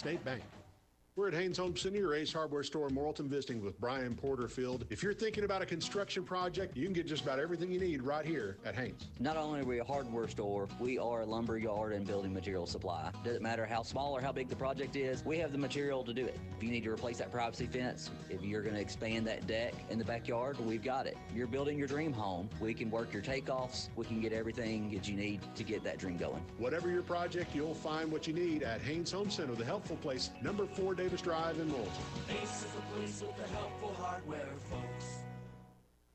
State Bank. We're at Haynes Home Center, your Ace Hardware store in Morrilton, visiting with Brian Porterfield. If you're thinking about a construction project, you can get just about everything you need right here at Haynes. Not only are we a hardware store, we are a lumber yard and building material supply. Doesn't matter how small or how big the project is, we have the material to do it. If you need to replace that privacy fence, if you're going to expand that deck in the backyard, we've got it. You're building your dream home, we can work your takeoffs, we can get everything that you need to get that dream going. Whatever your project, you'll find what you need at Haynes Home Center, the helpful place, number 4 Davis Drive in Morrilton. Ace is the place with the helpful hardware, folks.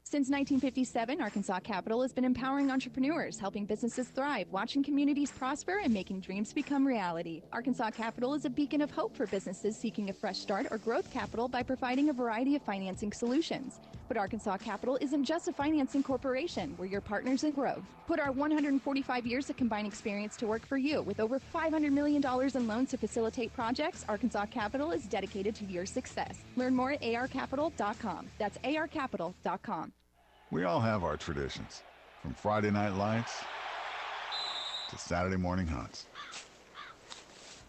Since 1957, Arkansas Capital has been empowering entrepreneurs, helping businesses thrive, watching communities prosper, and making dreams become reality. Arkansas Capital is a beacon of hope for businesses seeking a fresh start or growth capital by providing a variety of financing solutions. But Arkansas Capital isn't just a financing corporation. We're your partners in growth. Put our 145 years of combined experience to work for you. With over $500 million in loans to facilitate projects, Arkansas Capital is dedicated to your success. Learn more at arcapital.com. That's arcapital.com. We all have our traditions, from Friday night lights to Saturday morning hunts.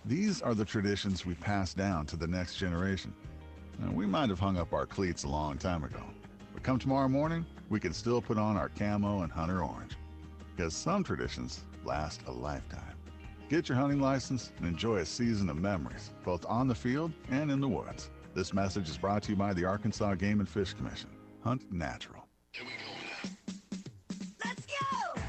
These are the traditions we pass down to the next generation. Now, we might have hung up our cleats a long time ago, but come tomorrow morning, we can still put on our camo and hunter orange, because some traditions last a lifetime. Get your hunting license and enjoy a season of memories, both on the field and in the woods. This message is brought to you by the Arkansas Game and Fish Commission. Hunt natural. Here we go now. Let's go!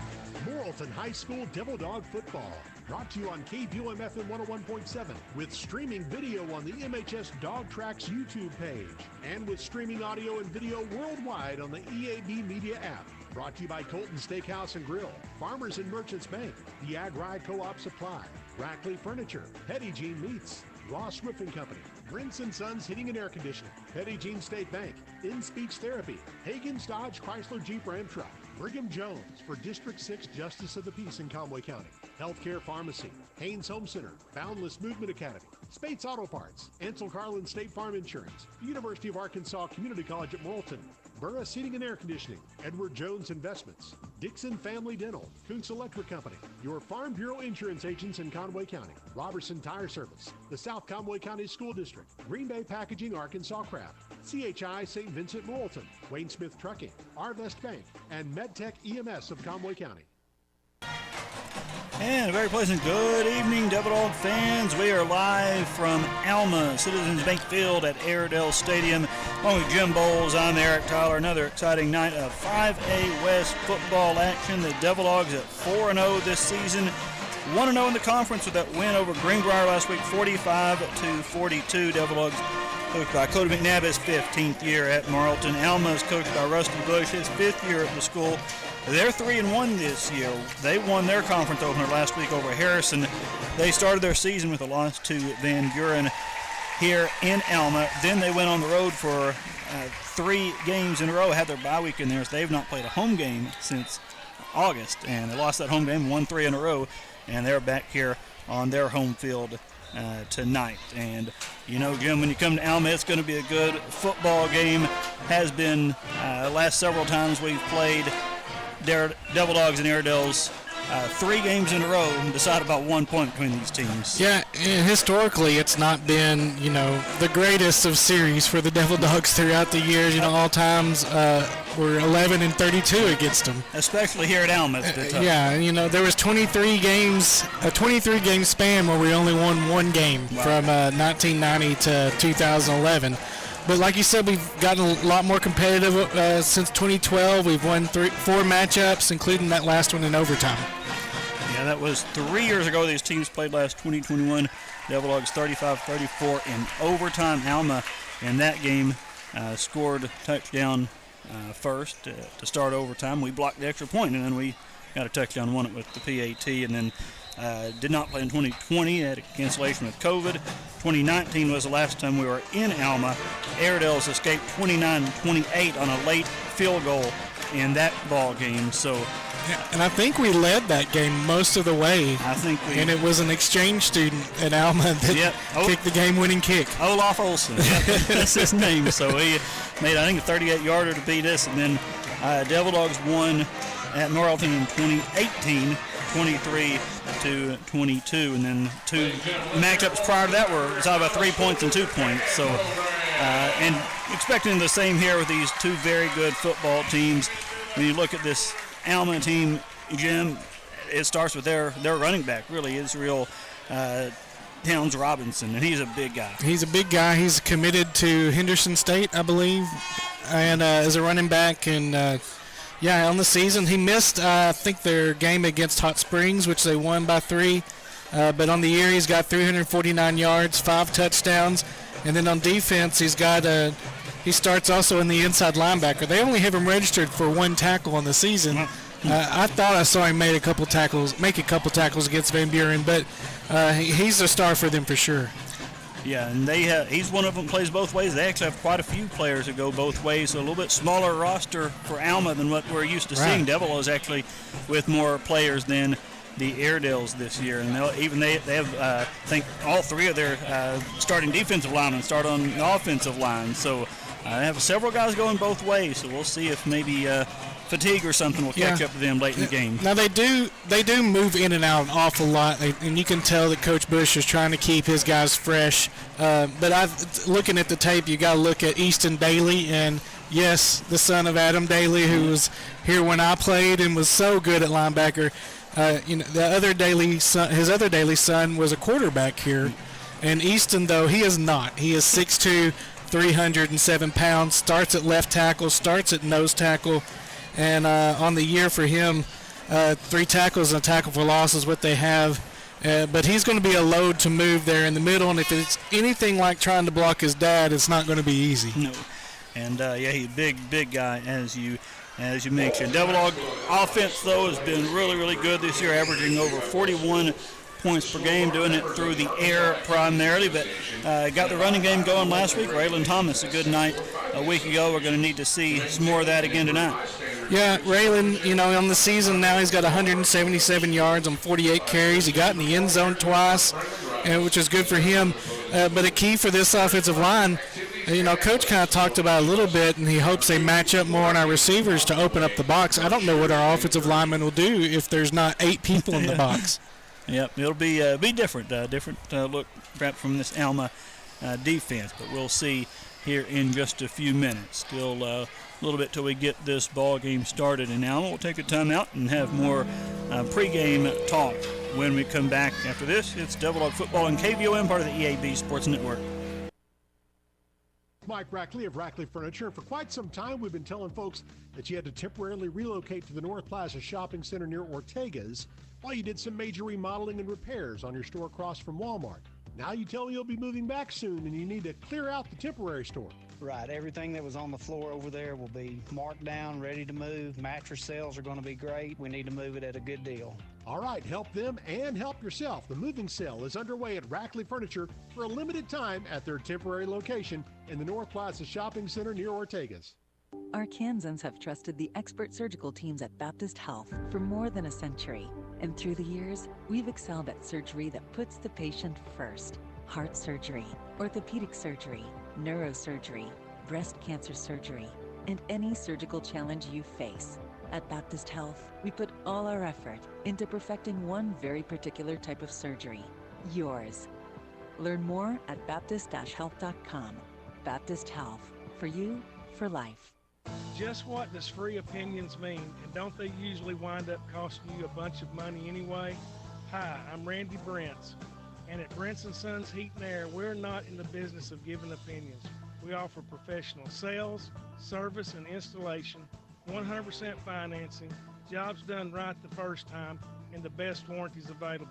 Morrilton High School Devil Dog Football. Brought to you on KBOM FM 101.7 with streaming video on the MHS Dog Tracks YouTube page and with streaming audio and video worldwide on the EAB Media app. Brought to you by Colton Steakhouse and Grill, Farmers and Merchants Bank, the Ag-Rye Co-op Supply, Rackley Furniture, Petty Jean Meats, Ross Roofing Company, Brinks & Sons Heating and Air Conditioning, Petty Jean State Bank, In Speech Therapy, Hagen's Dodge Chrysler Jeep Ram Truck, Brigham Jones for District 6 Justice of the Peace in Conway County, Healthcare Pharmacy, Haynes Home Center, Boundless Movement Academy, Spates Auto Parts, Ansel Carlin State Farm Insurance, University of Arkansas Community College at Morrilton, Burris Heating and Air Conditioning, Edward Jones Investments, Dixon Family Dental, Kuntz Electric Company, your Farm Bureau Insurance agents in Conway County, Robertson Tire Service, the South Conway County School District, Green Bay Packaging Arkansas Craft, CHI St. Vincent Morrilton, Wayne Smith Trucking, Arvest Bank, and MedTech EMS of Conway County. And a very pleasant good evening, Devil Dog fans. We are live from Alma, Citizens Bank Field at Airedale Stadium. Along with Jim Bowles, I'm Eric Tyler. Another exciting night of 5A West football action. The Devil Dogs at 4-0 this season. 1-0 in the conference with that win over Greenbrier last week, 45-42. Devil Dogs coached by Cody McNabb, his 15th year at Marlton. Alma is coached by Rusty Bush, his 5th year at the school. They're 3-1 this year. They won their conference opener last week over Harrison. They started their season with a loss to Van Buren here in Alma. Then they went on the road for 3 games in a row, had their bye week in there. So they've not played a home game since August, and they lost that home game, won 3 in a row, and they're back here on their home field tonight. And you know, Jim, when you come to Alma, it's going to be a good football game. Has been last several times we've played Devil Dogs and Airedales 3 games in a row and decided about 1 point between these teams. Yeah, and historically it's not been, the greatest of series for the Devil Dogs throughout the years. All times we're 11-32 against them. Especially here at Alma. Yeah, there was 23 games, a 23-game span where we only won 1 game from 1990 to 2011. But like you said, we've gotten a lot more competitive since 2012. We've won 4 matchups, including that last one in overtime. Yeah, that was 3 years ago. These teams played last 2021. Devil Dogs 35-34 in overtime. Alma in that game scored a touchdown first to start overtime. We blocked the extra point, and then we got a touchdown, won it with the PAT, and then did not play in 2020, had a cancellation with COVID. 2019 was the last time we were in Alma. Airedales escaped 29-28 on a late field goal in that ball game. So, and I think we led that game most of the way. I think we. And it was an exchange student at Alma that kicked the game-winning kick. Olaf Olsen, that's his name. So he made, I think, a 38-yarder to beat us, and then Devil Dogs won at Morrilton in 2018. 32-22, and then two matchups prior to that were talking about 3 points and 2 points. So, and expecting the same here with these two very good football teams. When you look at this Alma team, Jim, it starts with their running back, really, Israel Towns Robinson, and he's a big guy. He's a big guy. He's committed to Henderson State, I believe, and as a running back. And, on the season, he missed, I think, their game against Hot Springs, which they won by 3. But on the year, he's got 349 yards, 5 touchdowns. And then on defense, he starts also in the inside linebacker. They only have him registered for 1 tackle on the season. I thought I saw him make a couple tackles against Van Buren, but he's a star for them for sure. Yeah, and he's one of them plays both ways. They actually have quite a few players that go both ways, so a little bit smaller roster for Alma than what we're used to seeing. Devil is actually with more players than the Airedales this year, and they have I think all 3 of their starting defensive linemen start on the offensive line. So I have several guys going both ways, so we'll see if maybe fatigue or something will catch up to them late in the game. Now they do move in and out an awful lot, and you can tell that Coach Bush is trying to keep his guys fresh. But looking at the tape, you got to look at Easton Daly, and yes, the son of Adam Daly, who was here when I played and was so good at linebacker. His other Daly son was a quarterback here, and Easton, though, he is not. He is 6'2", 307 pounds, starts at left tackle, starts at nose tackle, and on the year for him, 3 tackles and a tackle for loss is what they have. But he's going to be a load to move there in the middle, and if it's anything like trying to block his dad, it's not going to be easy. No, and he's a big guy, as you mentioned. Devil Dog offense, though, has been really, really good this year, averaging over 41 points per game, doing it through the air primarily, but got the running game going last week. Raylan Thomas, a good night a week ago. We're going to need to see some more of that again tonight. Yeah, Raylan, on the season now he's got 177 yards on 48 carries. He got in the end zone twice, which is good for him. But a key for this offensive line, Coach kind of talked about a little bit, and he hopes they match up more on our receivers to open up the box. I don't know what our offensive linemen will do if there's not 8 people in the box. Yep, it'll be different look perhaps from this Alma defense, but we'll see here in just a few minutes. Still a little bit till we get this ball game started in Alma. We'll take a timeout and have more pregame talk when we come back after this. It's Devil Dog Football and KVOM, part of the EAB Sports Network. Mike Rackley of Rackley Furniture. For quite some time, we've been telling folks that you had to temporarily relocate to the North Plaza Shopping Center near Ortega's while you did some major remodeling and repairs on your store across from Walmart. Now you tell me you'll be moving back soon and you need to clear out the temporary store. Right, everything that was on the floor over there will be marked down, ready to move. Mattress sales are going to be great. We need to move it at a good deal. All right, help them and help yourself. The moving sale is underway at Rackley Furniture for a limited time at their temporary location in the North Plaza Shopping Center near Ortega's. Arkansans have trusted the expert surgical teams at Baptist Health for more than a century. And through the years, we've excelled at surgery that puts the patient first. Heart surgery, orthopedic surgery, neurosurgery, breast cancer surgery, and any surgical challenge you face. At Baptist Health, we put all our effort into perfecting one very particular type of surgery, yours. Learn more at baptist-health.com. Baptist Health, for you, for life. Just what does free opinions mean, and don't they usually wind up costing you a bunch of money anyway? Hi, I'm Randy Brentz, and at Brentz & Sons Heat and Air, we're not in the business of giving opinions. We offer professional sales, service, and installation, 100% financing, jobs done right the first time, and the best warranties available.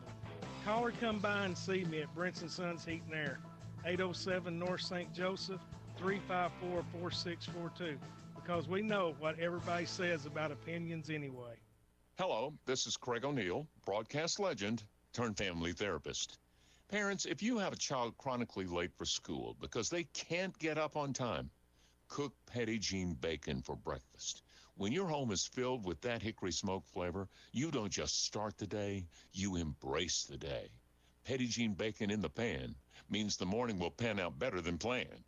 Call or come by and see me at Brentz & Sons Heat and Air, 807 North St. Joseph, 354-4642. Because we know what everybody says about opinions anyway. Hello, this is Craig O'Neill, broadcast legend turned family therapist. Parents, if you have a child chronically late for school because they can't get up on time, cook Petit Jean bacon for breakfast. When your home is filled with that hickory smoke flavor, you don't just start the day, you embrace the day. Petit Jean bacon in the pan means the morning will pan out better than planned.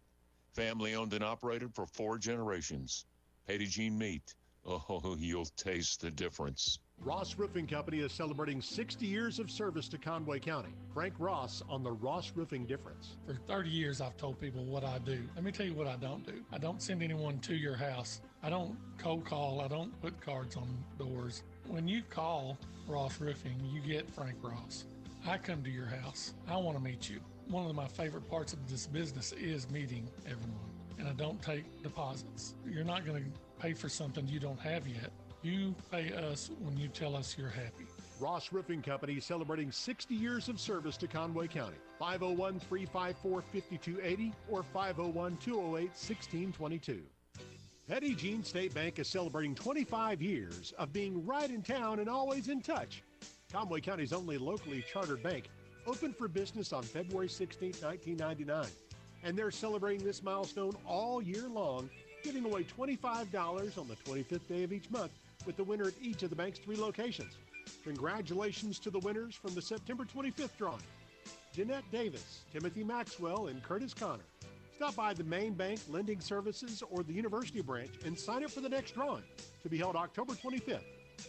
Family owned and operated for 4 generations. Petit Jean meat, Oh, you'll taste the difference. Ross Roofing Company is celebrating 60 years of service to Conway County. Frank Ross on the Ross Roofing Difference. For 30 years, I've told people what I do. Let me tell you what I don't do. I don't send anyone to your house. I don't cold call. I don't put cards on doors. When you call Ross Roofing, you get Frank Ross. I come to your house. I want to meet you. One of my favorite parts of this business is meeting everyone. And I don't take deposits. You're not going to pay for something you don't have yet. You pay us when you tell us you're happy. Ross Roofing Company celebrating 60 years of service to Conway County. 501-354-5280 or 501-208-1622. Petit Jean State Bank is celebrating 25 years of being right in town and always in touch. Conway County's only locally chartered bank, opened for business on February 16, 1999. And they're celebrating this milestone all year long, giving away $25 on the 25th day of each month with the winner at each of the bank's 3 locations. Congratulations to the winners from the September 25th drawing. Jeanette Davis, Timothy Maxwell, and Curtis Connor. Stop by the main bank, lending services, or the university branch and sign up for the next drawing to be held October 25th.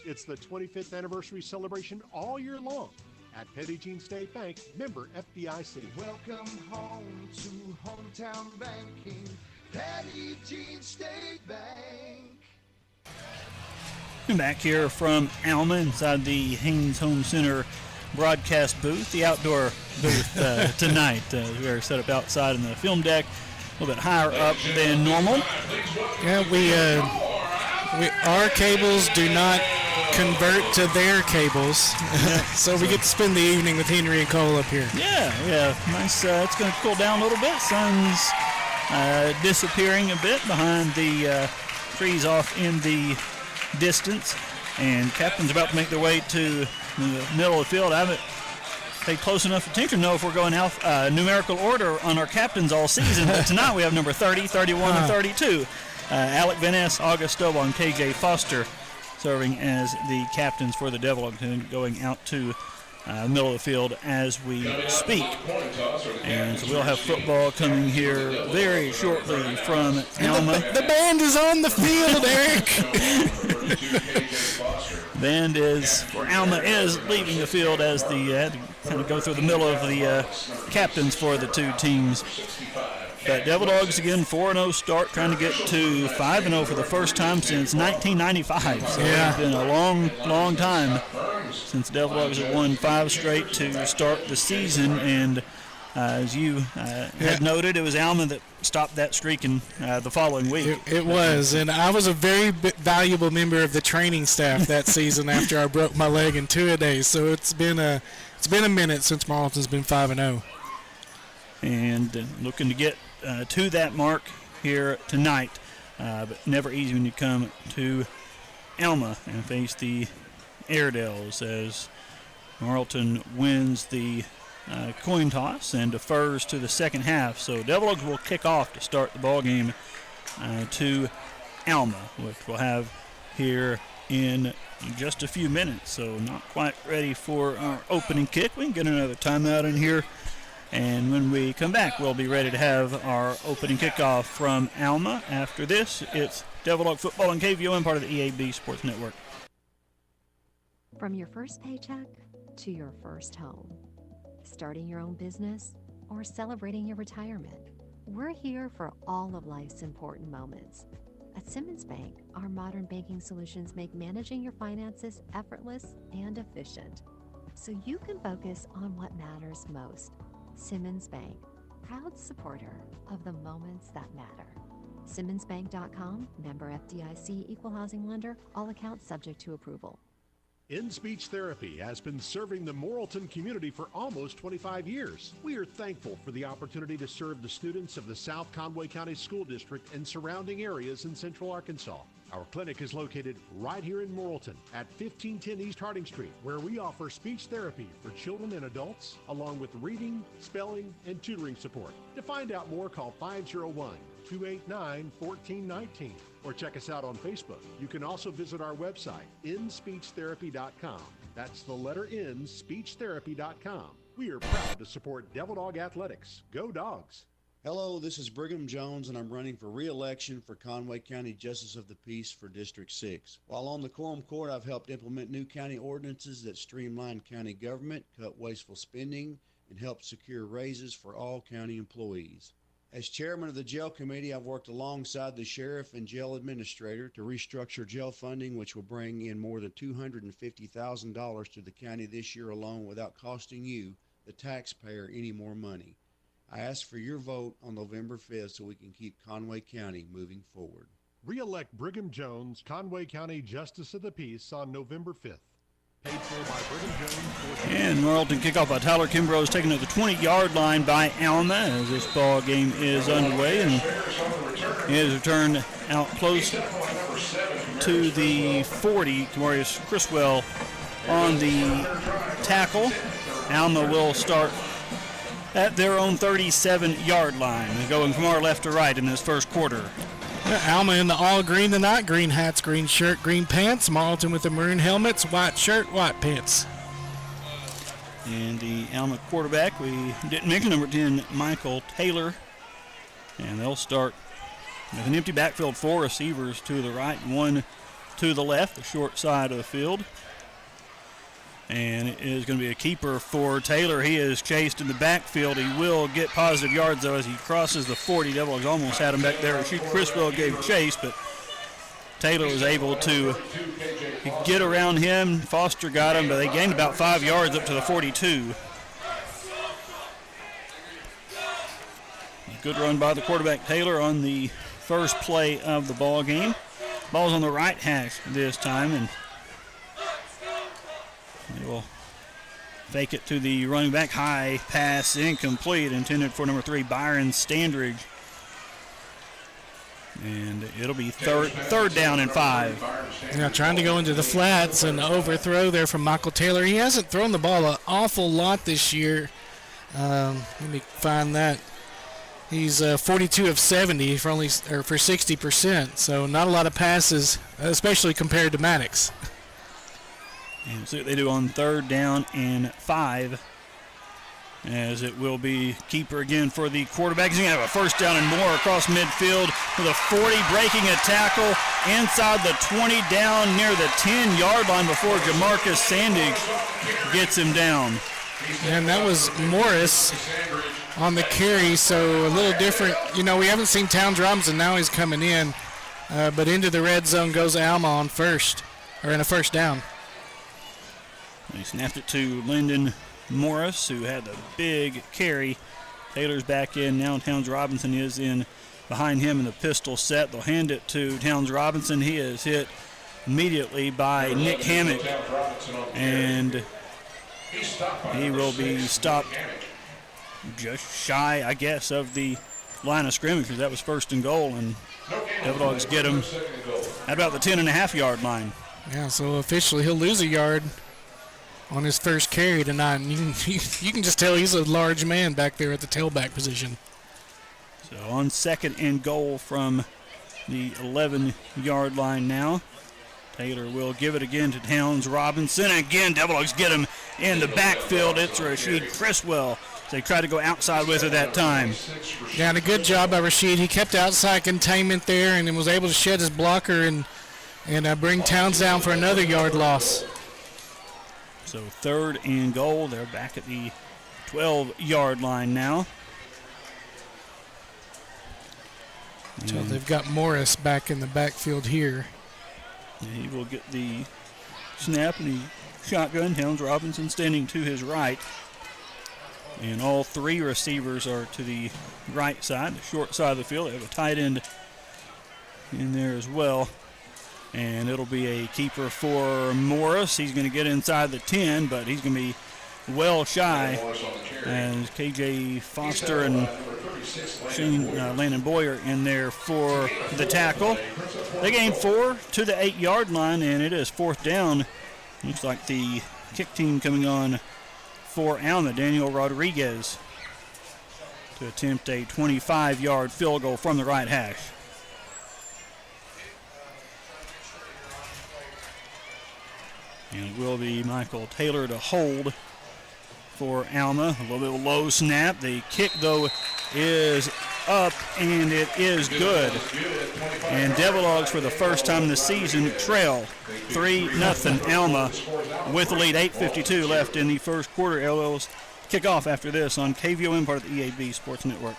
It's the 25th anniversary celebration all year long at Petit Jean State Bank, member FDIC. Welcome home to hometown banking, Petit Jean State Bank. Back here from Alma inside the Haynes Home Center broadcast booth, the outdoor booth tonight. We are set up outside in the film deck, a little bit higher up than normal. Yeah, our cables do not convert to their cables, so we get to spend the evening with Henry and Cole up here. Yeah, nice. It's going to cool down a little bit. Sun's disappearing a bit behind the trees off in the distance, and captain's about to make their way to the middle of the field. I haven't paid close enough attention to know if we're going numerical order on our captains all season, but tonight we have number 30, 31, and 32. Alec Van Ness, August Stovall, and KJ Foster serving as the captains for the Devil Dogs, going out to middle of the field as we speak. And so we'll have football coming here very shortly from Alma. The band is on the field, Eric. Band is for Alma is leaving the field as the kind of go through the middle of the captains for the two teams. But Devil Dogs again 4-0 start, trying to get to 5-0 for the first time since 1995. So It's been a long time since Devil Dogs have won 5 straight to start the season. And as you had noted, it was Alma that stopped that streak in the following week. It was, and I was a very valuable member of the training staff that season after I broke my leg in 2 days. So it's been a minute since Marlton's been 5-0. And looking to get to that mark here tonight, but never easy when you come to Alma and face the Airedales as Morrilton wins the coin toss and defers to the second half. So Devil Dogs will kick off to start the ball game to Alma, which we'll have here in just a few minutes. So not quite ready for our opening kick. We can get another timeout in here. And when we come back, we'll be ready to have our opening kickoff from Alma. After this, it's Devil Dog Football on KVOM, part of the EAB Sports Network. From your first paycheck to your first home, starting your own business, or celebrating your retirement, we're here for all of life's important moments. At Simmons Bank, our modern banking solutions make managing your finances effortless and efficient, so you can focus on what matters most. Simmons Bank, proud supporter of the moments that matter. SimmonsBank.com, member FDIC, equal housing lender, all accounts subject to approval. In-Speech Therapy has been serving the Morrilton community for almost 25 years. We are thankful for the opportunity to serve the students of the South Conway County School District and surrounding areas in Central Arkansas. Our clinic is located right here in Morrilton at 1510 East Harding Street, where we offer speech therapy for children and adults, along with reading, spelling, and tutoring support. To find out more, call 501-289-1419 or check us out on Facebook. You can also visit our website, inspeechtherapy.com. That's the letter N, speechtherapy.com. We are proud to support Devil Dog Athletics. Go Dogs! Hello, this is Brigham Jones, and I'm running for re-election for Conway County Justice of the Peace for District 6. While on the Quorum Court, I've helped implement new county ordinances that streamline county government, cut wasteful spending, and help secure raises for all county employees. As chairman of the jail committee, I've worked alongside the sheriff and jail administrator to restructure jail funding, which will bring in more than $250,000 to the county this year alone without costing you, the taxpayer, any more money. I ask for your vote on November 5th so we can keep Conway County moving forward. Re-elect Brigham Jones, Conway County Justice of the Peace on November 5th. Paid for by Brigham Jones. And Marlton kickoff by Tyler Kimbrough is taken to the 20-yard line by Alma as this ball game is underway, and it is returned out close to the 40. Demarius Criswell on the tackle. Alma will start at their own 37-yard line, going from our left to right in this first quarter. Alma in the all green tonight, green hats, green shirt, green pants. Marlton with the maroon helmets, white shirt, white pants. And the Alma quarterback, we didn't mention, number 10, Michael Taylor. And they'll start with an empty backfield, 4 receivers to the right, 1 to the left, the short side of the field. And it is going to be a keeper for Taylor. He is chased in the backfield. He will get positive yards, though, as he crosses the 40. Devils almost had him back there. Rashid Criswell gave chase, but Taylor was able to get around him. Foster got him, but they gained about 5 yards up to the 42. A good run by the quarterback, Taylor, on the first play of the ball game. Ball's on the right hash this time, and they will fake it to the running back. High pass incomplete, intended for number 3, Byron Standridge. And it'll be third down and 5. Yeah, trying to go into the flats, and overthrow there from Michael Taylor. He hasn't thrown the ball an awful lot this year. Let me find that. He's 42 of 70 for 60%, so not a lot of passes, especially compared to Maddox. And see what they do on third down and 5, as it will be keeper again for the quarterback. He's going to have a first down and more across midfield with a 40, breaking a tackle inside the 20, down near the 10-yard line before Jamarcus Sandig gets him down. And that was Morris on the carry, so a little different. You know, we haven't seen Towns Robinson. Now he's coming in, but into the red zone goes Alma on first, or in a first down. He snapped it to Lyndon Morris, who had the big carry. Taylor's back in. Now Towns Robinson is in behind him in the pistol set. They'll hand it to Towns Robinson. He is hit immediately by Nick Hammock, and he will be stopped just shy, I guess, of the line of scrimmage, because that was first and goal, and Devil Dogs get him at about the 10.5-yard line. Yeah, so officially he'll lose a yard on his first carry tonight. And you can just tell he's a large man back there at the tailback position. So on second and goal from the 11-yard line now. Taylor will give it again to Towns Robinson. Again, Devil Dogs get him in the backfield. It's Rashid Criswell. They tried to go outside with it that time. Yeah, and a good job by Rashid. He kept outside containment there and was able to shed his blocker and bring Towns down for another yard loss. So third and goal. They're back at the 12-yard line now. So they've got Morris back in the backfield here. He will get the snap and the shotgun. Towns Robinson standing to his right. And all 3 receivers are to the right side, the short side of the field. They have a tight end in there as well. And it'll be a keeper for Morris. He's going to get inside the 10, but he's going to be well shy. And KJ Foster and Shane Landon Boyer in there for the tackle. They gain 4 to the 8-yard line, and it is fourth down. Looks like the kick team coming on for Alma, Daniel Rodriguez, to attempt a 25-yard field goal from the right hash. And it will be Michael Taylor to hold for Alma. A little bit of a low snap. The kick, though, is up, and it is good. And Devil Dogs, for the first time this season, trail 3-0 Alma with the lead. 8:52 left in the first quarter. LL's kickoff after this on KVOM, part of the EAB Sports Network.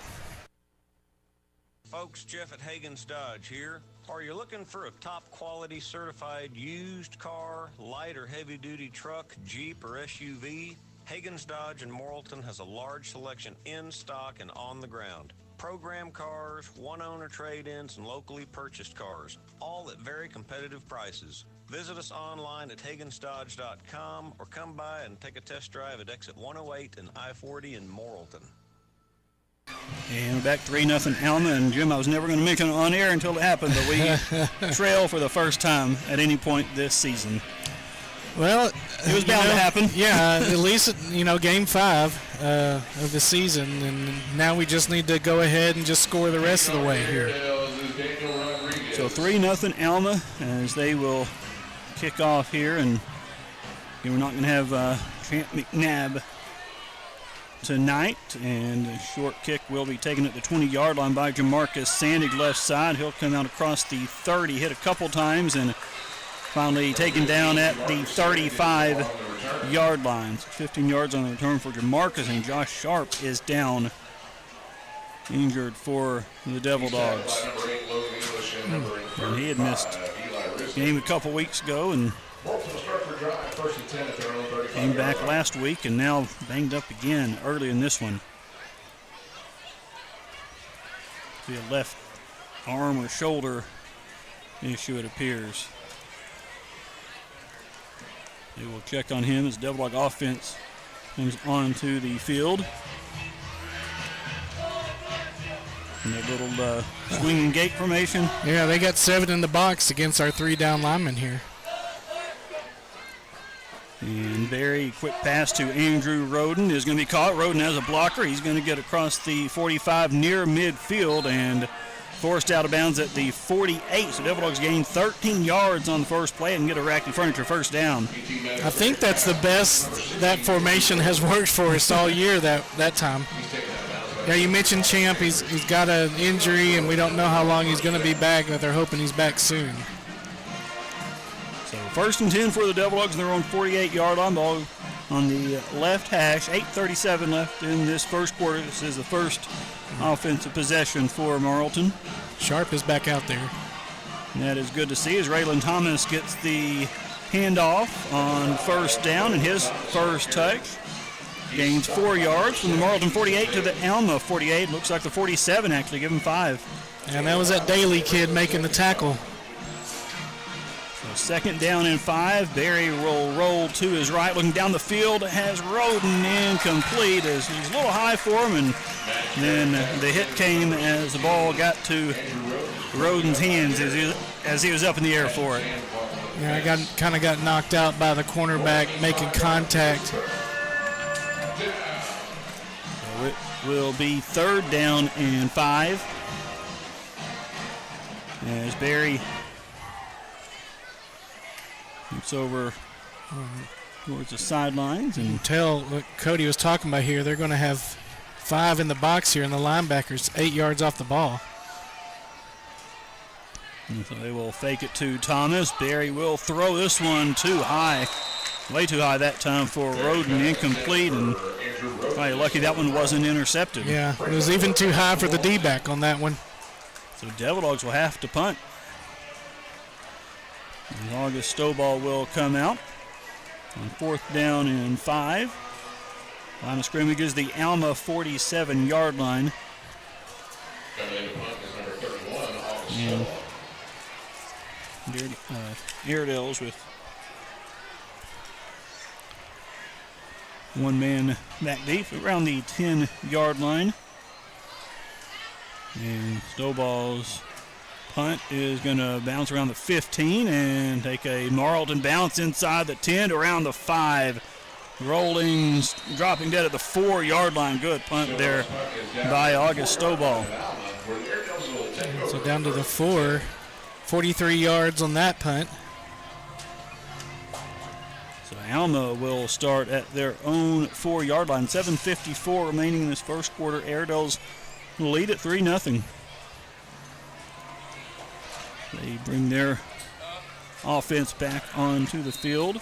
Folks, Jeff at Hagen's Dodge here. Are you looking for a top quality certified used car, light or heavy duty truck, Jeep or SUV? Hagen's Dodge in Morrilton has a large selection in stock and on the ground. Program cars, one-owner trade-ins, and locally purchased cars, all at very competitive prices. Visit us online at HagensDodge.com or come by and take a test drive at exit 108 and I-40 in Morrilton. And we're back 3-0 Alma, and Jim, I was never going to mention it on air until it happened, but we trail for the first time at any point this season. Well, it was bound to happen. Yeah, at least, game 5 of the season, and now we just need to go ahead and just score the rest of the way here. So 3-0 Alma as they will kick off here, and we're not going to have Trent McNabb tonight, and a short kick will be taken at the 20-yard line by Jamarcus Sandig, left side. He'll come out across the 30, hit a couple times, and finally taken down at the 35-yard line. 15 yards on the return for Jamarcus, and Josh Sharp is down, injured for the Devil Dogs. And he had missed a game a couple weeks ago and came back last week, and now banged up again early in this one. Be a left arm or shoulder issue, it appears. They will check on him as Devil Dog offense comes onto the field. And their little swinging gate formation. Yeah, they got 7 in the box against our 3 down linemen here. And very quick pass to Andrew Roden is going to be caught. Roden has a blocker. He's going to get across the 45 near midfield and forced out of bounds at the 48. So Devil Dogs gain 13 yards on the first play and get a Rackety Furniture first down. I think that's the best that formation has worked for us all year that time. Yeah, you mentioned Champ. He's got an injury, and we don't know how long he's going to be back, but they're hoping he's back soon. So 1st and 10 for the Devil Dogs. They're on 48-yard line, ball on the left hash. 8:37 left in this first quarter. This is the first offensive possession for Marlton. Sharp is back out there. And that is good to see as Raylan Thomas gets the handoff on first down and his first touch. Gains 4 yards from the Marlton 48 to the Alma 48. Looks like the 47 actually give him 5. And that was that Daly kid making the tackle. So 2nd down and 5. Barry will roll to his right. Looking down the field, has Roden incomplete as he's a little high for him, and then the hit came as the ball got to Roden's hands as he was up in the air for it. Yeah, I kind of got knocked out by the cornerback making contact. So it will be 3rd down and 5 as Barry looks over towards the sidelines and tell what Cody was talking about here. They're going to have 5 in the box here, and the linebackers 8 yards off the ball. And so they will fake it to Thomas. Barry will throw this one too high. Way too high that time for Roden, incomplete, and probably lucky that one wasn't intercepted. Yeah, it was even too high for the D-back on that one. So Devil Dogs will have to punt. And August Stovall will come out on 4th down and 5. Line of scrimmage is the Alma 47-yard line. And Airedales with one man back deep around the 10-yard line. And Stovall's punt is going to bounce around the 15 and take a Marlton bounce inside the 10 to around the 5. Rolling, dropping dead at the 4-yard line. Good punt there by August Stovall. So down to the 4. 43 yards on that punt. So Alma will start at their own 4-yard line. 7:54 remaining in this first quarter. Airedales lead at 3-0. They bring their offense back onto the field.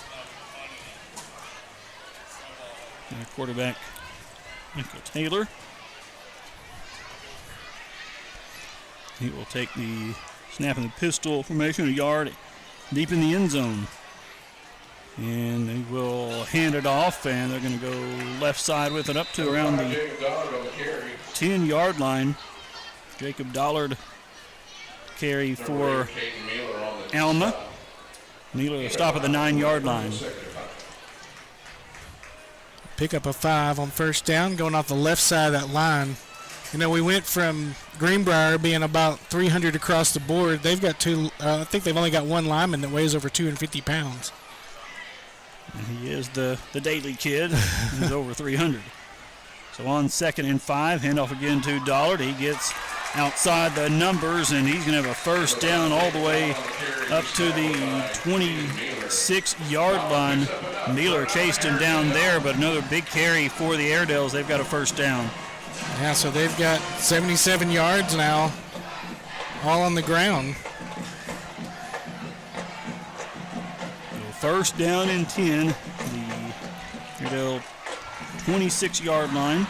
Their quarterback, Michael Taylor. He will take the snap in the pistol formation, a yard deep in the end zone. And they will hand it off, and they're going to go left side with it up to around the 10-yard line. Jacob Dollard carry for Alma. Mueller will stop at the 9-yard line. Pick up a 5 on first down, going off the left side of that line. You know, we went from Greenbrier being about 300 across the board. They've got I think they've only got one lineman that weighs over 250 pounds. And he is the daily kid. He's over 300. So on 2nd and 5, handoff again to Dollard. He gets outside the numbers, and he's going to have a first down all the way up to the 26-yard line. Mueller chased him down there, but another big carry for the Airedales. They've got a first down. Yeah, so they've got 77 yards now, all on the ground. First down and 10, the Airedale 26-yard line.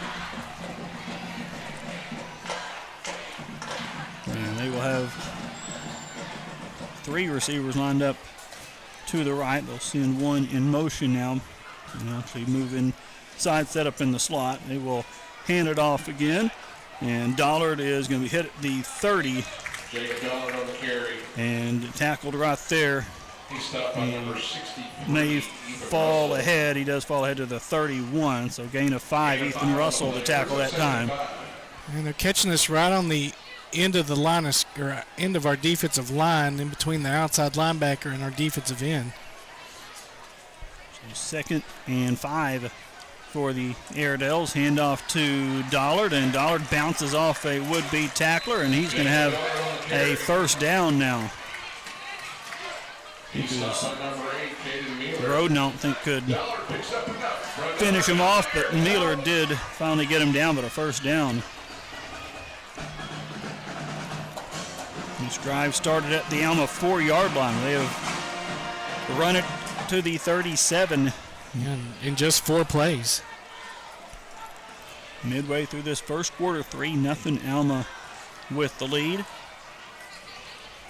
And they will have 3 receivers lined up to the right. They'll send one in motion now. And actually move inside, set up in the slot. They will hand it off again. And Dollard is going to be hit at the 30. Jacob Dollard on the carry. And tackled right there. He stopped on number 60. May fall ahead. He does fall ahead to the 31. So gain of 5. Ethan Russell to tackle that time. And they're catching us right on the end of the line, or end of our defensive line, in between the outside linebacker and our defensive end. So 2nd and 5 for the Airedales. Handoff to Dollard, and Dollard bounces off a would-be tackler, and he's going to have a first down now. Roden, I don't think, could finish him off, but Mueller did finally get him down, but a first down. This drive started at the Alma 4-yard line. They have run it to the 37. In just 4 plays. Midway through this first quarter, 3-0 Alma with the lead.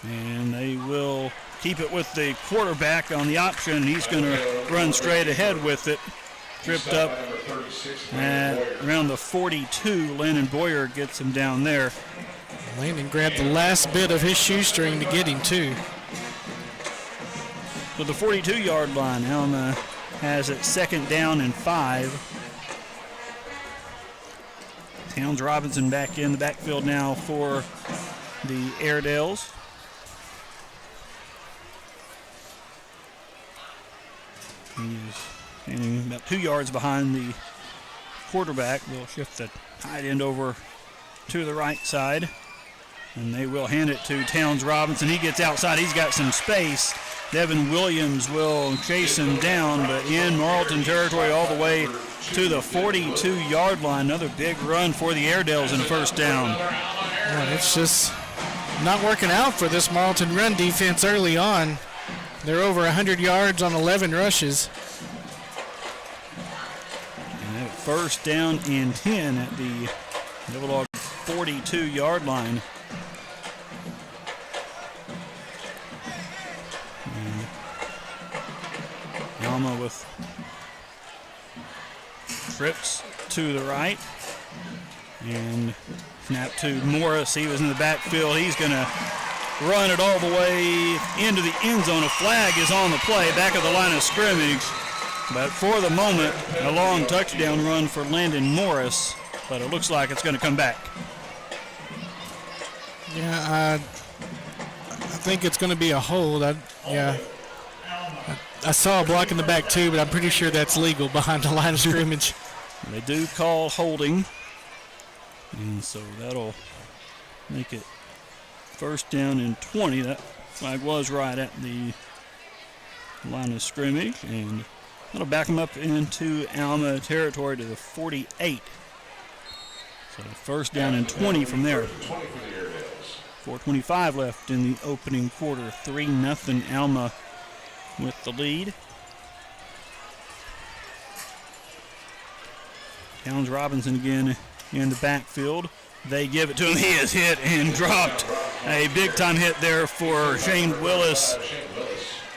And they will keep it with the quarterback on the option. He's going to run straight ahead with it. Tripped up at around the 42. Landon Boyer gets him down there. Landon grabbed the last bit of his shoestring to get him too. With the 42-yard line, Alma has it 2nd down and 5. Towns Robinson back in the backfield now for the Airedales. He's standing about 2 yards behind the quarterback. They'll shift the tight end over to the right side, and they will hand it to Towns Robinson. He gets outside. He's got some space. Devin Williams will chase him down, but in Marlton territory all the way to the 42-yard line. Another big run for the Airedales in a first down. Yeah, it's just not working out for this Marlton run defense early on. They're over 100 yards on 11 rushes. And that first down and 10 at the Devil Dog 42-yard line. Alma with trips to the right, and snap to Morris. He was in the backfield. He's going to run it all the way into the end zone. A flag is on the play, back of the line of scrimmage. But for the moment, a long touchdown run for Landon Morris, but it looks like it's going to come back. Yeah, I think it's going to be a hold. I saw a block in the back too, but I'm pretty sure that's legal behind the line of scrimmage. They do call holding, and so that'll make it first down and 20. That flag was right at the line of scrimmage, and that'll back them up into Alma territory to the 48. So first down and 20 from there. 4:25 left in the opening quarter. 3-0 Alma with the lead. Towns Robinson again in the backfield. They give it to him. He is hit and dropped. A big-time hit there for Shane Willis.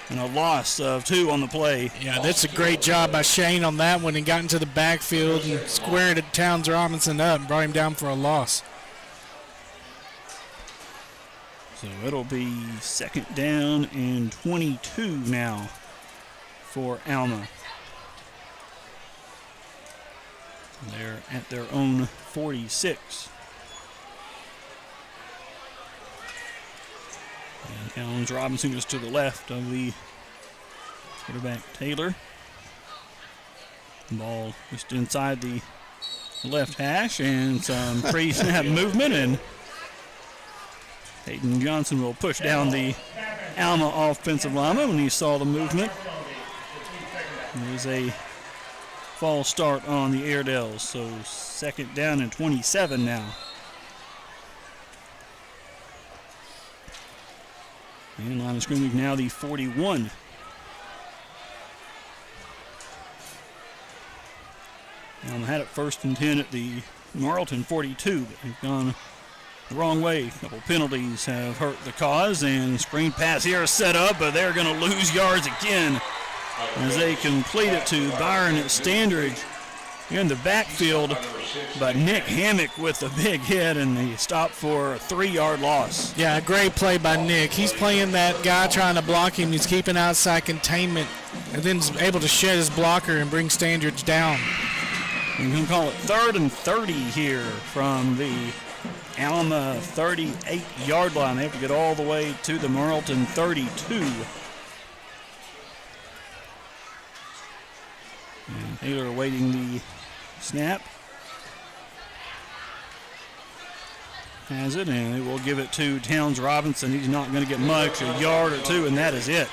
And a loss of 2 on the play. Yeah, that's a great job by Shane on that one, and got into the backfield and squared Towns Robinson up and brought him down for a loss. So it'll be second down and 22 now for Alma. They're at their own 46. And Towns Robinson is to the left of the quarterback Taylor. Ball just inside the left hash, and some pre-snap movement, and Hayden Johnson will push down the Alma offensive lineman when he saw the movement. There's a false start on the Airedales, so second down and 27 now. And line of scrimmage now the 41. Alma had it first and 10 at the Marlton 42, but they've gone the wrong way. A couple penalties have hurt the cause, and screen pass here is set up, but they're going to lose yards again as they complete it to Byron Standridge in the backfield. But Nick Hammock with a big hit, and he stopped for a 3-yard loss. Yeah, a great play by Nick. He's playing that guy trying to block him. He's keeping outside containment, and then is able to shed his blocker and bring Standridge down. We're going to call it 3rd and 30 here from the Alma 38-yard line. They have to get all the way to the Morrilton 32. And Taylor awaiting the snap. Has it, and they will give it to Towns Robinson. He's not going to get much, a yard or two, and that is it.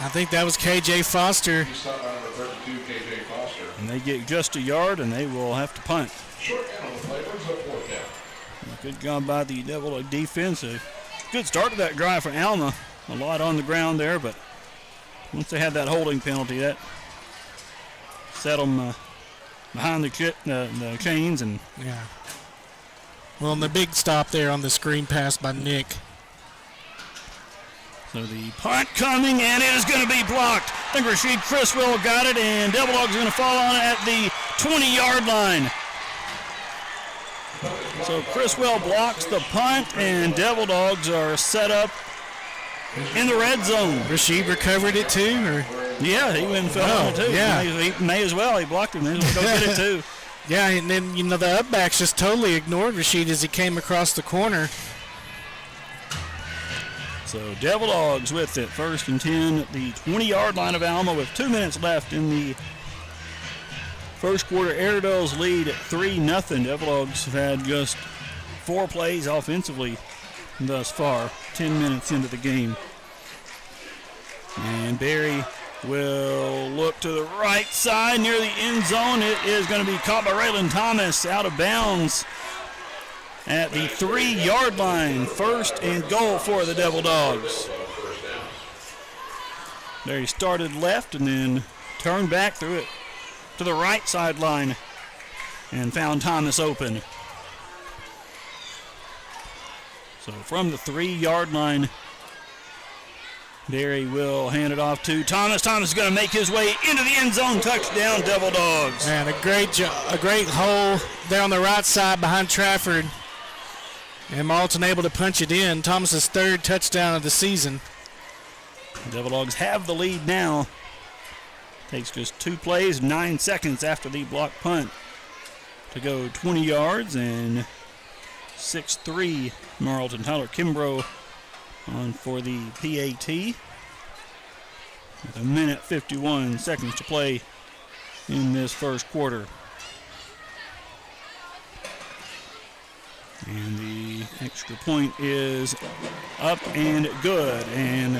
I think that was K.J. Foster. And they get just a yard, and they will have to punt. Good job by the Devil defense. A good start to that drive for Alma. A lot on the ground there, but once they had that holding penalty, that set them behind the chains. And yeah. Well, and the big stop there on the screen pass by Nick. So the punt coming, and it is going to be blocked. I think Rasheed Criswell got it, and Devil Dogs are going to fall on it at the 20-yard line. So Criswell blocks the punt, and Devil Dogs are set up in the red zone. Rasheed recovered it too? Or? Yeah, he went and fell on it too. Yeah. He may as well. He blocked him. He's going to go get it too. Yeah, and then, the upbacks just totally ignored Rasheed as he came across the corner. So Devil Dogs with it. 1st and 10 at the 20-yard line of Alma with 2 minutes left in the first quarter. Airedales lead at 3-0. Devil Dogs have had just 4 plays offensively thus far, 10 minutes into the game. And Barry will look to the right side near the end zone. It is going to be caught by Raylan Thomas out of bounds at the 3-yard line. 1st and goal for the Devil Dogs. Barry started left and then turned back through it to the right sideline and found Thomas open. So from the 3-yard line, Barry will hand it off to Thomas. Thomas is going to make his way into the end zone. Touchdown, Devil Dogs. Man, a great hole there on the right side behind Trafford. And Marlton able to punch it in. Thomas's 3rd touchdown of the season. Devil Dogs have the lead now. Takes just 2 plays, 9 seconds after the block punt to go 20 yards, and 6-3 Marlton. Tyler Kimbrough on for the PAT. With 1:51 seconds to play in this first quarter. And the extra point is up and good. And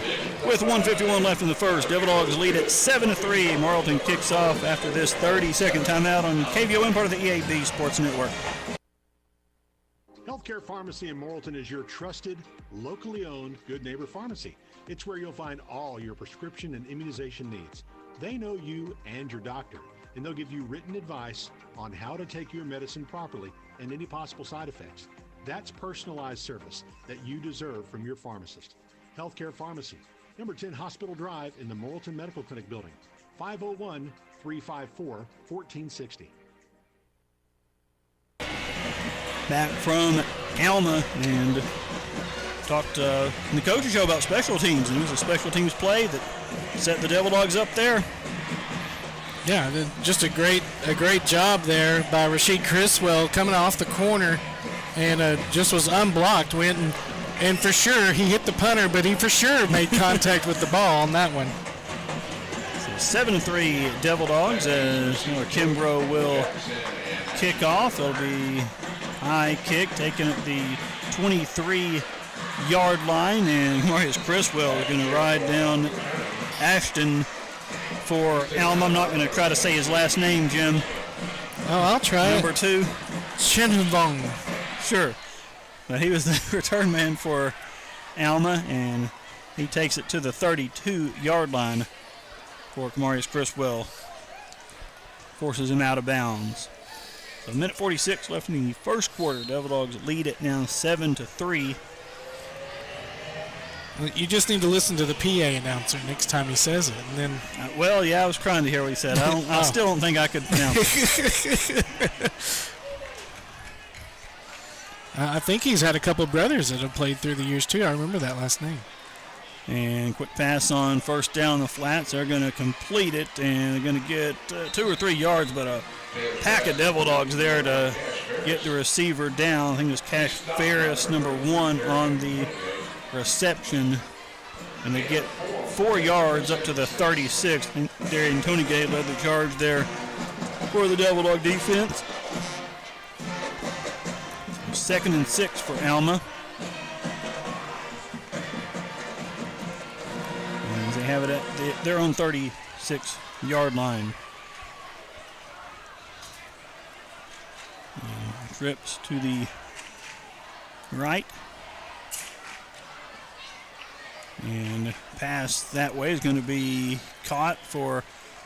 with 1:51 left in the first, Devil Dogs lead at 7-3. Morrilton kicks off after this 30-second timeout on KVOM, part of the EAB Sports Network. Healthcare Pharmacy in Morrilton is your trusted, locally owned Good Neighbor Pharmacy. It's where you'll find all your prescription and immunization needs. They know you and your doctor, and they'll give you written advice on how to take your medicine properly and any possible side effects. That's personalized service that you deserve from your pharmacist. Healthcare Pharmacy, number 10 Hospital Drive in the Morrilton Medical Clinic building, 501-354-1460. Back from Alma, and talked in the coaching show about special teams, and it was a special teams play that set the Devil Dogs up there. Yeah, just a great job there by Rasheed Criswell coming off the corner, and just was unblocked. Went and for sure he hit the punter, but he for sure made contact with the ball on that one. So 7-3 Devil Dogs as Kimbrough will kick off. It'll be high kick taken at the 23-yard line, and Marius Criswell is going to ride down Ashton for Alma. I'm not going to try to say his last name, Jim. Oh, I'll try. Number 2. Shenhuvong. Sure. But he was the return man for Alma, and he takes it to the 32-yard line for Marius Criswell. Forces him out of bounds. So a minute 46 left in the first quarter. Devil Dogs lead it now 7-3. You just need to listen to the PA announcer next time he says it, and then. Well, yeah, I was trying to hear what he said. I still don't think I could pronounce it. I think he's had a couple of brothers that have played through the years too. I remember that last name. And quick pass on first down the flats. They're going to complete it, and they're going to get 2 or 3 yards, but a pack of Devil Dogs there to get the receiver down. I think it was Cash Ferris, number 1, on the reception, and they get 4 yards up to the 36. I think Darian Tonygate led the charge there for the Devil Dog defense. 2nd and 6 for Alma. And they have it at their own 36-yard line. And trips to the right. And pass that way is going to be caught for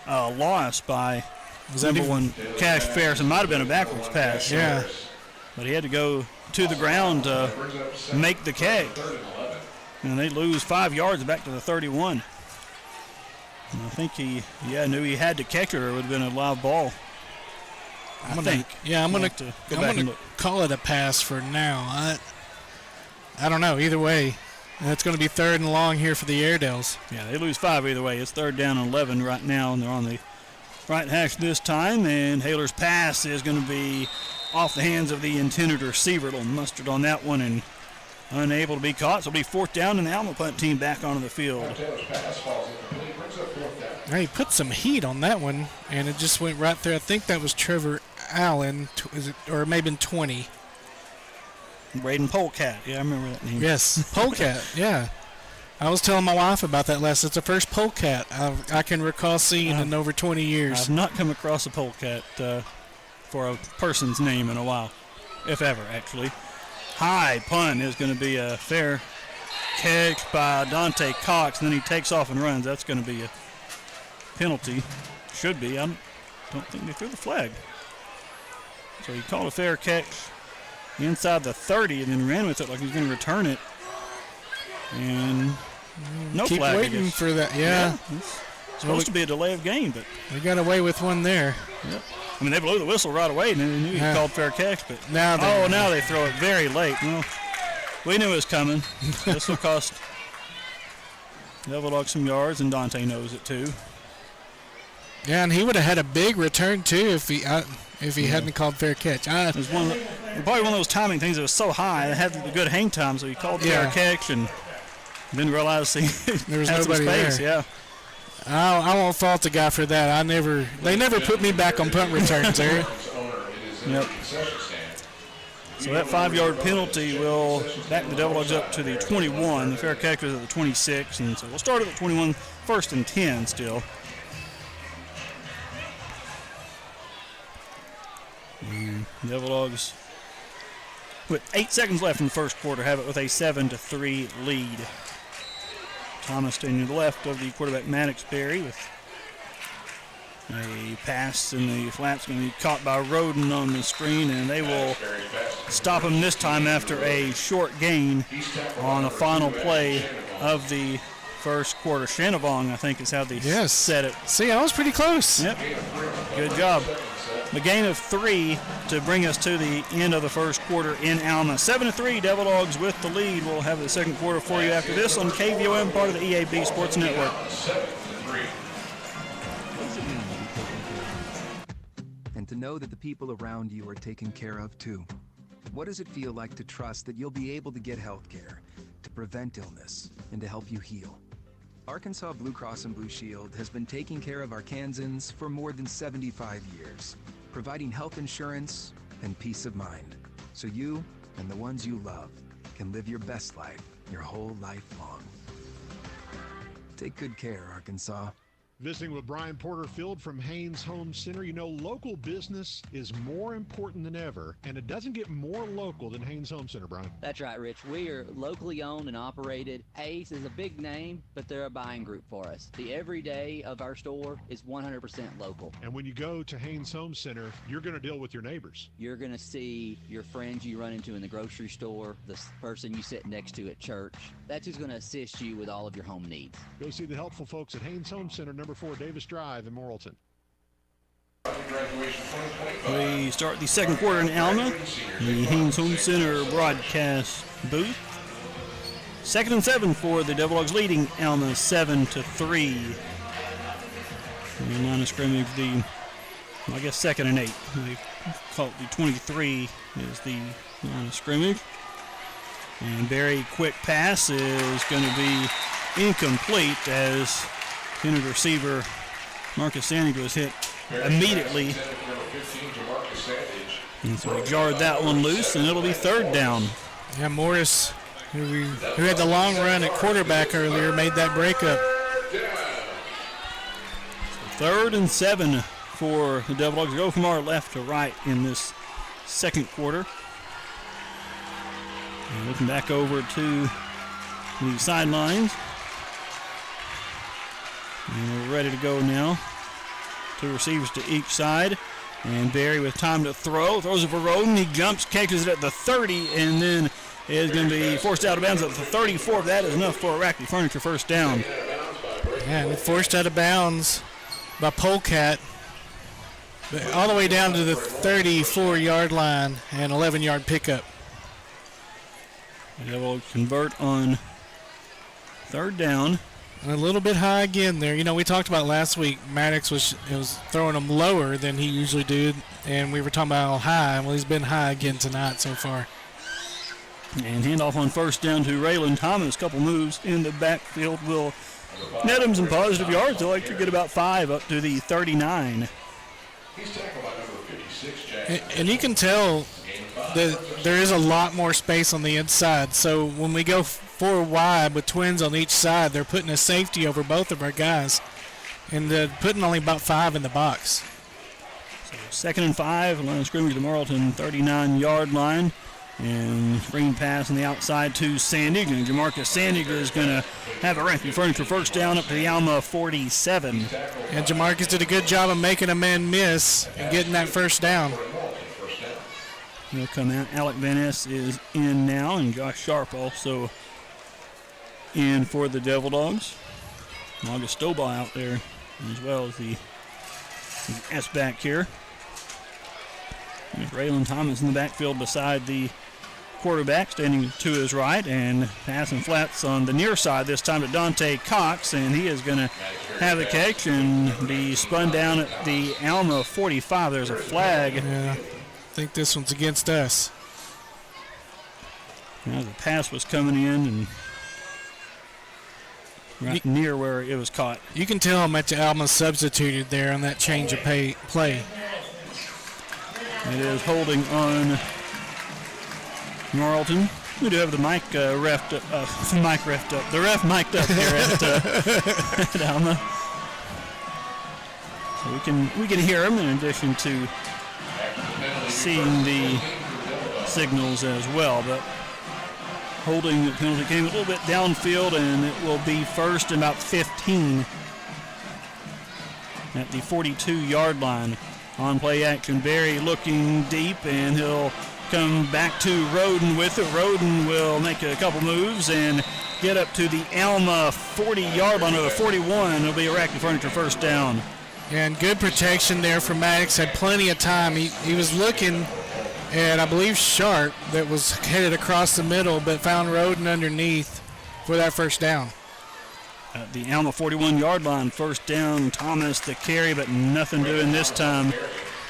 a loss by number 1 Cash Ferris. It might have been a backwards pass. Yeah. But he had to go to the ground to make the catch. And they lose 5 yards back to the 31. And I think he knew he had to catch it, or it would have been a live ball. I'm going to call it a pass for now. I don't know. Either way, it's going to be 3rd and long here for the Airedales. Yeah, they lose 5 either way. It's 3rd down and 11 right now, and they're on the right hash this time. And Haler's pass is going to be off the hands of the intended receiver. Little mustard on that one, and unable to be caught. So it'll be 4th down, and the Alma punt team back onto the field. Now he put some heat on that one, and it just went right through. I think that was Trevor Allen, or it may have been 20. Braden Polecat. Yeah, I remember that name. Yes, Polecat, yeah. I was telling my wife about that last. It's the first polecat I can recall seeing in over 20 years. I've not come across a polecat for a person's name in a while, if ever, actually. High punt is going to be a fair catch by Dante Cox, and then he takes off and runs. That's going to be a penalty. Should be. I don't think they threw the flag. So he called a fair catch inside the 30 and then ran with it like he was going to return it. And no Keep flag. waiting for that, yeah. It's supposed to be a delay of game, but they got away with one there. Yep. I mean, they blew the whistle right away, and they knew he called fair catch. But now they throw it very late. Well, we knew it was coming. This will cost Devil Dog some yards, and Dante knows it too. Yeah, and he would have had a big return too if he hadn't called fair catch. It was probably one of those timing things that was so high. It had the good hang time, so he called fair catch and didn't realize there was nobody space. there. Yeah. I won't fault the guy for that. They never put me back on punt returns there. Yep. So that 5-yard penalty will back the Devil Dogs up to the 21. The fair catch was at the 26, and so we'll start at the 21, 1st and 10 still. Devil Dogs with 8 seconds left in the first quarter, have it with a 7-3 lead. Thomas standing to the left of the quarterback Maddox Berry with a pass in the flats going to be caught by Roden on the screen, and they will stop him this time after a short gain on the final play of the first quarter. Shanavong, I think, is how they said it. See, I was pretty close. Yep. Good job. The gain of 3 to bring us to the end of the first quarter in Alma. 7-3, Devil Dogs with the lead. We'll have the second quarter for you after this on KVOM, part of the EAB Sports Network. And to know that the people around you are taken care of too. What does it feel like to trust that you'll be able to get health care, to prevent illness, and to help you heal? Arkansas Blue Cross and Blue Shield has been taking care of Arkansans for more than 75 years, providing health insurance and peace of mind, so you and the ones you love can live your best life your whole life long. Take good care, Arkansas. Visiting with Brian Porterfield from Haynes Home Center. You know, local business is more important than ever, and it doesn't get more local than Haynes Home Center, Brian. That's right, Rich. We are locally owned and operated. Ace is a big name, but they're a buying group for us. The everyday of our store is 100% local. And when you go to Haynes Home Center, you're going to deal with your neighbors. You're going to see your friends you run into in the grocery store, the person you sit next to at church. That's who's going to assist you with all of your home needs. Go see the helpful folks at Haynes Home Center, number 4 Davis Drive in Morrilton. We start the second quarter in Alma, the Haynes Home Center broadcast booth. 2nd and 7 for the Devil Dogs, leading Alma 7-3. The line of scrimmage, I guess 2nd and 8. They call it the 23 is the line of scrimmage. And very quick pass is going to be incomplete as intended receiver Marcus Sandage was hit immediately. And so he jarred that one loose, and it'll be 3rd down. Yeah, Morris, who had the long run at quarterback earlier, made that breakup. So 3rd and 7 for the Devil Dogs. Go from our left to right in this second quarter. And looking back over to the sidelines. And we're ready to go now. 2 receivers to each side. And Barry with time to throw. Throws it for Roden. He jumps, catches it at the 30, and then is going to be forced out of bounds at the 34. That is enough for a Rackley Furniture first down. Yeah, and forced out of bounds by Polecat. All the way down to the 34-yard line and 11-yard pickup. They will convert on 3rd down. A little bit high again there. You know, we talked about last week, Maddox was throwing them lower than he usually did, and we were talking about how high. Well, he's been high again tonight so far. And handoff on 1st down to Raylan Thomas. Couple moves in the backfield will net him some positive yards. They'll like to get about 5 up to the 39. He's tackled by number 56, Jackson. And you can tell that there is a lot more space on the inside. So when we go 4 wide with twins on each side, they're putting a safety over both of our guys. And they're putting only about 5 in the box. So 2nd and 5, line of scrimmage to Marlton, 39-yard line. And screen pass on the outside to Sandig. And Jamarcus Sandig is going to have a Rackley Furniture first down up to the Alma 47. And Jamarcus did a good job of making a man miss and getting that first down. He'll come out. Alec Van Ness is in now, and Josh Sharp also in for the Devil Dogs. August Stovall out there as well as the S-back here. There's Raylan Thomas in the backfield beside the quarterback, standing to his right, and passing flats on the near side this time to Dante Cox, and he is going to have the catch and be spun down at the Alma 45. There's a flag. Yeah, I think this one's against us. Now the pass was coming in and right near where it was caught. You can tell how much Alma substituted there on that change of play. It is holding on Marlton. We do have the mic reffed up. The ref mic'd up here at Alma. So we can hear him in addition to seeing the signals as well. But holding penalty came a little bit downfield, and it will be first and about 15 at the 42-yard line. On play action, Berry looking deep, and he'll come back to Roden with it. Roden will make a couple moves and get up to the Alma 40-yard line, or the 41. It'll be a Racky Furniture first down. And good protection there for Maddox. Had plenty of time. He was looking at, I believe, Sharp that was headed across the middle, but found Roden underneath for that first down. At the Alma 41-yard line, first down. Thomas the carry, but nothing doing this time.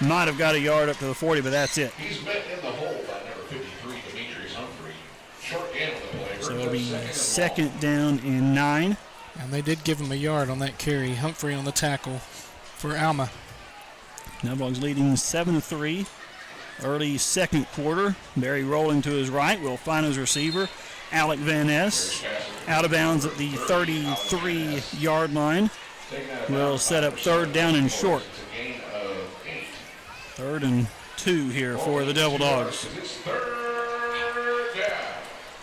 Might have got a yard up to the 40, but that's it. He's met in the hole by number 53, Demetrius Humphrey. Short gain on the play. So it'll be second down and 9. And they did give him a yard on that carry. Humphrey on the tackle for Alma. Bulldogs leading 7-3. Early second quarter. Berry rolling to his right. Will find his receiver, Alec Van Ness. Out of bounds at the 33-yard line. Will set up third down and short. 3rd and 2 here for the Devil Dogs.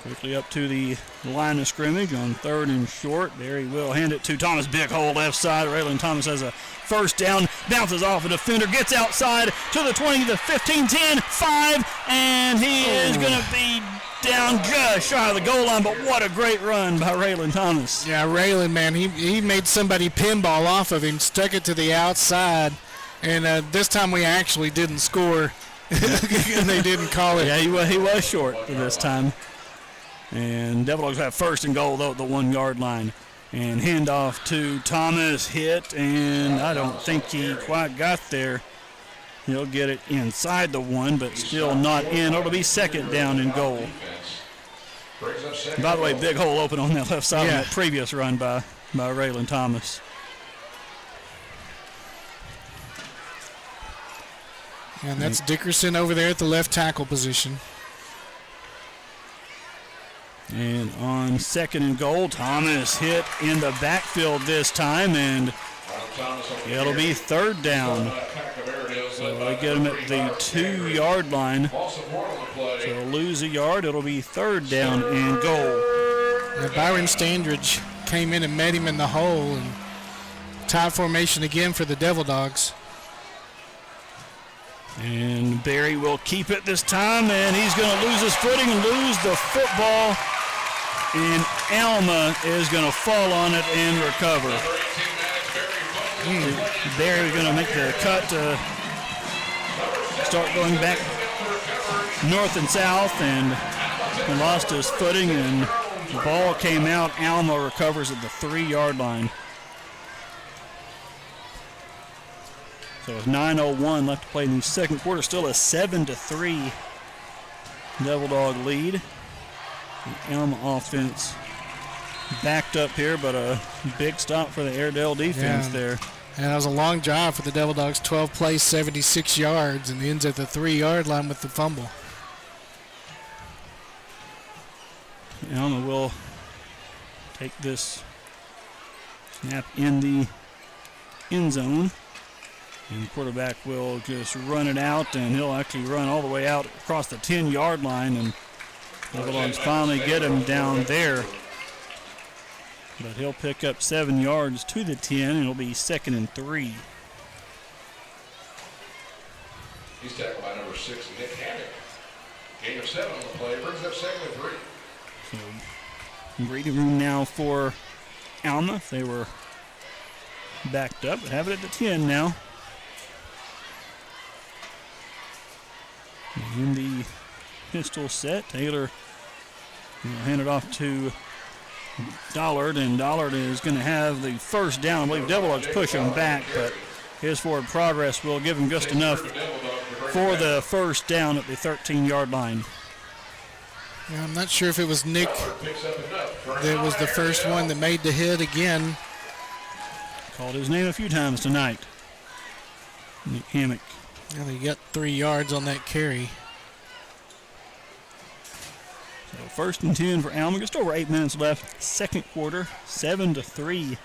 Quickly up to the line of scrimmage on 3rd and short. Berry will hand it to Thomas. Big hole left side. Raylan Thomas has a first down. Bounces off a defender. Gets outside to the 20, the 15, 10, 5. And he is going to be down just shy of the goal line. But what a great run by Raylan Thomas. Yeah, Raylan, man, he made somebody pinball off of him. Stuck it to the outside. And this time we actually didn't score. And they didn't call it. Yeah, he was short this time. And Devil Dogs have first and goal, though, at the 1-yard line. And handoff to Thomas, hit, and I don't think he quite got there. He'll get it inside the 1, but still not in. It'll be second down and goal. By the way, big hole open on that left side of that previous run by Raylan Thomas. And that's Dickerson over there at the left tackle position. And on second and goal, Thomas hit in the backfield this time, and it'll be third down. So they get him at the 2-yard line. So lose a yard, it'll be third down and goal. Yeah, Byron Standridge came in and met him in the hole, and tie formation again for the Devil Dogs. And Berry will keep it this time, and he's going to lose his footing and lose the football. And Alma is going to fall on it and recover. Berry is going to make the cut to start going back north and south, and he lost his footing, and the ball came out. Alma recovers at the 3-yard line. So with 9:01 left to play in the second quarter, still a 7-3 Devil Dog lead. The Alma offense backed up here, but a big stop for the Airedale defense there. And that was a long drive for the Devil Dogs, 12 plays, 76 yards, and ends at the 3-yard line with the fumble. Alma will take this snap in the end zone. And the quarterback will just run it out, and he'll actually run all the way out across the 10-yard line, and Devil Dogs finally get him down there. But he'll pick up 7 yards to the 10, and it'll be second and 3. He's tackled by number 6, Nick Hammock. Gain of 7 on the play, brings up second and 3. So, breathing room now for Alma. They were backed up, but have it at the 10 now. In the pistol set, Taylor will hand it off to Dollard, and Dollard is going to have the first down. I believe Devil Dogs push him back, but his forward progress will give him just enough for the first down at the 13-yard line. Yeah, I'm not sure if it was Nick that was the first one that made the hit again. Called his name a few times tonight. Nick Hammock. And he got 3 yards on that carry. So first and 10 for Alma. Just over 8 minutes left. Second quarter, 7-3.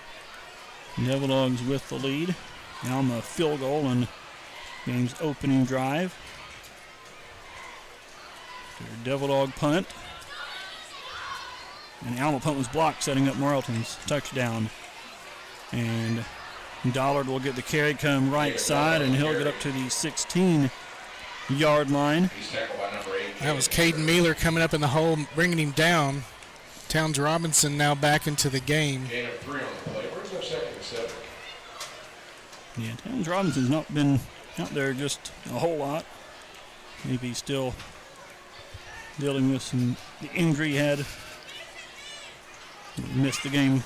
Devil Dogs with the lead. Alma field goal on game's opening drive. Devil Dog punt. And Alma punt was blocked, setting up Morrilton's touchdown. And Dollard will get the carry, come right side, and he'll get up to the 16-yard line. That was Caden Mealer coming up in the hole, bringing him down. Towns Robinson now back into the game. Gain of 3 on the play. Brings up 2nd and 7. Yeah, Towns Robinson's not been out there just a whole lot. Maybe he's still dealing with the injury he had. Missed the game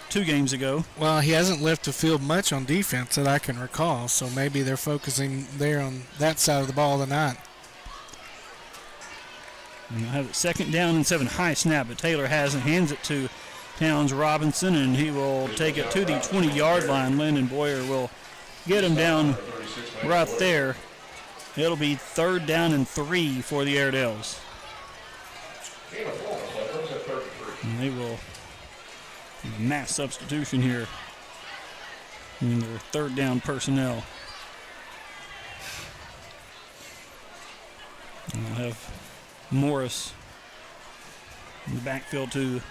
2 games ago. Well, he hasn't left the field much on defense that I can recall, so maybe they're focusing there on that side of the ball tonight. And they'll have it 2nd down and 7. High snap, but Taylor has it, hands it to Towns Robinson, and he will take it to the 20-yard line. Landon Boyer will get him down right there. It'll be 3rd down and 3 for the Airedales. And they will mass substitution here in their 3rd down personnel. And they'll have Morris in the backfield to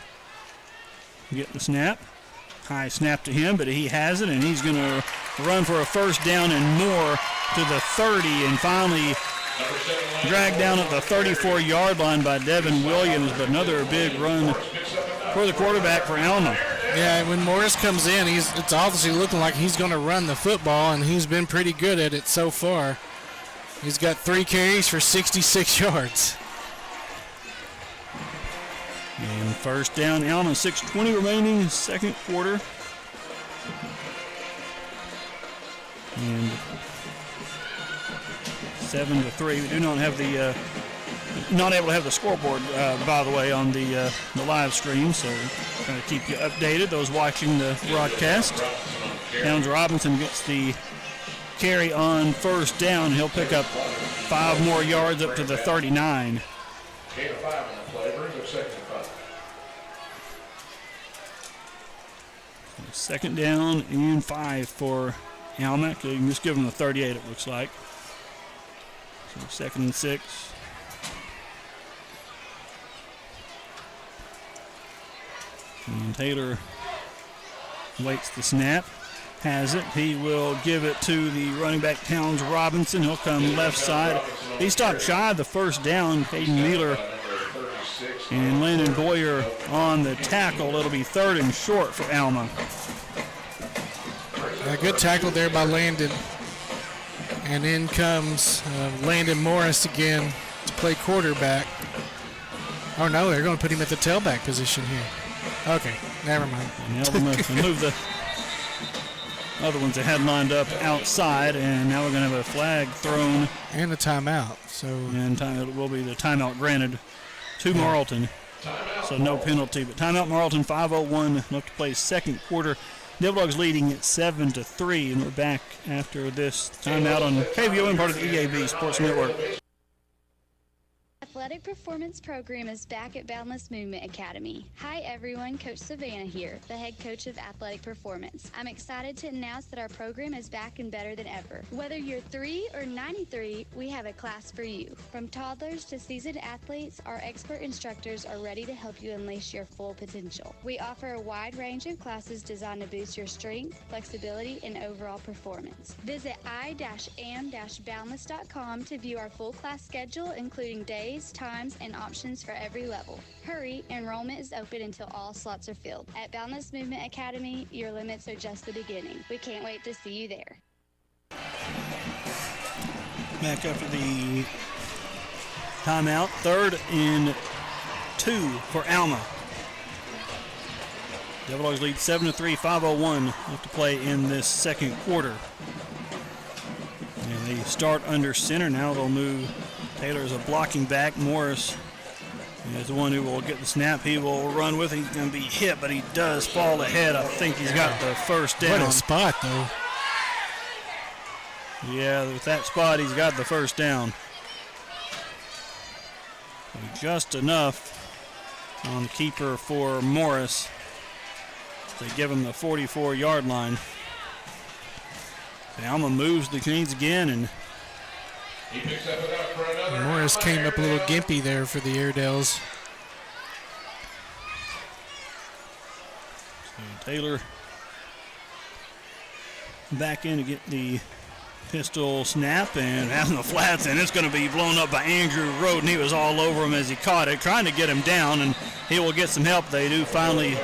get the snap. High snap to him, but he has it, and he's going to run for a 1st down and more to the 30, and finally dragged down at the 34-yard line by Devin Williams, but another big run for the quarterback for Alma. Yeah, when Morris comes in, it's obviously looking like he's going to run the football, and he's been pretty good at it so far. He's got 3 carries for 66 yards. And 1st down, Alma, 6:20 remaining, 2nd quarter. And 7-3. We do not have the not able to have the scoreboard, by the way, on the live stream, so we're going to keep you updated, those watching the broadcast. Towns Robinson gets the carry on 1st down. He'll pick up 5 more yards up to the 39. Gain of 5 on the play. Brings up 2nd and 5. 2nd down and 5 for Alma. You can just give them the 38, it looks like. So 2nd and 6. And Taylor waits the snap. Has it. He will give it to the running back, Towns Robinson. He'll come left side. He stopped shy of the 1st down. Caden Mealer and Landon Boyer on the tackle. It'll be 3rd and short for Alma. A good tackle there by Landon. And in comes Landon Morris again to play quarterback. Oh, no, they're going to put him at the tailback position here. Okay, never mind. And they'll move the other ones that had lined up outside, and now we're going to have a flag thrown. And a timeout. And it will be the timeout granted to Marlton. So no penalty, but timeout Marlton, 5:01 left to play 2nd quarter. Devil Dogs leading at 7-3, and we're back after this timeout on KVOM, part of the EAB Sports Network. Athletic Performance Program is back at Boundless Movement Academy. Hi everyone, Coach Savannah here, the head coach of Athletic Performance. I'm excited to announce that our program is back and better than ever. Whether you're 3 or 93, we have a class for you. From toddlers to seasoned athletes, our expert instructors are ready to help you unleash your full potential. We offer a wide range of classes designed to boost your strength, flexibility, and overall performance. Visit i-am-boundless.com to view our full class schedule, including days, times, and options for every level. Hurry, enrollment is open until all slots are filled. At Boundless Movement Academy, your limits are just the beginning. We can't wait to see you there. Back after the timeout, 3rd and 2 for Alma. Devil Dogs lead 7-3, 5:01 left to play in this 2nd quarter. And they start under center. Now they'll move. Taylor is a blocking back. Morris is the one who will get the snap. He will run with it. He's going to be hit, but he does fall ahead. I think he's got the 1st down. What a spot, though. Yeah, with that spot, he's got the 1st down. Just enough on the keeper for Morris. They give him the 44-yard line. Alma moves the chains again, and he picks up enough for another Morris came up a little gimpy there for the Airedales. So Taylor back in to get the pistol snap and having the flats, and it's going to be blown up by Andrew Roden. He was all over him as he caught it, trying to get him down, and he will get some help. They do finally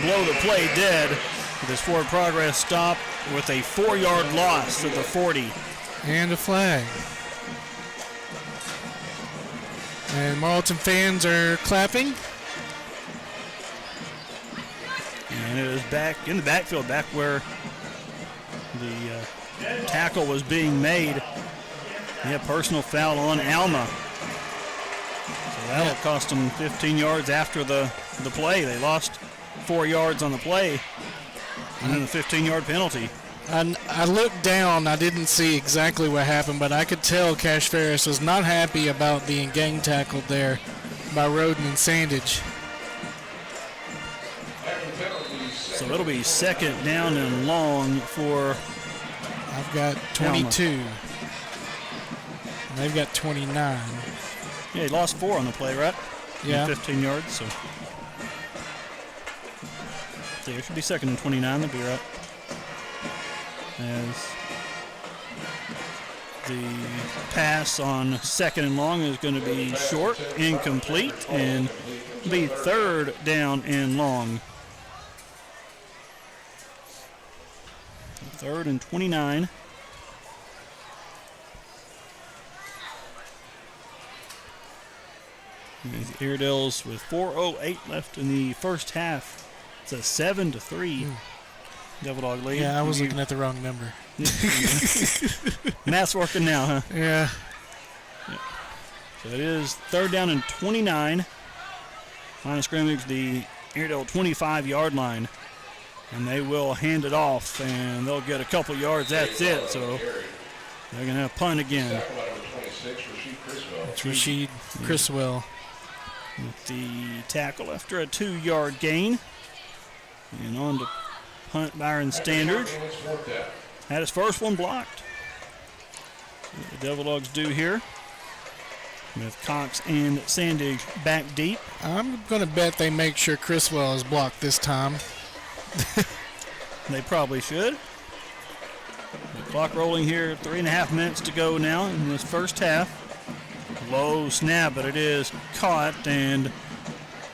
blow the play dead with his forward progress stop with a 4-yard loss at the 40. And a flag. And Marlton fans are clapping. And it is back in the backfield, back where the tackle was being made. Yeah, personal foul on Alma. So that'll cost them 15 yards after the play. They lost 4 yards on the play, and then the 15-yard penalty. I looked down. I didn't see exactly what happened, but I could tell Cash Ferris was not happy about being gang tackled there by Roden and Sandage. So it'll be second down and long for I've got 22. Alma. And they've got 29. Yeah, he lost 4 on the play, right? Yeah. 15 yards, so there should be second and 29. They'll be right. As the pass on second and long is going to be short, incomplete, and be third down and long. Third and 29. The Airedales with 4:08 left in the first half. It's a 7-3 Devil Dog lead. Yeah, I was looking at the wrong number. Math's working now, huh? Yeah. So it is third down and 29. Line of scrimmage, the Airedale 25-yard line. And they will hand it off, and they'll get a couple yards. That's it. So they're going to have punt again. It's Rashid Criswell. With the tackle after a 2-yard gain. And on to punt Byron Standard. Had his first one blocked. What the Devil Dogs do here with Cox and Sandig back deep. I'm going to bet they make sure Criswell is blocked this time. They probably should. The clock rolling here, 3.5 minutes to go now in this first half. Low snap, but it is caught, and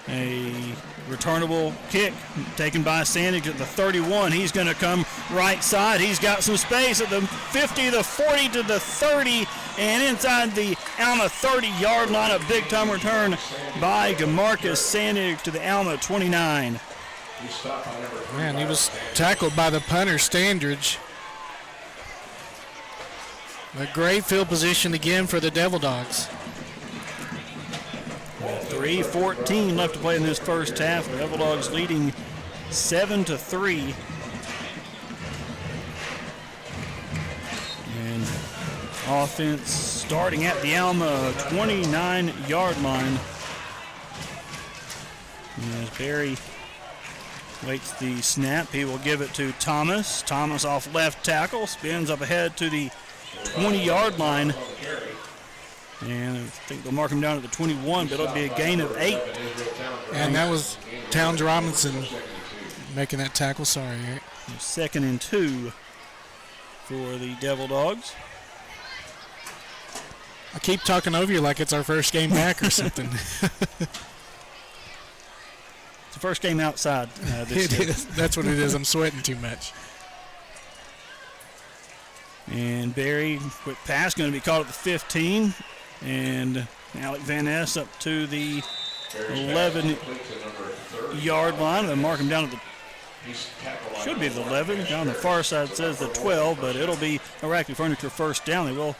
a returnable kick taken by Sandage at the 31. He's going to come right side. He's got some space at the 50, the 40 to the 30, and inside the Alma 30-yard line, a big-time return by DeMarcus Sandage to the Alma 29. Man, he was tackled by the punter, Standridge. A great field position again for the Devil Dogs. 3:14 left to play in this first half. The Devil Dogs leading 7-3. And offense starting at the Alma 29-yard line. And as Barry waits the snap, he will give it to Thomas. Thomas off left tackle, spins up ahead to the 20-yard line. And I think they'll mark him down at the 21, but it'll be a gain of 8. And that was Towns Robinson making that tackle. Sorry, Eric. 2nd and 2 for the Devil Dogs. I keep talking over you like it's our first game back or something. It's the first game outside this It year. is. That's what it is. I'm sweating too much. And Barry, quick pass, going to be caught at the 15. And Alec Van Ness up to the 11-yard line. They'll mark him down at the, should be the 11. Down the far side says the 12, but it'll be Iraqi Furniture first down. They will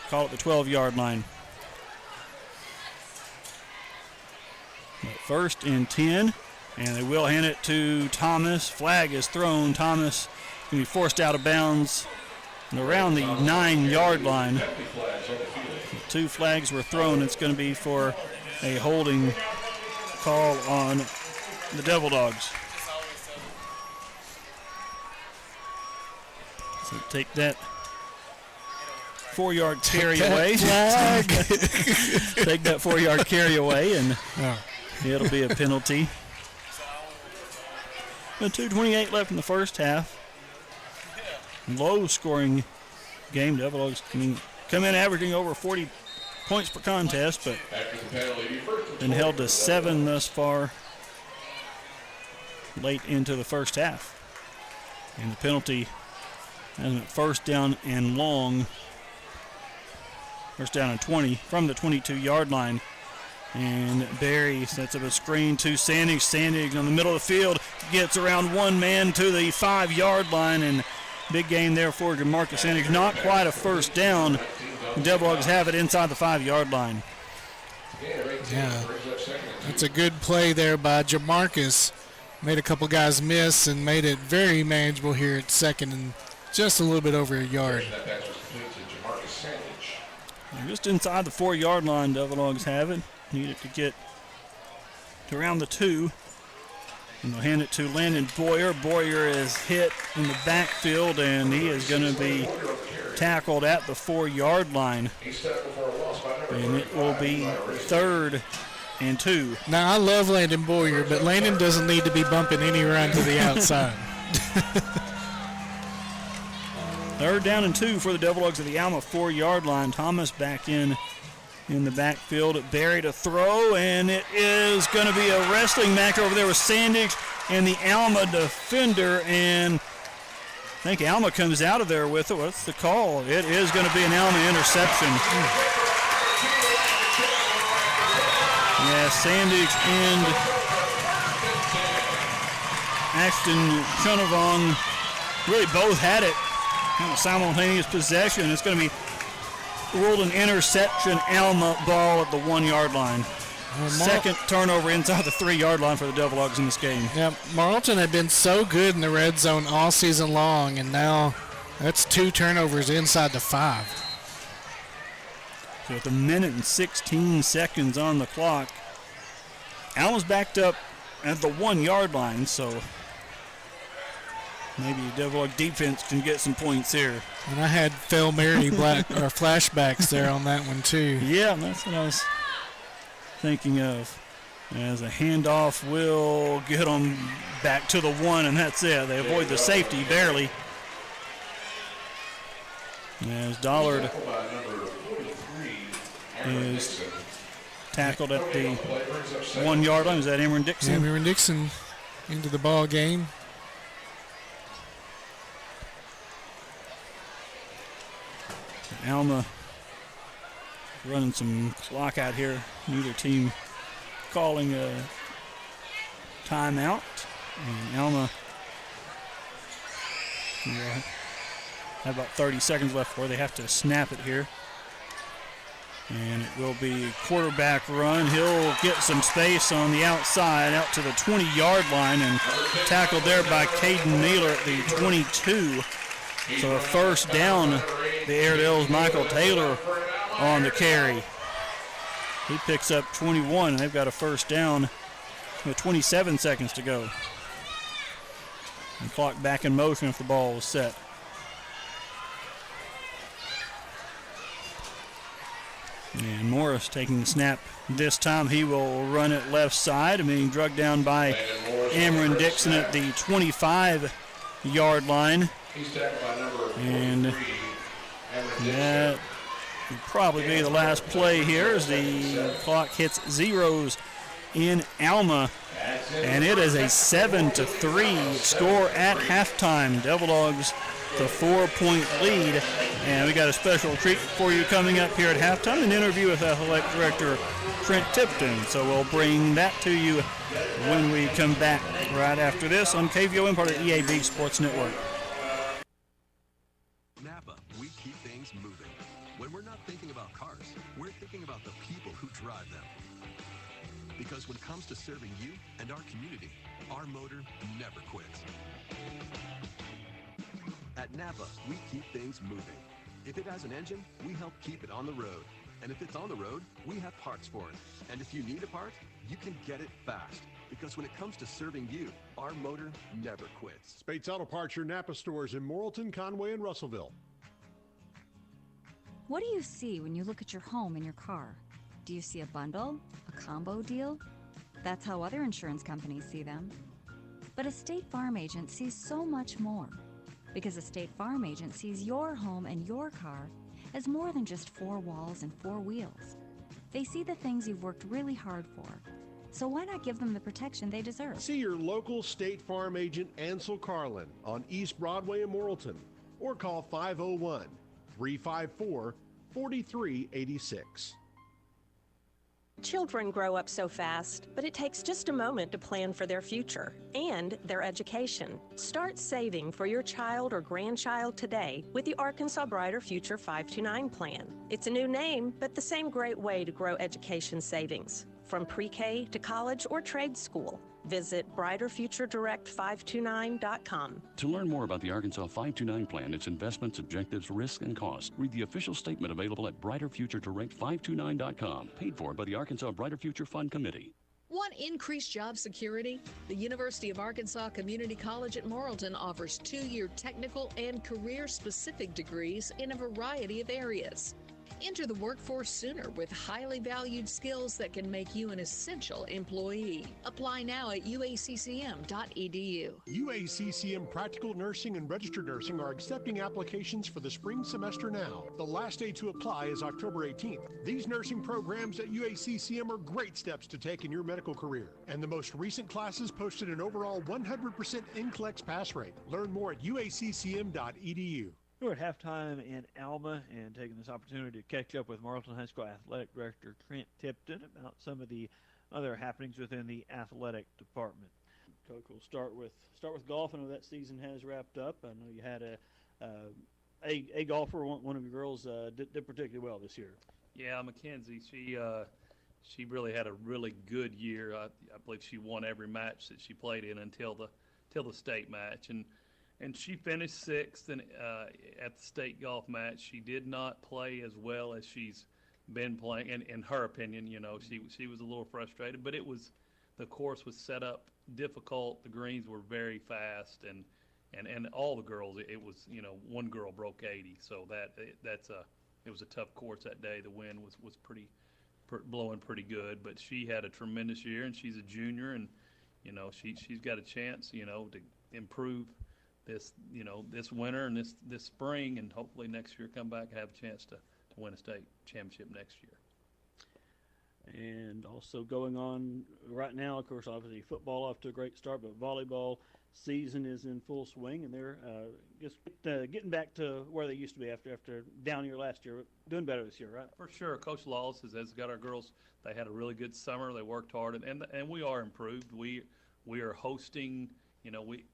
call it the 12-yard line. First and 10, and they will hand it to Thomas. Flag is thrown. Thomas going to be forced out of bounds and around the 9-yard line. 2 flags were thrown. It's going to be for a holding call on the Devil Dogs. So take that 4-yard carry away. Take that 4-yard carry away, and it'll be a penalty. 2:28 left in the first half. Low-scoring game. Devil come in averaging over 40 points per contest, but been held to 7 thus far late into the first half. And the penalty has a first down and long. First down and 20 from the 22-yard line. And Barry sets up a screen to Sandage. Sandage on the middle of the field gets around one man to the 5-yard line, and big gain there for Jamarcus Sandage. Not quite a first down. The Devils have it inside the 5-yard line. Yeah, that's a good play there by Jamarcus. Made a couple guys miss and made it very manageable here at second and just a little bit over a yard. Just inside the 4-yard line, Devil Dogs have it. Need it to get to around the 2. And they'll hand it to Landon Boyer. Boyer is hit in the backfield, and he is going to be tackled at the 4-yard line. And it will be 3rd and 2. Now, I love Landon Boyer, but Landon doesn't need to be bumping any run to the outside. 3rd down and 2 for the Devil Dogs at the Alma 4-yard line. Thomas back in the backfield. Barry to throw, and it is going to be a wrestling match over there with Sandage and the Alma defender, and I think Alma comes out of there with it. What's the call? It is going to be an Alma interception. Yeah, Sandage and Ashton Chunavong really both had it. Kind of simultaneous possession. It's going to be ruled an interception, Alma ball at the 1-yard line. Second turnover inside the 3-yard line for the Devil Dogs in this game. Yeah, Marlton had been so good in the red zone all season long, and now that's 2 turnovers inside the 5. So with 1 minute and 16 seconds on the clock, Alma's backed up at the 1-yard line, so maybe Devil Dog defense can get some points here. And I had Phil Merity flashbacks there on that one too. Yeah, that's what I was thinking of. As a handoff will get them back to the 1, and that's it. They avoid the safety barely. As Dollard is tackled at the 1-yard line. Is that Emron Dixon? Emron Dixon into the ball game. Alma running some clock out here. Neither team calling a timeout. And Alma have about 30 seconds left before they have to snap it here. And it will be a quarterback run. He'll get some space on the outside out to the 20-yard line, and tackled there by Caden Naylor at the 22. So a first down. The Airedale's Michael Taylor on the carry. He picks up 21, and they've got a first down with 27 seconds to go. And clock back in motion if the ball was set. And Morris taking the snap this time. He will run it left side, being drugged down by Emron Dixon at the 25-yard line. And that will probably be the last play here as the clock hits zeros in Alma. And it is a 7-3 score at halftime. Devil Dogs the 4-point lead. And we got a special treat for you coming up here at halftime, an interview with Athletic Director Trent Tipton. So we'll bring that to you when we come back right after this on KVOM, part of the EAB Sports Network. Napa, we keep things moving. When we're not thinking about cars, we're thinking about the people who drive them. Because when it comes to serving you and our community, our motor never quits. At Napa, we keep things moving. If it has an engine, we help keep it on the road. And if it's on the road, we have parts for it. And if you need a part, you can get it fast. Because when it comes to serving you, our motor never quits. Spates Auto Parts, your Napa stores in Morrilton, Conway, and Russellville. What do you see when you look at your home and your car? Do you see a bundle? A combo deal? That's how other insurance companies see them. But a State Farm agent sees so much more. Because a State Farm agent sees your home and your car as more than just 4 walls and 4 wheels. They see the things you've worked really hard for. So why not give them the protection they deserve? See your local State Farm agent Ansel Carlin on East Broadway in Morrilton, or call 501-354-4386. Children grow up so fast, but it takes just a moment to plan for their future and their education. Start saving for your child or grandchild today with the Arkansas Brighter Future 529 plan. It's a new name, but the same great way to grow education savings, from pre-K to college or trade school. Visit brighterfuturedirect529.com. To learn more about the Arkansas 529 plan, its investments, objectives, risk, and cost, read the official statement available at brighterfuturedirect529.com, paid for by the Arkansas Brighter Future Fund Committee. Want increased job security? The University of Arkansas Community College at Morrilton offers 2-year technical and career-specific degrees in a variety of areas. Enter the workforce sooner with highly valued skills that can make you an essential employee. Apply now at uaccm.edu. UACCM Practical Nursing and Registered Nursing are accepting applications for the spring semester now. The last day to apply is October 18th. These nursing programs at UACCM are great steps to take in your medical career. And the most recent classes posted an overall 100% NCLEX pass rate. Learn more at uaccm.edu. We're at halftime in Alma and taking this opportunity to catch up with Marlton High School Athletic Director Trent Tipton about some of the other happenings within the athletic department. Coach, we'll start with golf. I know that season has wrapped up. I know you had a golfer, one of your girls, did particularly well this year. Yeah, Mackenzie. She really had a really good year. I believe she won every match that she played in until the state match, and she finished 6th at the state golf match. She did not play as well as she's been playing. And in her opinion, she was a little frustrated, but the course was set up difficult. The greens were very fast, and all the girls, it was, one girl broke 80. So it was a tough course that day. The wind was blowing pretty good, but she had a tremendous year, and she's a junior, and she's got a chance, to improve this winter and this spring, and hopefully next year come back and have a chance to win a state championship next year. And also going on right now, of course, obviously football off to a great start, but volleyball season is in full swing, and they're just getting back to where they used to be after down year last year, doing better this year, right? For sure. Coach Lawless has got our girls. They had a really good summer. They worked hard, and we are improved. We are hosting.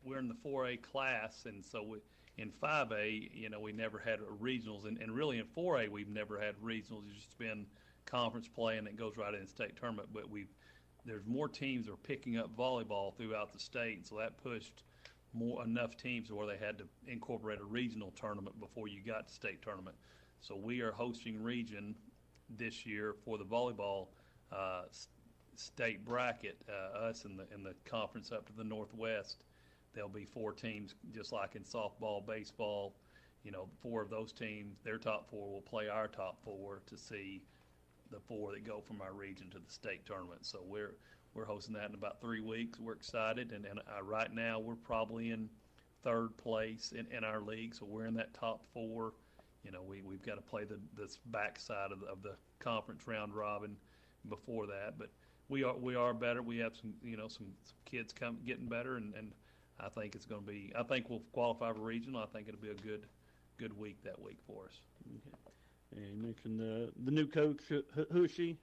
We're in the 4A class, and so in 5A, we never had regionals, and really in 4A we've never had regionals. It's just been conference play, and it goes right in the state tournament. But there's more teams that are picking up volleyball throughout the state, and so that pushed enough teams where they had to incorporate a regional tournament before you got to state tournament. So we are hosting region this year for the volleyball state bracket, us in the conference up to the Northwest. There'll be 4 teams, just like in softball, baseball. 4 of those teams, their top 4 will play our top 4 to see the 4 that go from our region to the state tournament. So we're hosting that in about 3 weeks. We're excited, and right now we're probably in 3rd place in our league, so we're in that top 4. We've got to play this backside of the conference round robin before that, but we are better. We have some kids getting better, and I think it's going to be. I think we'll qualify for regional. I think it'll be a good week that week for us. Okay. And you mentioned the new coach. Who is she?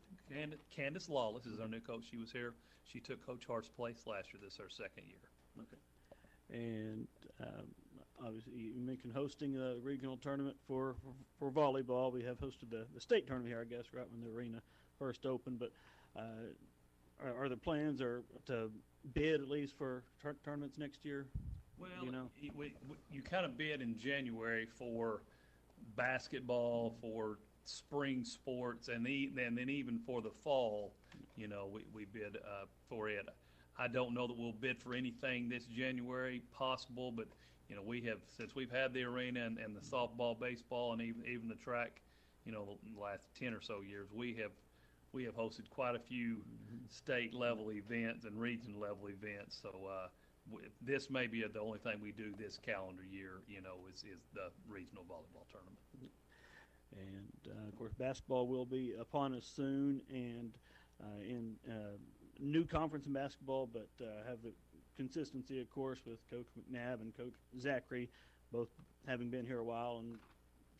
Candace Lawless is our new coach. She was here. She took Coach Hart's place last year. This is her 2nd year. Okay. And obviously, you mentioned hosting a regional tournament for volleyball. We have hosted the state tournament here, I guess, right when the arena first opened. But are the plans to bid at least for tournaments next year? Well, you kind of bid in January for basketball, for spring sports, and then even for the fall, we bid for it. I don't know that we'll bid for anything this January possible, but we have, since we've had the arena and the softball, baseball, and even the track the last 10 or so years, we have hosted quite a few state level events and region level events. So this may be the only thing we do this calendar year, is the regional volleyball tournament. And of course, basketball will be upon us soon, and in new conference in basketball, but have the consistency, of course, with Coach McNabb and Coach Zachary, both having been here a while. And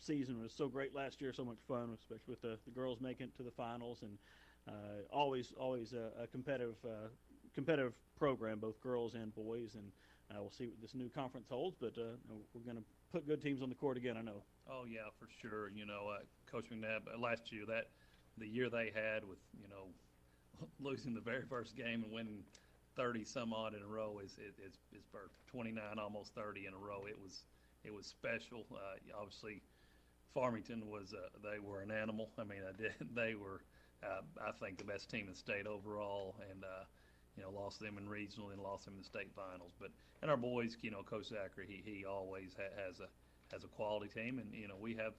season was so great last year, so much fun, especially with the girls making it to the finals, and always a competitive program, both girls and boys. And we'll see what this new conference holds, but we're going to put good teams on the court again, I know. Oh yeah, for sure. Coach McNabb last year, the year they had with losing the very first game and winning 30 some odd in a row is for 29, almost 30 in a row. It was special. Obviously, Farmington they were an animal. I mean, they were I think the best team in the state overall, and lost them in regional and lost them in the state finals. And our boys, Coach Zachary, he always has a quality team, and we have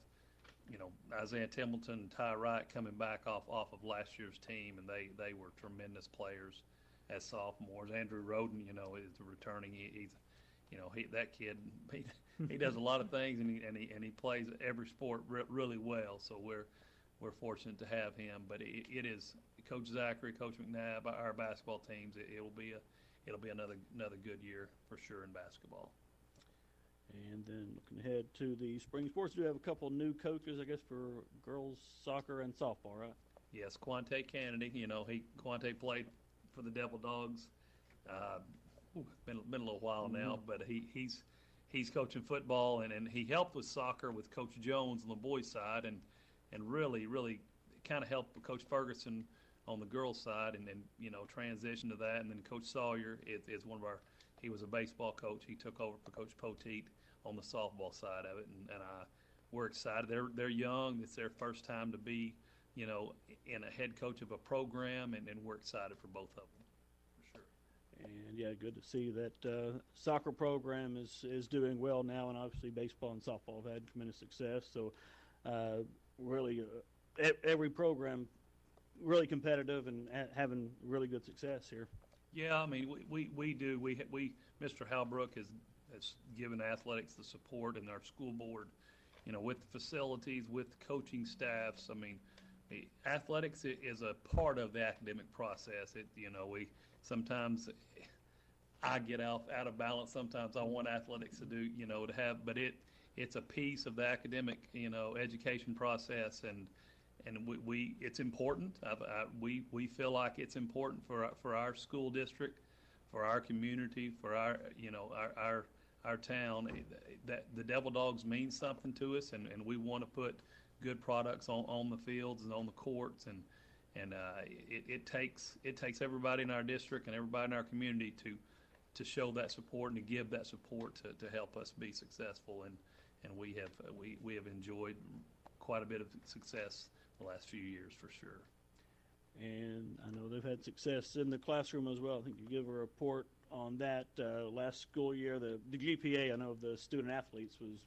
Isaiah Templeton and Ty Wright coming back off of last year's team, and they were tremendous players as sophomores. Andrew Roden, is returning. That kid, he does a lot of things, and he plays every sport really well. So we're fortunate to have him. But it is Coach Zachary, Coach McNabb, our basketball teams. It'll be another good year for sure in basketball. And then looking ahead to the spring sports, we do have a couple new coaches, I guess, for girls soccer and softball, right? Yes, Quante Kennedy. Quante played for the Devil Dogs. Been a little while now, but he's coaching football, and he helped with soccer with Coach Jones on the boys' side, and really kind of helped with Coach Ferguson on the girls' side, and transition to that. And then Coach Sawyer is he was a baseball coach. He took over for Coach Poteet on the softball side of it, and we're excited. They're young. It's their first time to be, in a head coach of a program, and we're excited for both of them, for sure. And yeah, good to see that soccer program is doing well now, and obviously baseball and softball have had tremendous success. So really, every program really competitive and having really good success here. Yeah, I mean, we do. Mr. Halbrook has given athletics the support, and our school board, with the facilities, with coaching staffs. I mean, athletics is a part of the academic process. We sometimes I get out of balance. Sometimes I want athletics to do, to have, but it's a piece of the academic, education process, and we it's important. We feel like it's important for our school district, for our community, for our town. That the Devil Dogs mean something to us, and we want to put good products on the fields and on the courts, and it takes everybody in our district and everybody in our community to show that support and to give that support to help us be successful, and we have enjoyed quite a bit of success the last few years, for sure. And I know they've had success in the classroom as well. I think you give a report on that last school year. The GPA, I know, of the student athletes was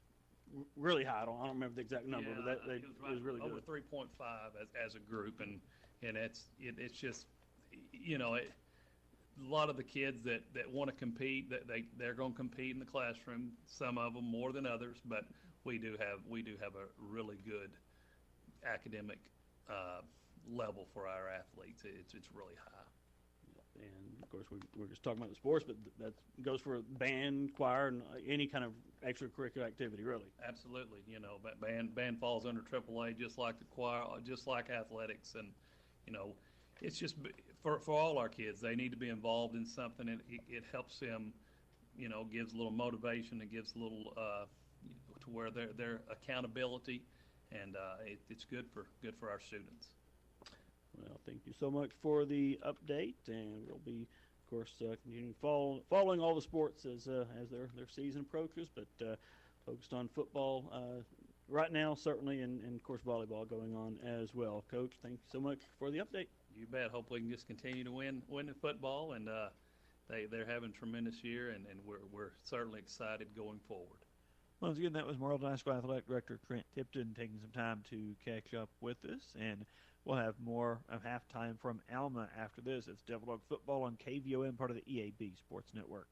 really high. I don't remember the exact number, but it was really over good. 3.5 as a group, and it's just a lot of the kids that want to compete, they're going to compete in the classroom. Some of them more than others, but we do have a really good academic level for our athletes. It's really high. And of course, we're just talking about the sports, but that goes for band, choir, and any kind of extracurricular activity, really. Absolutely. Band falls under AAA, just like the choir, just like athletics, and it's just for all our kids. They need to be involved in something, and it helps them. Gives a little motivation. It gives a little to where their accountability, and it's good for our students. Well, thank you so much for the update, and we'll be, of course, continuing following all the sports as their season approaches, but focused on football right now, certainly, and of course volleyball going on as well. Coach, thank you so much for the update. You bet. Hopefully, we can just continue to win in football, and they're having a tremendous year, and we're certainly excited going forward. Once again, that was Morrilton High School Athletic Director Trent Tipton taking some time to catch up with us, and we'll have more of halftime from Alma after this. It's Devil Dog Football on KVOM, part of the EAB Sports Network.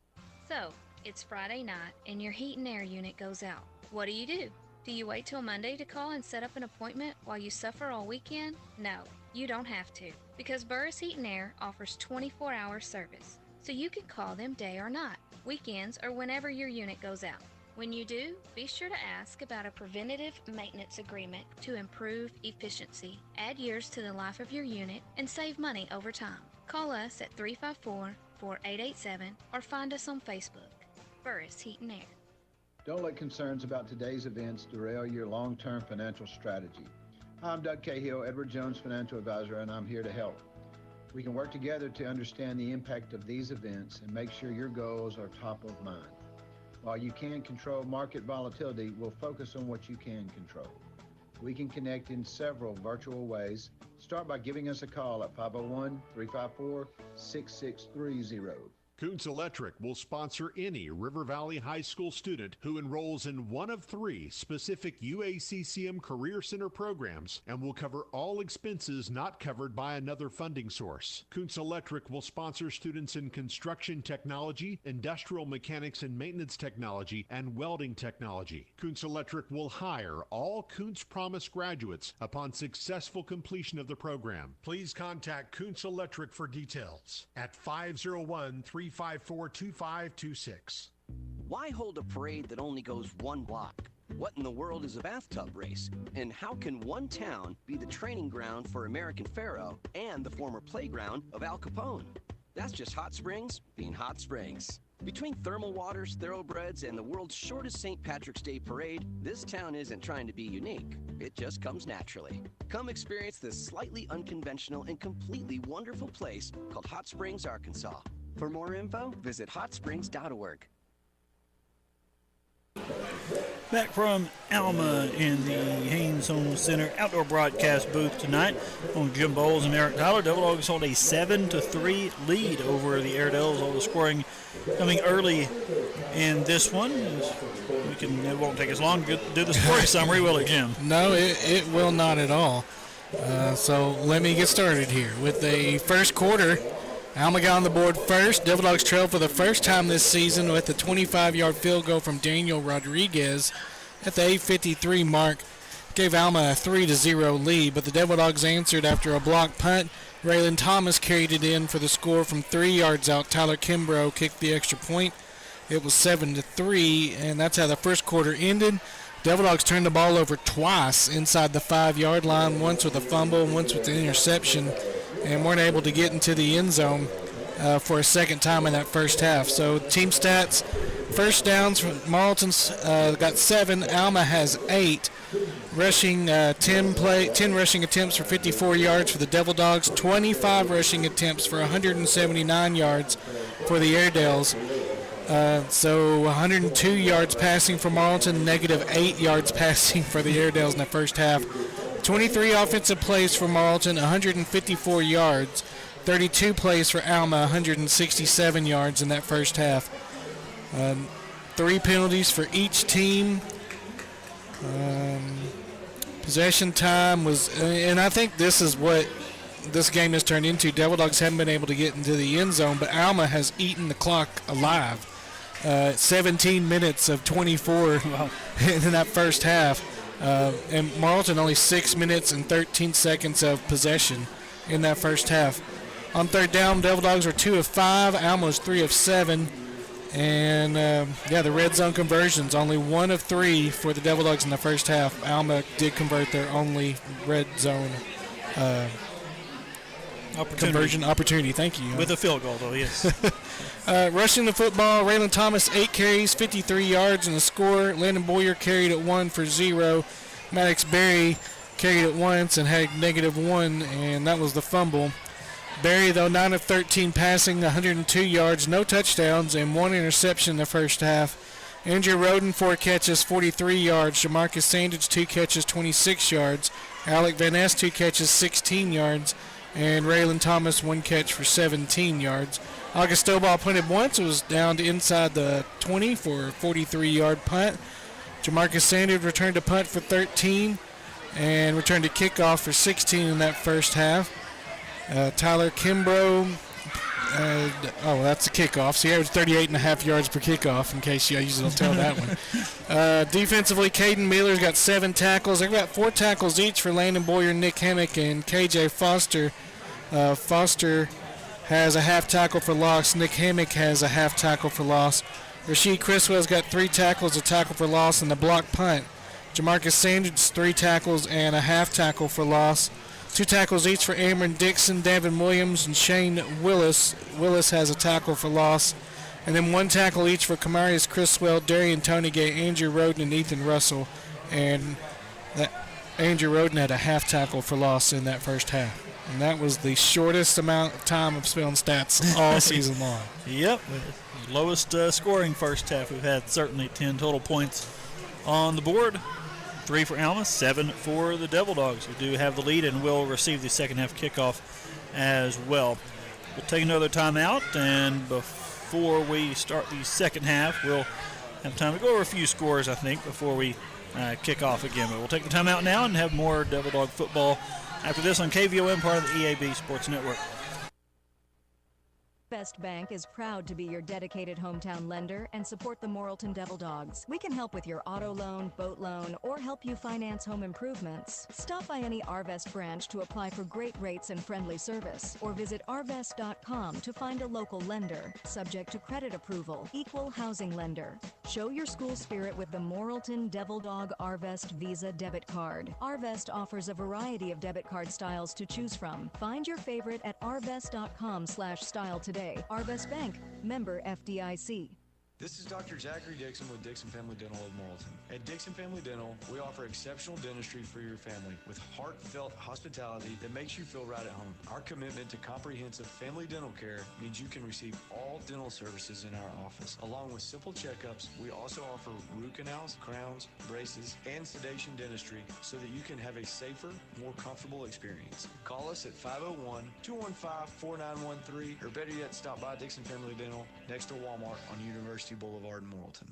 So, it's Friday night, and your heat and air unit goes out. What do? Do you wait till Monday to call and set up an appointment while you suffer all weekend? No, you don't have to, because Burris Heat and Air offers 24-hour service, so you can call them day or night, weekends, or whenever your unit goes out. When you do, be sure to ask about a preventative maintenance agreement to improve efficiency, add years to the life of your unit, and save money over time. Call us at 354-4887 or find us on Facebook. Burris Heat and Air. Don't let concerns about today's events derail your long-term financial strategy. I'm Doug Cahill, Edward Jones Financial Advisor, and I'm here to help. We can work together to understand the impact of these events and make sure your goals are top of mind. While you can control market volatility, we'll focus on what you can control. We can connect in several virtual ways. Start by giving us a call at 501-354-6630. Koontz Electric will sponsor any River Valley High School student who enrolls in one of 3 specific UACCM Career Center programs and will cover all expenses not covered by another funding source. Koontz Electric will sponsor students in construction technology, industrial mechanics and maintenance technology, and welding technology. Koontz Electric will hire all Koontz Promise graduates upon successful completion of the program. Please contact Koontz Electric for details at 501-354-2526. Why hold a parade that only goes one block? What in the world is a bathtub race? And how can one town be the training ground for American Pharaoh and the former playground of Al Capone? That's just Hot Springs being Hot Springs. Between thermal waters, thoroughbreds, and the world's shortest St. Patrick's Day parade, this town isn't trying to be unique. It just comes naturally. Come experience this slightly unconventional and completely wonderful place called Hot Springs, Arkansas. For more info, visit hotsprings.org. Back from Alma in the Haynes Home Center outdoor broadcast booth tonight on Jim Bowles and Eric Tyler. Devil Dogs hold a 7-3 lead over the Airedales. All the scoring coming early in this one. It won't take us long to do the scoring summary, will it, Jim? No, it will not at all. So let me get started here with the first quarter. Alma got on the board first. Devil Dogs trailed for the first time this season with a 25-yard field goal from Daniel Rodriguez at the 8:53 mark. Gave Alma a 3-0 lead, but the Devil Dogs answered after a blocked punt. Raylan Thomas carried it in for the score from 3 yards out. Tyler Kimbrough kicked the extra point. It was 7-3, and that's how the first quarter ended. Devil Dogs turned the ball over twice inside the 5-yard line, once with a fumble, once with an interception, and weren't able to get into the end zone for a second time in that first half. So team stats, first downs from Marlton's got 7. Alma has 8. Rushing 10 rushing attempts for 54 yards for the Devil Dogs, 25 rushing attempts for 179 yards for the Airedales. So 102 yards passing for Marlton, -8 yards passing for the Airedales in the first half. 23 offensive plays for Marlton, 154 yards. 32 plays for Alma, 167 yards in that first half. 3 penalties for each team. Possession time was, and I think this is what this game has turned into. Devil Dogs haven't been able to get into the end zone, but Alma has eaten the clock alive. 17 minutes of 24 in that first half. And Marlton only 6 minutes and 13 seconds of possession in that first half. On third down, Devil Dogs were 2 of 5. Alma was 3 of 7. And, the red zone conversions, only 1 of 3 for the Devil Dogs in the first half. Alma did convert their only red zone conversion opportunity. Thank you. With a field goal, though, yes. Rushing the football, Raylan Thomas, 8 carries, 53 yards, and a score. Landon Boyer carried it 1 for 0. Maddox Berry carried it once and had -1, and that was the fumble. Berry, though, 9 of 13 passing, 102 yards, no touchdowns, and 1 interception in the first half. Andrew Roden, 4 catches, 43 yards. Jamarcus Sandage, 2 catches, 26 yards. Alec Van Ness, 2 catches, 16 yards. And Raylan Thomas, 1 catch for 17 yards. August Stovall punted once. It was down to inside the 20 for a 43-yard punt. Jamarcus Sanders returned to punt for 13 and returned to kickoff for 16 in that first half. Tyler Kimbrough, that's a kickoff. So he averaged 38.5 yards per kickoff, in case you usually don't tell that one. Defensively, Caden Miller's got 7 tackles. They've got 4 tackles each for Landon Boyer, Nick Hammock, and KJ Foster. Foster has a half tackle for loss. Nick Hammock has a half tackle for loss. Rasheed Criswell's got 3 tackles, a tackle for loss, and a block punt. Jamarcus Sanders, 3 tackles and a half tackle for loss. 2 tackles each for Amron Dixon, Davin Williams, and Shane Willis. Willis has a tackle for loss. And then 1 tackle each for Kamarius Criswell, Darian Tonegay, Andrew Roden, and Ethan Russell. And Andrew Roden had a half tackle for loss in that first half. And that was the shortest amount of time of spelling stats all season long. Yep. Lowest scoring first half we've had, certainly 10 total points on the board. 3 for Alma, 7 for the Devil Dogs, who do have the lead and will receive the second half kickoff as well. We'll take another timeout, and before we start the second half, we'll have time to go over a few scores, I think, before we kick off again. But we'll take the timeout now and have more Devil Dog football after this on KVOM, part of the EAB Sports Network. Best Bank is proud to be your dedicated hometown lender and support the Morrilton Devil Dogs. We can help with your auto loan, boat loan, or help you finance home improvements. Stop by any Arvest branch to apply for great rates and friendly service, or visit arvest.com to find a local lender. Subject to credit approval. Equal housing lender. Show your school spirit with the Morrilton Devil Dog Arvest Visa debit card. Arvest offers a variety of debit card styles to choose from. Find your favorite at arvest.com/style today. Arvest Bank, member FDIC. This is Dr. Zachary Dixon with Dixon Family Dental of Morrilton. At Dixon Family Dental, we offer exceptional dentistry for your family with heartfelt hospitality that makes you feel right at home. Our commitment to comprehensive family dental care means you can receive all dental services in our office. Along with simple checkups, we also offer root canals, crowns, braces, and sedation dentistry so that you can have a safer, more comfortable experience. Call us at 501-215-4913, or better yet, stop by Dixon Family Dental next to Walmart on University Boulevard in Morrilton.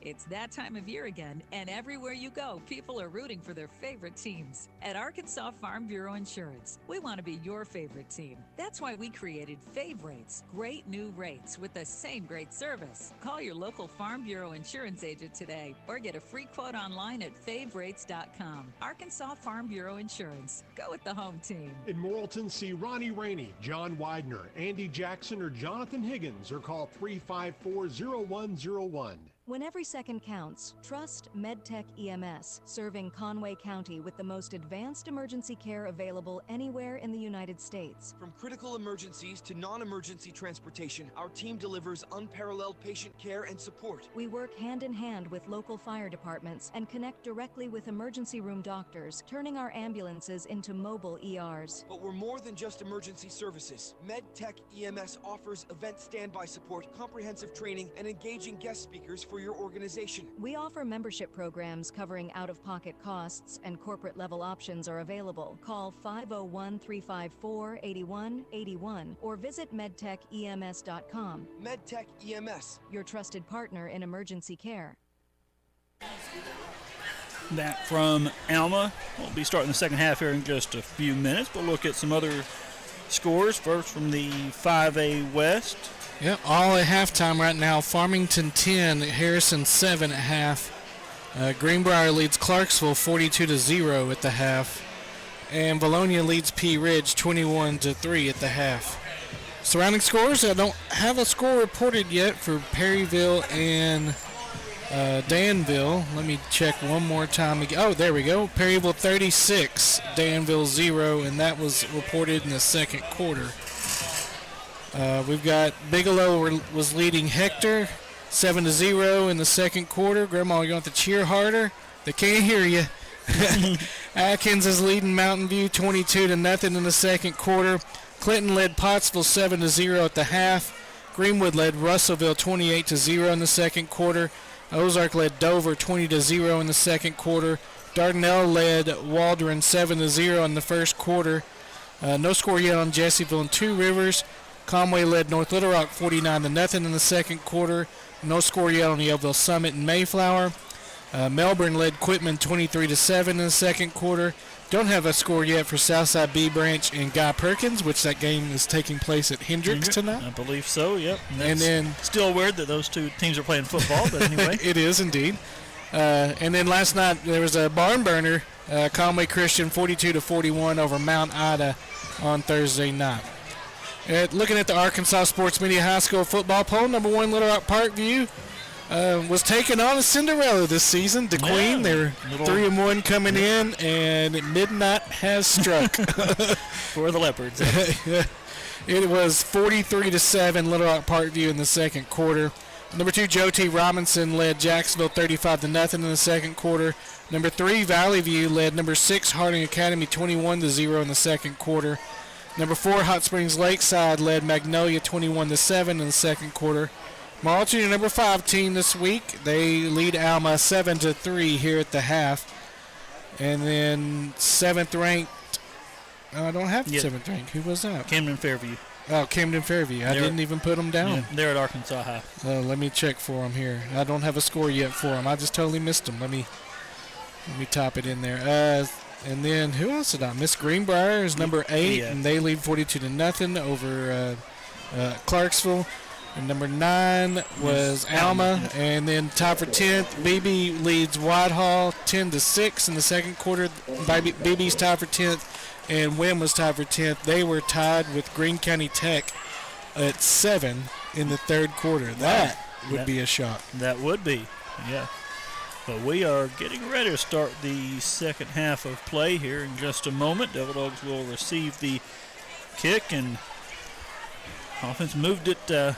It's that time of year again, and everywhere you go, people are rooting for their favorite teams. At Arkansas Farm Bureau Insurance, we want to be your favorite team. That's why we created Fave Rates, great new rates with the same great service. Call your local Farm Bureau Insurance agent today or get a free quote online at faverates.com. Arkansas Farm Bureau Insurance. Go with the home team. In Morrilton, see Ronnie Rainey, John Widener, Andy Jackson, or Jonathan Higgins, or call 354-0101. When every second counts, trust MedTech EMS, serving Conway County with the most advanced emergency care available anywhere in the United States. From critical emergencies to non-emergency transportation, our team delivers unparalleled patient care and support. We work hand in hand with local fire departments and connect directly with emergency room doctors, turning our ambulances into mobile ERs. But we're more than just emergency services. MedTech EMS offers event standby support, comprehensive training, and engaging guest speakers for your organization. We offer membership programs covering out-of-pocket costs, and corporate-level options are available. Call 501-354-8181 or visit medtechems.com. MedTech EMS, your trusted partner in emergency care. That from Alma. We'll be starting the second half here in just a few minutes, but look at some other scores. First from the 5A West. Yep, all at halftime right now. Farmington 10, Harrison 7 at half. Greenbrier leads Clarksville 42-0 at the half. And Valonia leads Pea Ridge 21-3 at the half. Surrounding scores, I don't have a score reported yet for Perryville and Danville. Let me check one more time. Oh, there we go. Perryville 36, Danville 0, and that was reported in the second quarter. We've got Bigelow was leading Hector 7-0 in the second quarter. Grandma, you want to cheer harder? They can't hear you. Atkins is leading Mountain View 22-0 in the second quarter. Clinton led Pottsville 7-0 at the half. Greenwood led Russellville 28-0 in the second quarter. Ozark led Dover 20-0 in the second quarter. Dardanelle led Waldron 7-0 in the first quarter. No score yet on Jessieville and Two Rivers. Conway led North Little Rock 49-0 in the second quarter. No score yet on Yellville Summit and Mayflower. Melbourne led Quitman 23-7 in the second quarter. Don't have a score yet for Southside B Branch and Guy Perkins, which that game is taking place at Hendricks tonight. I believe so, yep. And then still weird that those two teams are playing football, but anyway. It is indeed. And then last night there was a barn burner, Conway Christian 42-41 over Mount Ida on Thursday night. Looking at the Arkansas Sports Media High School football poll, number 1 Little Rock Parkview was taking on a Cinderella this season. The Queen, they're 3-1 coming in, and midnight has struck. For the Leopards. It was 43-7 Little Rock Parkview in the second quarter. Number 2 Joe T. Robinson led Jacksonville 35-0 in the second quarter. Number 3 Valley View led number 6 Harding Academy 21-0 in the second quarter. Number 4 Hot Springs Lakeside led Magnolia 21-7 in the second quarter. Marlton, your number 5 team this week, they lead Alma 7-3 here at the half. And then 7th ranked, I don't have 7th ranked. Who was that? Camden Fairview. Oh, Camden Fairview. I didn't even put them down. Yeah, they're at Arkansas High. Let me check for them here. I don't have a score yet for them. I just totally missed them. Let me type it in there. And then who else did I miss? Greenbrier is number 8, and they lead 42-0 over Clarksville. And number 9 was Alma, and then tied for 10th. BB leads Whitehall 10-6 in the second quarter. BB's tied for 10th. And Wynn was tied for 10th. They were tied with Greene County Tech at 7 in the third quarter. That would be a shock. That would be, yeah. But we are getting ready to start the second half of play here in just a moment. Devil Dogs will receive the kick, and offense moved it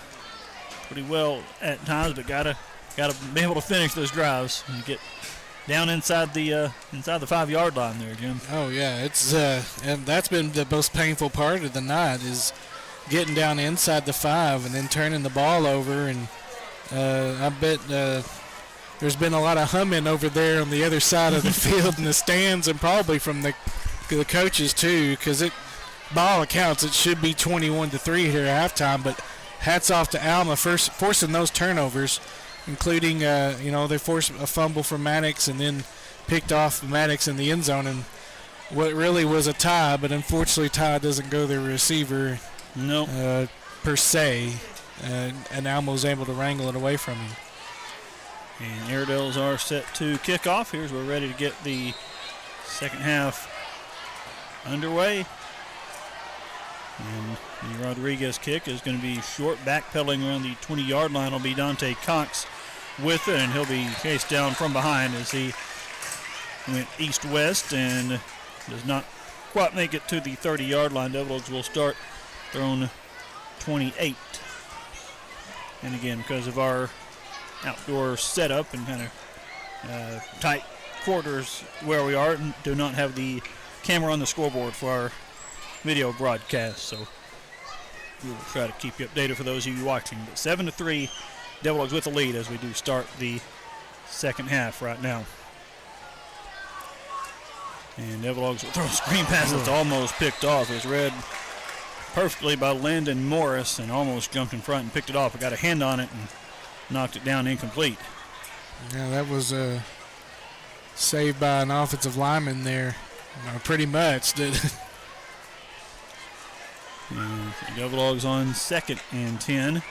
pretty well at times, but gotta be able to finish those drives and get down inside the 5-yard line there, Jim. Oh yeah, it's and that's been the most painful part of the night is getting down inside the 5 and then turning the ball over. And I bet there's been a lot of humming over there on the other side of the field in the stands, and probably from the coaches too, because by all accounts it should be 21-3 here at halftime. But hats off to Alma first forcing those turnovers, including, they forced a fumble from Maddox and then picked off Maddox in the end zone, and what really was a tie, but unfortunately tie doesn't go to the receiver per se, and Alma was able to wrangle it away from him. And Airedales are set to kick off. Here's we're ready to get the second half underway. And the Rodriguez kick is going to be short, backpedaling around the 20-yard line will be Dante Cox with it, and he'll be chased down from behind as he went east-west and does not quite make it to the 30-yard line. Devil Dogs will start thrown 28. And again, because of our outdoor setup and kind of tight quarters where we are, do not have the camera on the scoreboard for our video broadcast, so we will try to keep you updated for those of you watching. But 7-3, Devil Dogs with the lead as we do start the second half right now. And Devil Dogs will throw a screen pass that's almost picked off. It was read perfectly by Landon Morris and almost jumped in front and picked it off. I got a hand on it and knocked it down incomplete. Yeah, that was saved by an offensive lineman there, pretty much. And the Devil Dogs on 2nd and 10.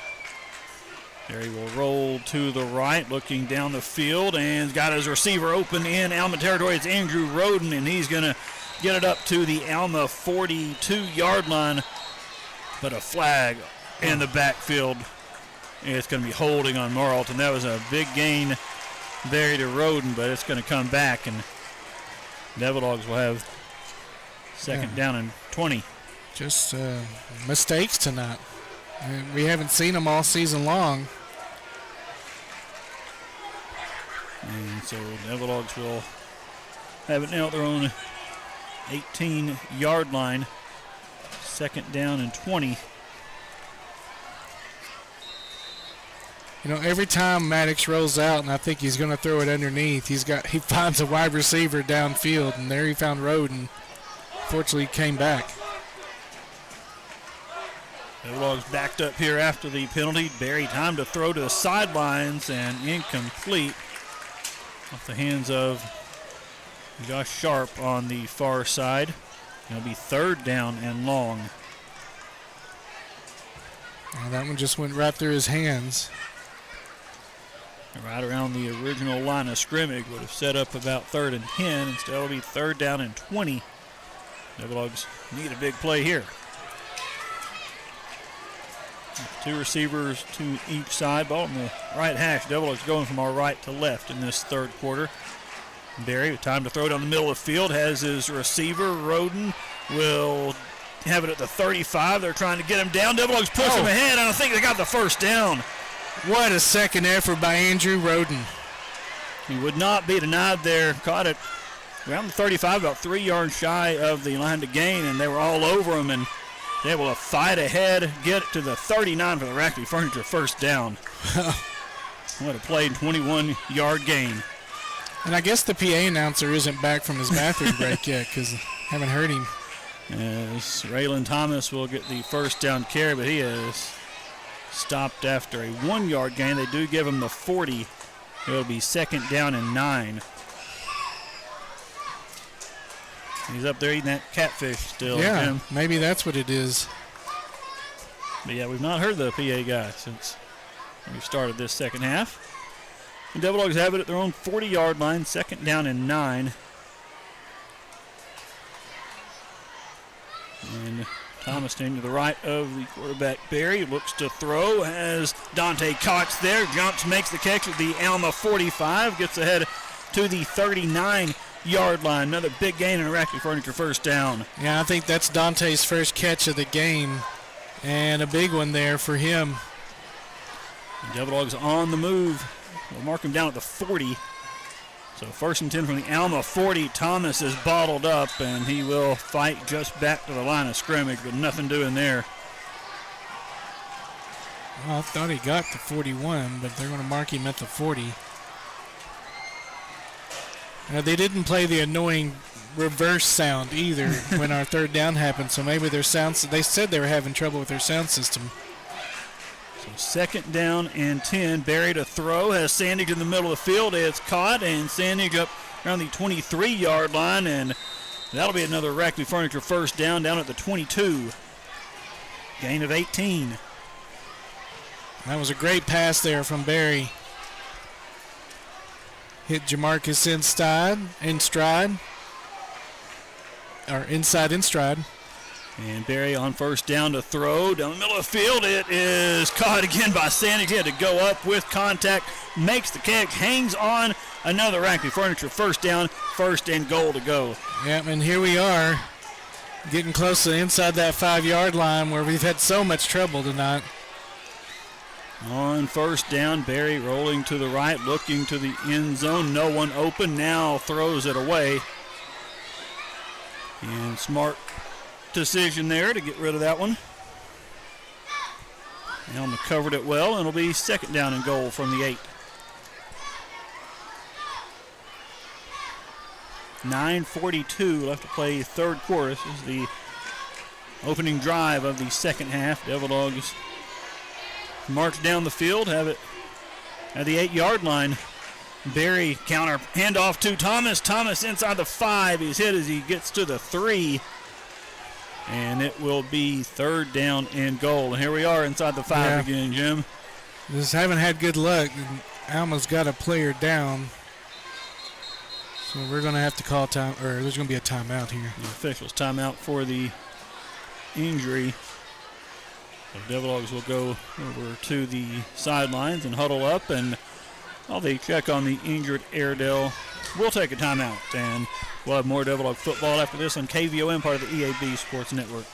There he will roll to the right, looking down the field, and got his receiver open in Alma territory. It's Andrew Roden, and he's going to get it up to the Alma 42-yard line. But a flag in the backfield. It's going to be holding on Morrilton. That was a big gain there to Roden, but it's going to come back, and Devil Dogs will have second down and 20. Just mistakes tonight. We haven't seen them all season long. And so Devil Dogs will have it now at their own 18-yard line. Second down and 20. Every time Maddox rolls out, and I think he's going to throw it underneath, he finds a wide receiver downfield, and there he found Roden. Fortunately, he came back. Devil Dogs backed up here after the penalty. Barry time to throw to the sidelines and incomplete. off the hands of Josh Sharp on the far side. It'll be 3rd down and long. Well, that one just went right through his hands. Right around the original line of scrimmage. Would have set up about 3rd and 10. Instead, it'll be 3rd down and 20. Devil Dogs need a big play here. 2 receivers to each side. Ball on the right hash. Devil Dogs going from our right to left in this 3rd quarter. Barry with time to throw down the middle of the field. Has his receiver. Roden will have it at the 35. They're trying to get him down. Devil Dogs push him ahead, and I think they got the 1st down. What a second effort by Andrew Roden. He would not be denied there. Caught it around the 35, about 3 yards shy of the line to gain, and they were all over him and able to fight ahead, get it to the 39 for the Rackley Furniture 1st down. What a play, 21-yard gain. And I guess the PA announcer isn't back from his bathroom break yet because I haven't heard him. As Raylan Thomas will get the 1st down carry, but he is stopped after a 1-yard gain. They do give him the 40. It'll be 2nd down and 9. He's up there eating that catfish still. Yeah, Jim. Maybe that's what it is. But yeah, we've not heard the PA guy since we started this second half. The Devil Dogs have it at their own 40-yard line, 2nd down and 9. And Thomas standing to the right of the quarterback, Barry, looks to throw, has Dante Cox there, jumps, makes the catch at the Alma 45, gets ahead to the 39-yard line. Another big gain in a Rackley Furniture 1st down. Yeah, I think that's Dante's first catch of the game, and a big one there for him. The Devil Dogs on the move. We'll mark him down at the 40. So 1st and 10 from the Alma 40. Thomas is bottled up, and he will fight just back to the line of scrimmage, but nothing doing there. Well, I thought he got the 41, but they're going to mark him at the 40. They didn't play the annoying reverse sound either when our 3rd down happened, so maybe their sound, they said they were having trouble with their sound system. So 2nd down and 10. Barry to throw, has Sandage in the middle of the field. It's caught, and Sandage up around the 23-yard line, and that'll be another Rackley Furniture 1st down at the 22. Gain of 18. That was a great pass there from Barry. Hit Jamarcus in stride. And Barry on 1st down to throw down the middle of the field. It is caught again by Sandage. He had to go up with contact, makes the catch, hangs on. Another Rackley Furniture 1st down, 1st and goal to go. Yep, and here we are getting close to inside that 5-yard line where we've had so much trouble tonight. On 1st down, Barry rolling to the right, looking to the end zone. No one open, now throws it away. And smart decision there to get rid of that one. Alma covered it well, and it'll be 2nd down and goal from the 8. 9:42 left to play 3rd quarter. This is the opening drive of the 2nd half. Devil Dogs march down the field, have it at the 8-yard line. Barry counter handoff to Thomas. Thomas inside the 5. He's hit as he gets to the 3. And it will be 3rd down and goal. And here we are inside the 5 again, Jim. Just haven't had good luck. Alma's got a player down. So we're going to have to call time, or there's going to be a timeout here. The officials timeout for the injury. The Devil Dogs will go over to the sidelines and huddle up, and while they check on the injured Airedale, we'll take a timeout, and we'll have more Devil Dog football after this on KVOM, part of the EAB Sports Network.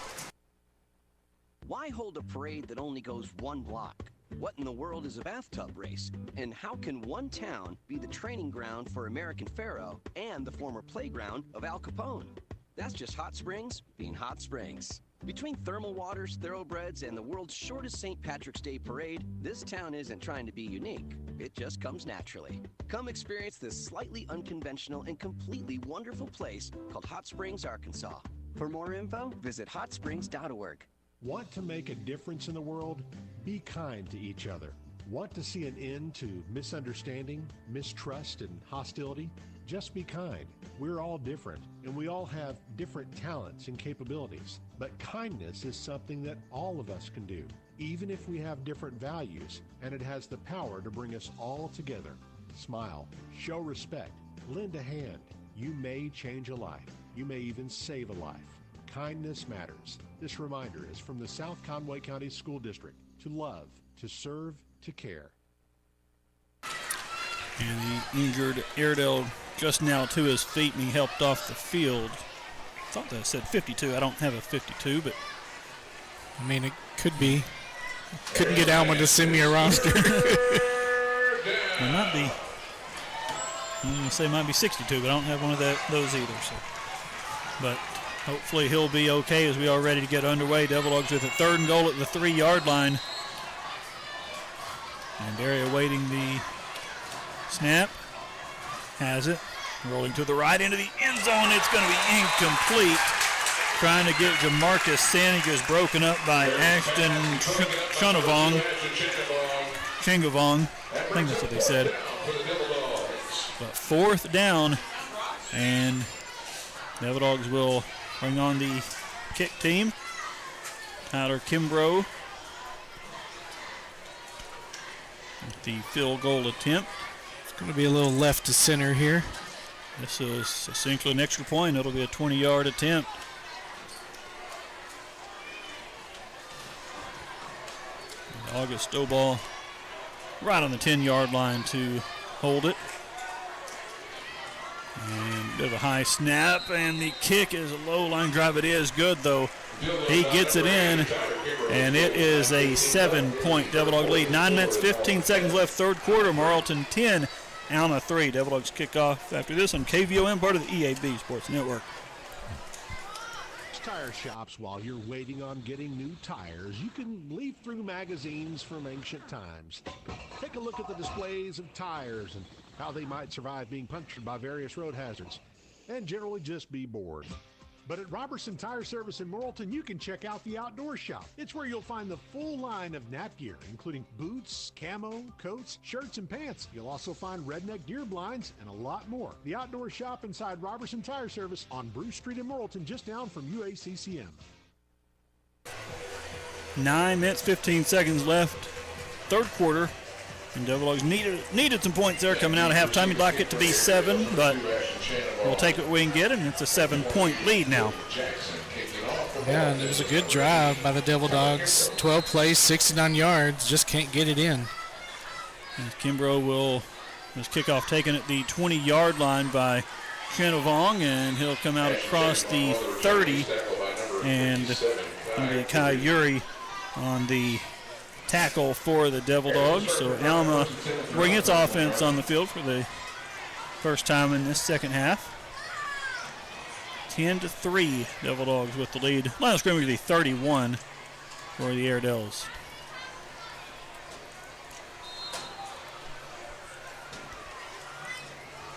Why hold a parade that only goes one block? What in the world is a bathtub race? And how can one town be the training ground for American Pharaoh and the former playground of Al Capone? That's just Hot Springs being Hot Springs. Between thermal waters, thoroughbreds, and the world's shortest St. Patrick's Day parade, this town isn't trying to be unique. It just comes naturally. Come experience this slightly unconventional and completely wonderful place called Hot Springs, Arkansas. For more info, visit hotsprings.org. Want to make a difference in the world? Be kind to each other. Want to see an end to misunderstanding, mistrust, and hostility? Just be kind. We're all different, and we all have different talents and capabilities. But kindness is something that all of us can do, even if we have different values, and it has the power to bring us all together. Smile, show respect, lend a hand. You may change a life. You may even save a life. Kindness matters. This reminder is from the South Conway County School District. To love, to serve, to care. And the injured Airedale just now to his feet, and he helped off the field. I thought that said 52. I don't have a 52, but I mean, it could be. Couldn't get Alma to send me a roster. It might be. I'm going to say it might be 62, but I don't have one of those either. So, but hopefully he'll be okay as we are ready to get underway. Devil Dogs with a 3rd and goal at the 3-yard line. And Barry awaiting the snap. Has it. Rolling to the right into the end zone. It's going to be incomplete. Trying to get Jamarcus Sanders broken up by Ashton Chingavong. I think that's what they said. But 4th down, and Devil Dogs will bring on the kick team. Tyler Kimbrough with the field goal attempt. It's going to be a little left to center here. This is essentially an extra point. It'll be a 20-yard attempt. And August Stowball right on the 10-yard line to hold it. And a bit of a high snap, and the kick is a low line drive. It is good, though. He gets it in, and it is a 7-point Devil Dog lead. 9 minutes, 15 seconds left, 3rd quarter. Morrilton 10, Alma 3. Devil Dogs kick off after this on KVOM, part of the EAB Sports Network. Tire shops, while you're waiting on getting new tires, you can leaf through magazines from ancient times. Take a look at the displays of tires and how they might survive being punctured by various road hazards, and generally just be bored. But at Robertson Tire Service in Morrilton, you can check out the outdoor shop. It's where you'll find the full line of nap gear, including boots, camo, coats, shirts, and pants. You'll also find redneck deer blinds and a lot more. The outdoor shop inside Robertson Tire Service on Bruce Street in Morrilton, just down from UACCM. 9 minutes, 15 seconds left, 3rd quarter. And Devil Dogs needed some points there coming out of halftime. You'd like it to be 7, but we'll take what we can get, and it's a 7-point lead now. Yeah, and it was a good drive by the Devil Dogs. 12 plays, 69 yards, just can't get it in. And Kimbrough will, his kickoff taken at the 20-yard line by Chenovong, and he'll come out across the 30, and it'll be Kai Yuri on the tackle for the Devil Dogs. So Alma bring its offense on the field for the first time in this second half. 10-3, Devil Dogs with the lead. Line of scrimmage will be 31 for the Airedales.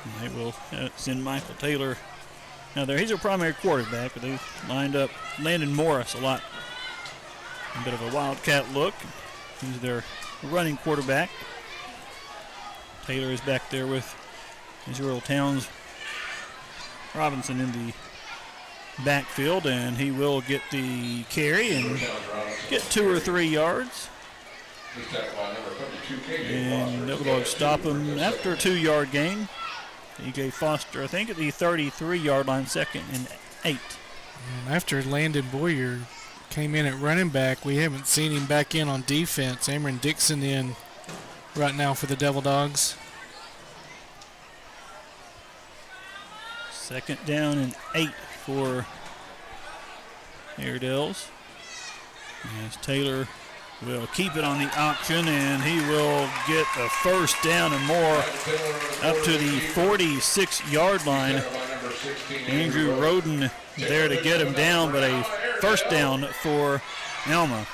And they will send Michael Taylor now there. He's a primary quarterback, but they've lined up Landon Morris a lot. A bit of a wildcat look. He's their running quarterback. Taylor is back there with Israel Towns Robinson in the backfield, and he will get the carry and get 2 or 3 yards. And Devil Dogs stop him after a 2-yard gain. E.J. Foster, I think, at the 33-yard line, 2nd and 8. And after Landon Boyer came in at running back, we haven't seen him back in on defense. Amron Dixon in right now for the Devil Dogs. 2nd down and 8 for Airedales. As Taylor will keep it on the option, and he will get a 1st down and more up to the 46-yard line. Andrew Roden there to get him down, but a 1st down for Alma.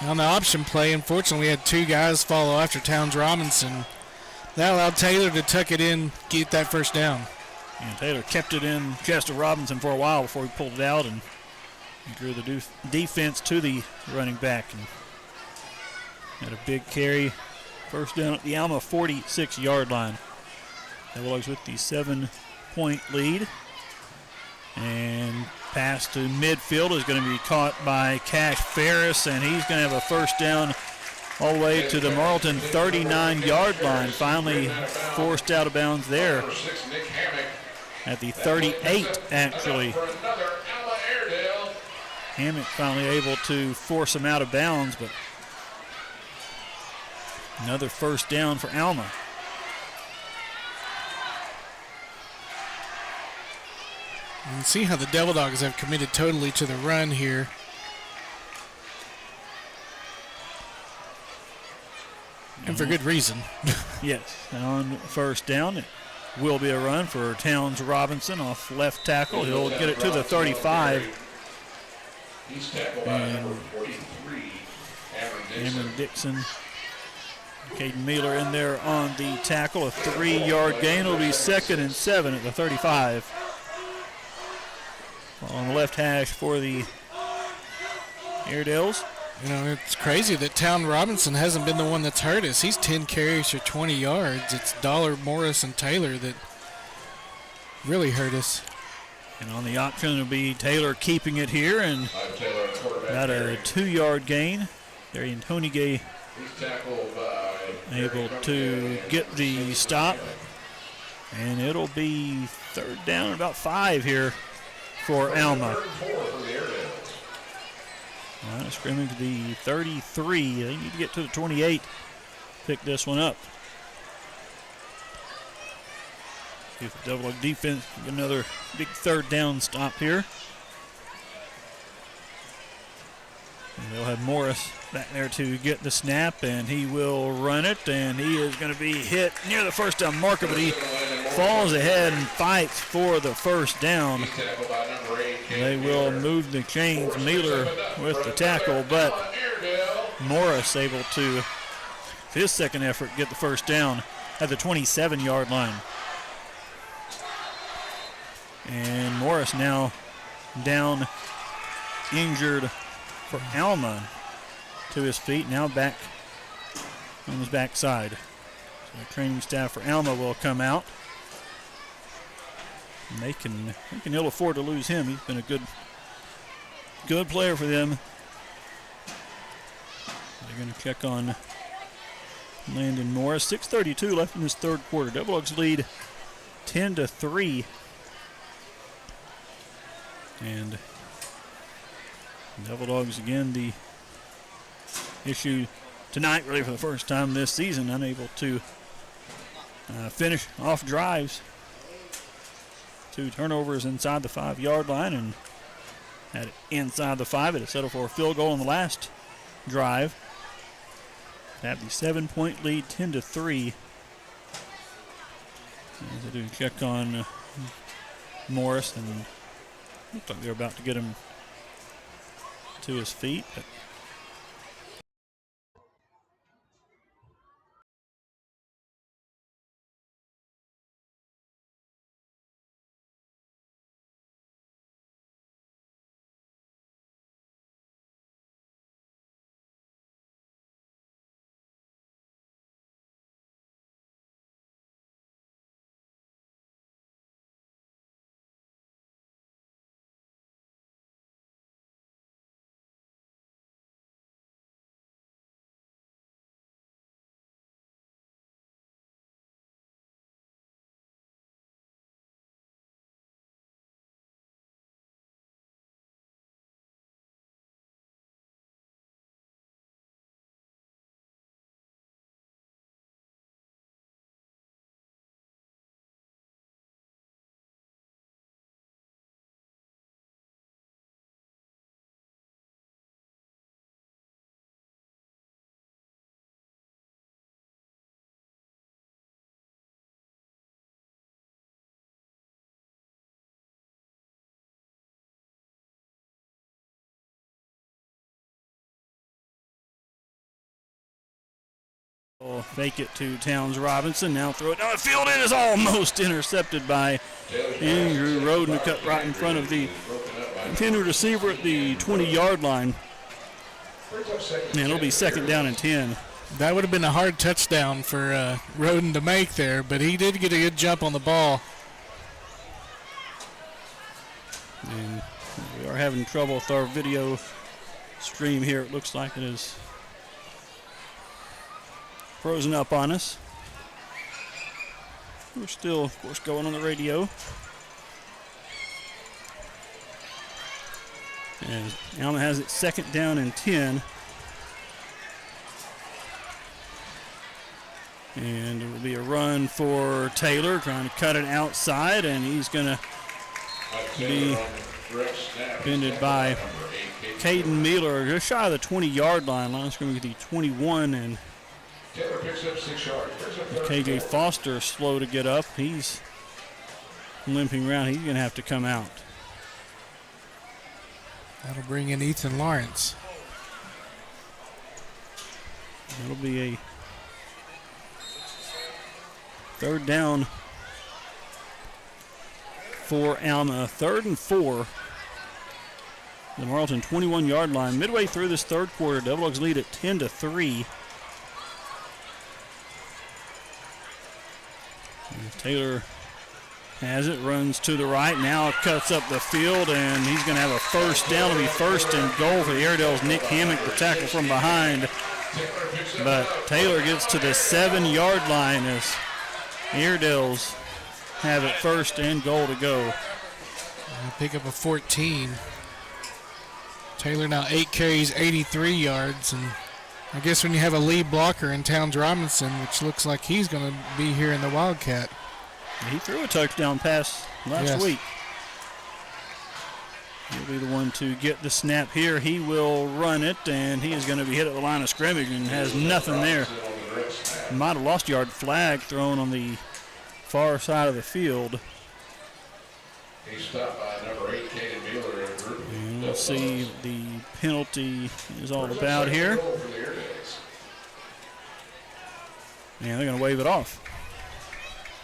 On the option play, unfortunately, we had 2 guys follow after Towns Robinson. That allowed Taylor to tuck it in, get that 1st down. And Taylor kept it in chest of Robinson for a while before he pulled it out, and he drew the defense to the running back. And had a big carry First down at the Alma 46-yard line. Devil Dogs with the 7-point lead. And pass to midfield is going to be caught by Cash Ferris, and he's going to have a first down all the way to the Marlton 39-yard line. Finally forced out of bounds there at the 38, actually. Hammock finally able to force him out of bounds, but another first down for Alma. You can see how the Devil Dogs have committed totally to the run here. And for good reason. Yes, on first down, it will be a run for Towns Robinson off left tackle. He'll get it to the 35. He's tackled by number 43, Cameron Dixon. Caden Mealer in there on the tackle. A 3-yard gain. It'll be 2nd and 7 at the 35. On the left hash for the Airedales. You know, it's crazy that Town Robinson hasn't been the one that's hurt us. He's 10 carries for 20 yards. It's Dollar, Morris, and Taylor that really hurt us. And on the option, it'll be Taylor keeping it here, and about a 2-yard gain. Darian Tonigay able to get the stop. And it'll be 3rd down and about 5 here for Alma. Line of scrimmage to the 33. They need to get to the 28. Pick this one up. See if the Devil Dog defense can get another big 3rd down stop here. And they'll have Morris back there to get the snap, and he will run it, and he is going to be hit near the first down marker, but he falls ahead and fights for the first down. They will move the chains. Mealer with the tackle, but Morris able to, his second effort, get the first down at the 27-yard line. And Morris now down, injured for Alma, to his feet, now back on his backside. So the training staff for Alma will come out. And they can ill afford to lose him. He's been a good player for them. They're going to check on Landon Morris. 6:32 left in this 3rd quarter. Devil Dogs lead 10-3. And Devil Dogs again, the issue tonight, really for the first time this season, unable to finish off drives. 2 turnovers inside the 5-yard line, and had it inside the 5. It had settled for a field goal on the last drive. Have the 7-point lead, 10-3. As they do check on Morris, and looked like they're about to get him to his feet, but will fake it to Towns Robinson. Now throw it down the field. It is almost intercepted by Andrew Roden, who cut right in front of the intended receiver at the 20-yard line. And it'll be 2nd down and 10 That would have been a hard touchdown for Roden to make there, but he did get a good jump on the ball. And we are having trouble with our video stream here. It looks like it is frozen up on us. We're still, of course, going on the radio. And Alma has it 2nd down and 10. And it will be a run for Taylor, trying to cut it outside, and he's going to be bended by Caden Mueller, just shy of the 20-yard line. Line screen with the 21, and Taylor picks up 6 yards. KJ Foster slow to get up. He's limping around. He's going to have to come out. That'll bring in Ethan Lawrence. That'll be a 3rd down for Alma. 3rd and 4. The Marlton 21-yard line. Midway through this 3rd quarter, Devil Dogs lead at 10-3. Taylor has it, runs to the right, now cuts up the field, and he's going to have a 1st down. It'll be 1st and goal for the Airedales. Nick Hammock, the tackle from behind. But Taylor gets to the 7-yard line as Airedales have it 1st and goal to go. Pick up a 14. Taylor now 8 carries, 83 yards, and I guess when you have a lead blocker in Towns Robinson, which looks like he's going to be here in the Wildcat. He threw a touchdown pass last week. He'll be the one to get the snap here. He will run it, and he is going to be hit at the line of scrimmage and has nothing there. Might have lost yard. Flag thrown on the far side of the field. He's stopped by number 8, Caden Mueller. And we'll see what the penalty is all about here. And they're going to wave it off.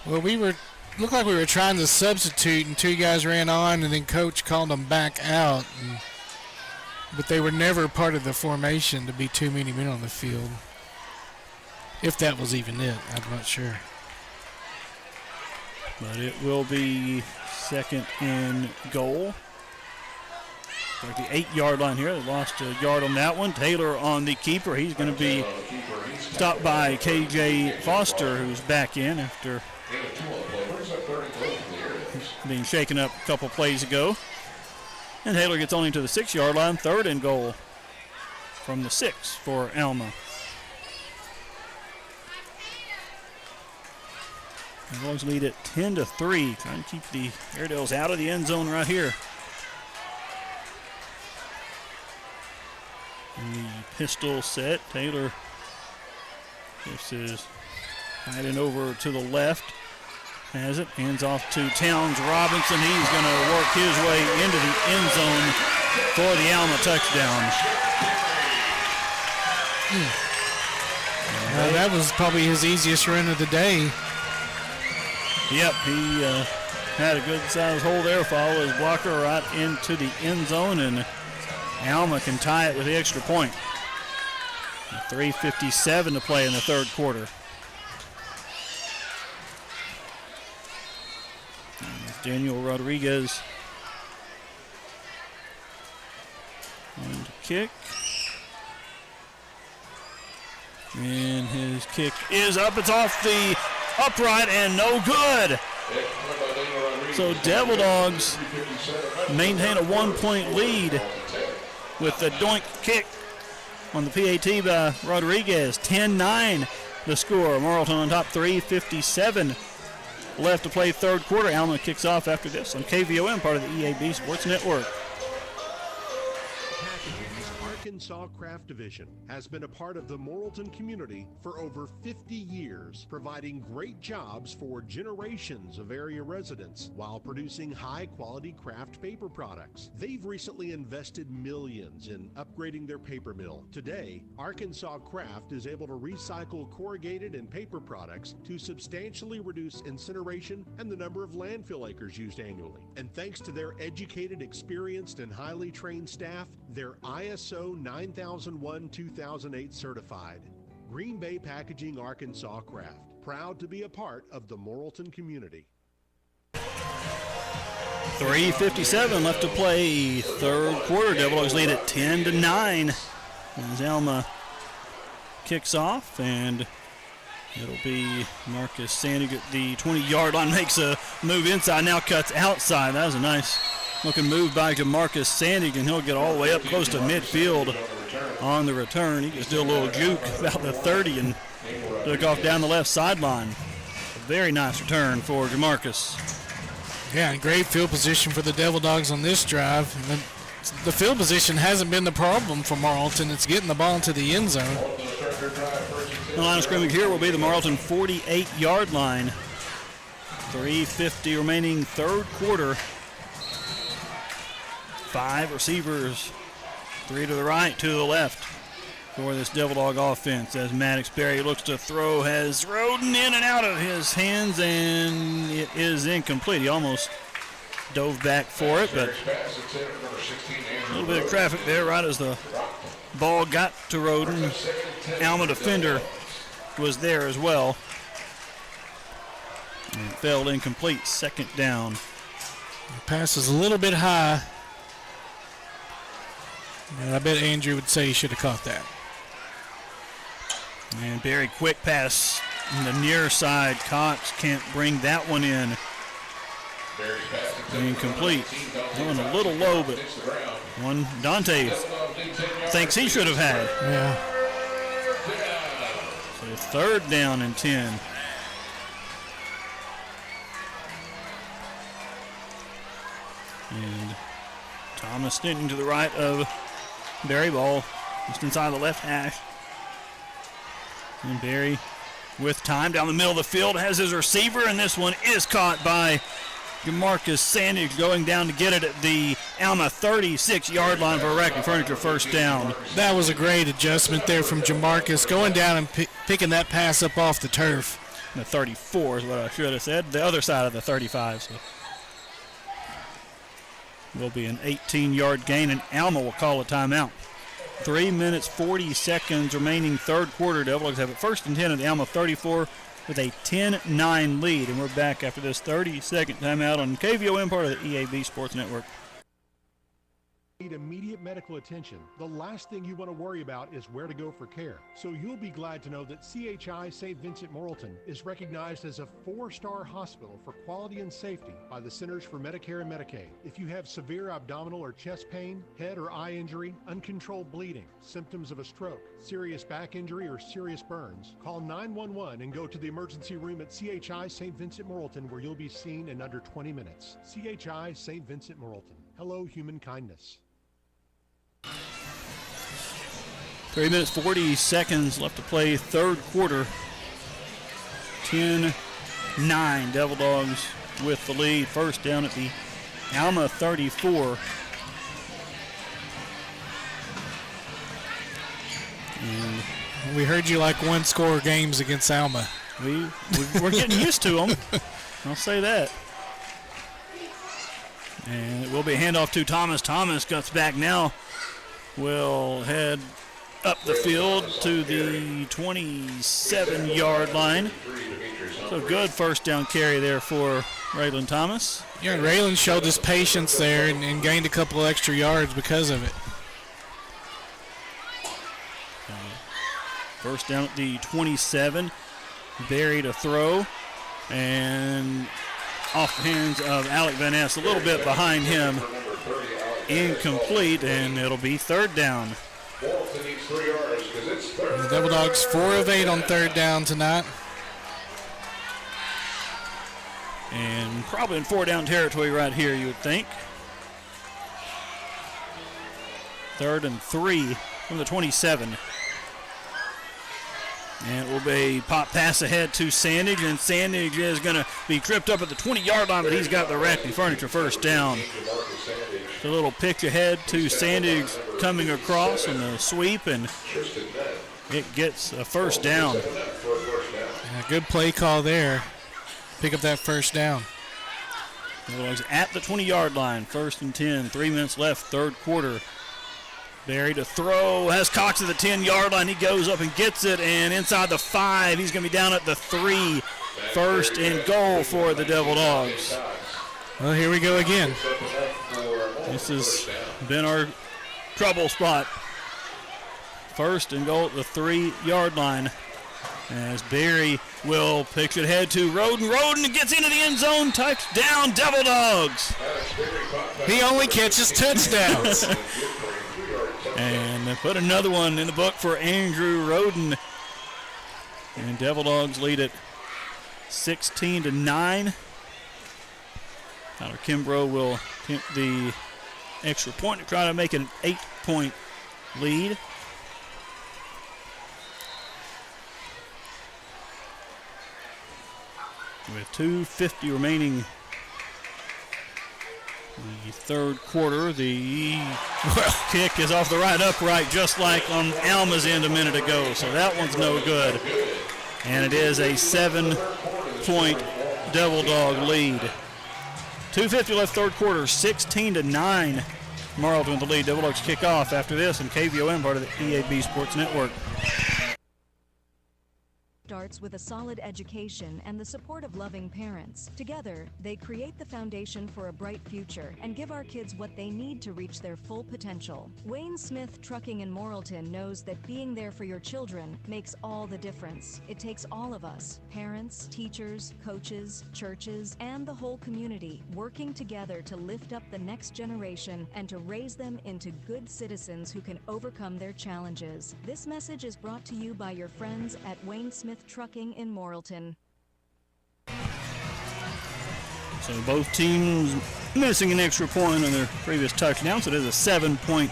Well, looked like we were trying to substitute, and 2 guys ran on, and then coach called them back out. But they were never part of the formation to be too many men on the field. If that was even it, I'm not sure. But it will be 2nd and goal. Like the 8-yard line here. They lost a yard on that one. Taylor on the keeper. He's going to be stopped by KJ Foster, who's back in after being shaken up a couple plays ago. And Taylor gets only to the 6-yard line. 3rd and goal from the 6 for Alma. The Dogs lead at 10-3. Trying to keep the Airedales out of the end zone right here. And the pistol set. Taylor this is hiding over to the left. Has it. Hands off to Towns Robinson. He's going to work his way into the end zone for the Alma touchdown. That was probably his easiest run of the day. Yep, he had a good size hole there. Follow his blocker right into the end zone, and Alma can tie it with the extra point. 3:57 to play in the 3rd quarter. Daniel Rodriguez going to kick. And his kick is up. It's off the upright and no good. So Devil Dogs maintain a 1-point lead with the doink kick on the PAT by Rodriguez. 10-9 the score. Morrilton on top. 3:57 left to play 3rd quarter. Alma kicks off after this on KVOM, part of the EAB Sports Network. Arkansas Craft Division has been a part of the Morrilton community for over 50 years, providing great jobs for generations of area residents while producing high-quality craft paper products. They've recently invested millions in upgrading their paper mill. Today, Arkansas Craft is able to recycle corrugated and paper products to substantially reduce incineration and the number of landfill acres used annually. And thanks to their educated, experienced, and highly trained staff, they're ISO 9001-2008 certified. Green Bay Packaging Arkansas Craft, proud to be a part of the Morrilton community. 3:57 left to play, third quarter. Devil Dogs lead at 10-9 as Alma kicks off, and it'll be Marcus Sandig at the 20-yard line, makes a move inside, now cuts outside. That was a nice looking move by Marcus Sandig, and he'll get all the way up close to midfield on the return. He just did a little juke about the 30 and took off down the left sideline. A very nice return for Jamarcus. Yeah, and great field position for the Devil Dogs on this drive. And the field position hasn't been the problem for Marlton. It's getting the ball into the end zone. The line of scrimmage here will be the Marlton 48-yard line. 3:50 remaining, third quarter. 5 receivers, 3 to the right, 2 to the left for this Devil Dog offense as Maddox Berry looks to throw, has Roden in and out of his hands, and it is incomplete. He almost dove back for it, but a little bit of traffic there right as the ball got to Roden. Alma defender was there as well. And it fell incomplete, second down. The pass is a little bit high. And I bet Andrew would say he should have caught that. And very quick pass on the near side. Cox can't bring that one in. Incomplete. Going a little low, but one Dante thinks he should have had. Yeah. So third down and 10. And Thomas standing to the right of Barry, ball just inside the left hash. And Barry with time down the middle of the field has his receiver, and this one is caught by Marcus Sandig going down to get it at the Alma 36-yard line for a Rack and Furniture first down. That was a great adjustment there from Jamarcus, going down and picking that pass up off the turf. The 34 is what I should have said. The other side of the 35. So will be an 18-yard gain, and Alma will call a timeout. 3 minutes, 40 seconds remaining, third quarter. Devil Dogs have it first and 10 at the Alma 34 with a 10-9 lead. And we're back after this 30-second timeout on KVOM, part of the EAB Sports Network. Need immediate medical attention. The last thing you want to worry about is where to go for care. So you'll be glad to know that CHI St. Vincent Morrilton is recognized as a 4-star hospital for quality and safety by the Centers for Medicare and Medicaid. If you have severe abdominal or chest pain, head or eye injury, uncontrolled bleeding, symptoms of a stroke, serious back injury, or serious burns, call 911 and go to the emergency room at CHI St. Vincent Morrilton, where you'll be seen in under 20 minutes. CHI St. Vincent Morrilton. Hello, human kindness. 3 minutes, 40 seconds left to play, third quarter. 10-9, Devil Dogs with the lead. First down at the Alma 34. And we heard you like one-score games against Alma. We're getting used to them. I'll say that. And it will be a handoff to Thomas. Thomas cuts back now. Will head up the field to the 27-yard line. So good first down carry there for Raylan Thomas. Yeah, Raylan showed his patience there and gained a couple of extra yards because of it. First down at the 27. Barry to throw. And off the hands of Alec Van Ness, a little bit behind him. Incomplete, and it'll be third down. The Devil Dogs 4 of 8 on third down tonight. And probably in 4-down territory right here, you would think. 3rd and 3 from the 27. And it will be a pop pass ahead to Sandage, and Sandage is going to be tripped up at the 20-yard line, but he's got the Rack and Furniture first down. A little pitch ahead to Sandage coming across on the sweep, and it gets a first down. Yeah, good play call there. Pick up that first down. At the 20-yard line, 1st and 10, 3 minutes left, third quarter. Barry to throw, has Cox at the 10-yard line. He goes up and gets it, and inside the 5, he's going to be down at the 3. First and goal for the Devil Dogs. Well, here we go again. This has been our trouble spot. First and goal at the 3-yard line. As Barry will pitch it ahead to Roden. Roden gets into the end zone. Touchdown, Devil Dogs. He only catches touchdowns. And they put another one in the book for Andrew Roden. And Devil Dogs lead it 16-9. Tyler Kimbrough will attempt the extra point to try to make it an 8-point lead. With 2:50 remaining the third quarter, the kick is off the right upright, just like on Alma's end a minute ago. So that one's no good. And it is a 7-point Devil Dog lead. 2:50 left third quarter, 16-9. Marlton with the lead. Devil Dogs kick off after this, and KVOM, part of the EAB Sports Network. Starts with a solid education and the support of loving parents. Together, they create the foundation for a bright future and give our kids what they need to reach their full potential. Wayne Smith Trucking in Morrilton knows that being there for your children makes all the difference. It takes all of us, parents, teachers, coaches, churches, and the whole community, working together to lift up the next generation and to raise them into good citizens who can overcome their challenges. This message is brought to you by your friends at Wayne Smith Trucking in Morrilton. So both teams missing an extra point on their previous touchdown, so it is a 7-point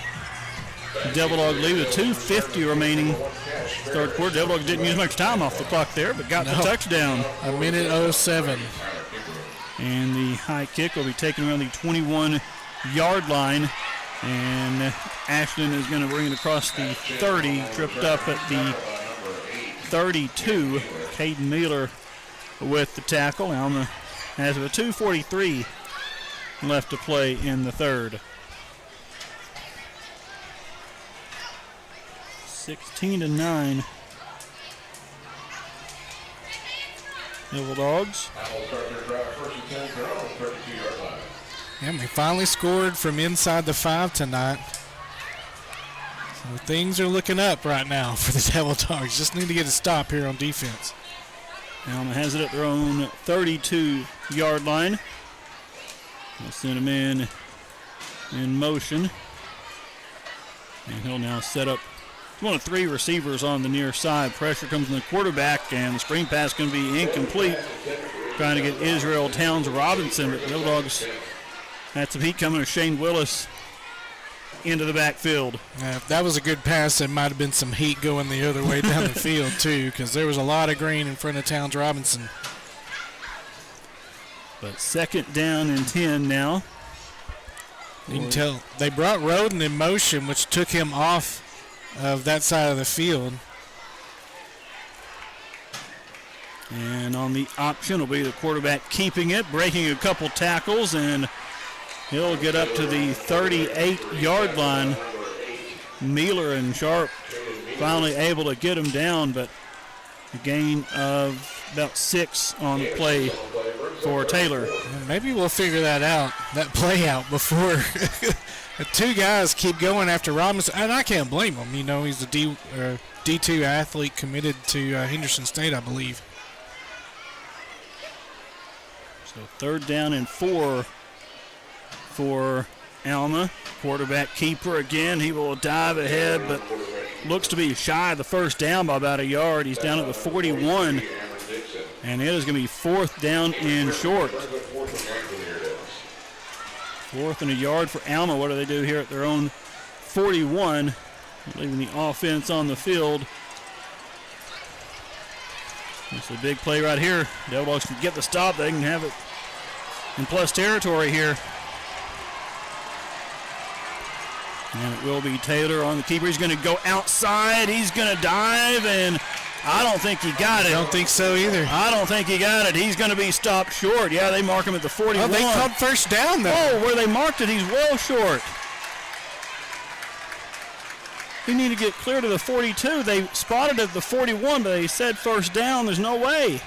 Devil Dog lead with 2:50 remaining third quarter. Devil Dogs didn't use much time off the clock there, but got the touchdown. A minute 07. And the high kick will be taken around the 21-yard line. And Ashton is going to bring it across the 30, tripped up at the 32. Caden Mueller with the tackle. Alma has a 2:43 left to play in the third. 16-9. Devil Dogs. And we finally scored from inside the 5 tonight. So things are looking up right now for the Devil Dogs. Just need to get a stop here on defense. Alma has it at their own 32-yard line. They'll send him in motion. And he'll now set up one of 3 receivers on the near side. Pressure comes from the quarterback, and the screen pass going to be incomplete. Trying to get Israel Towns Robinson, but the Devil Dogs had some heat coming to Shane Willis into the backfield. If that was a good pass, there might have been some heat going the other way down the field, too, because there was a lot of green in front of Towns Robinson. But second down and 10 now. You can tell they brought Roden in motion, which took him off of that side of the field. And on the option will be the quarterback keeping it, breaking a couple tackles, and he'll get up to the 38-yard line. Mueller and Sharp finally able to get him down, but a gain of about 6 on the play for Taylor. Maybe we'll figure that out, that play out, before the 2 guys keep going after Robinson. And I can't blame him. You know, he's a D2 athlete committed to Henderson State, I believe. So third down and 4 for Alma. Quarterback keeper again. He will dive ahead, but looks to be shy of the first down by about a yard. He's down at the 41. And it is going to be 4th down and short. 4th and a yard for Alma. What do they do here at their own 41? Leaving the offense on the field. It's a big play right here. Devil Dogs can get the stop. They can have it in plus territory here. And it will be Taylor on the keeper. He's going to go outside. He's going to dive, and I don't think he got it. I don't think so either. I don't think he got it. He's going to be stopped short. Yeah, they mark him at the 41. Oh, they called first down, though. Oh, where they marked it, he's well short. He needed to get clear to the 42. They spotted at the 41, but they said first down. There's no way.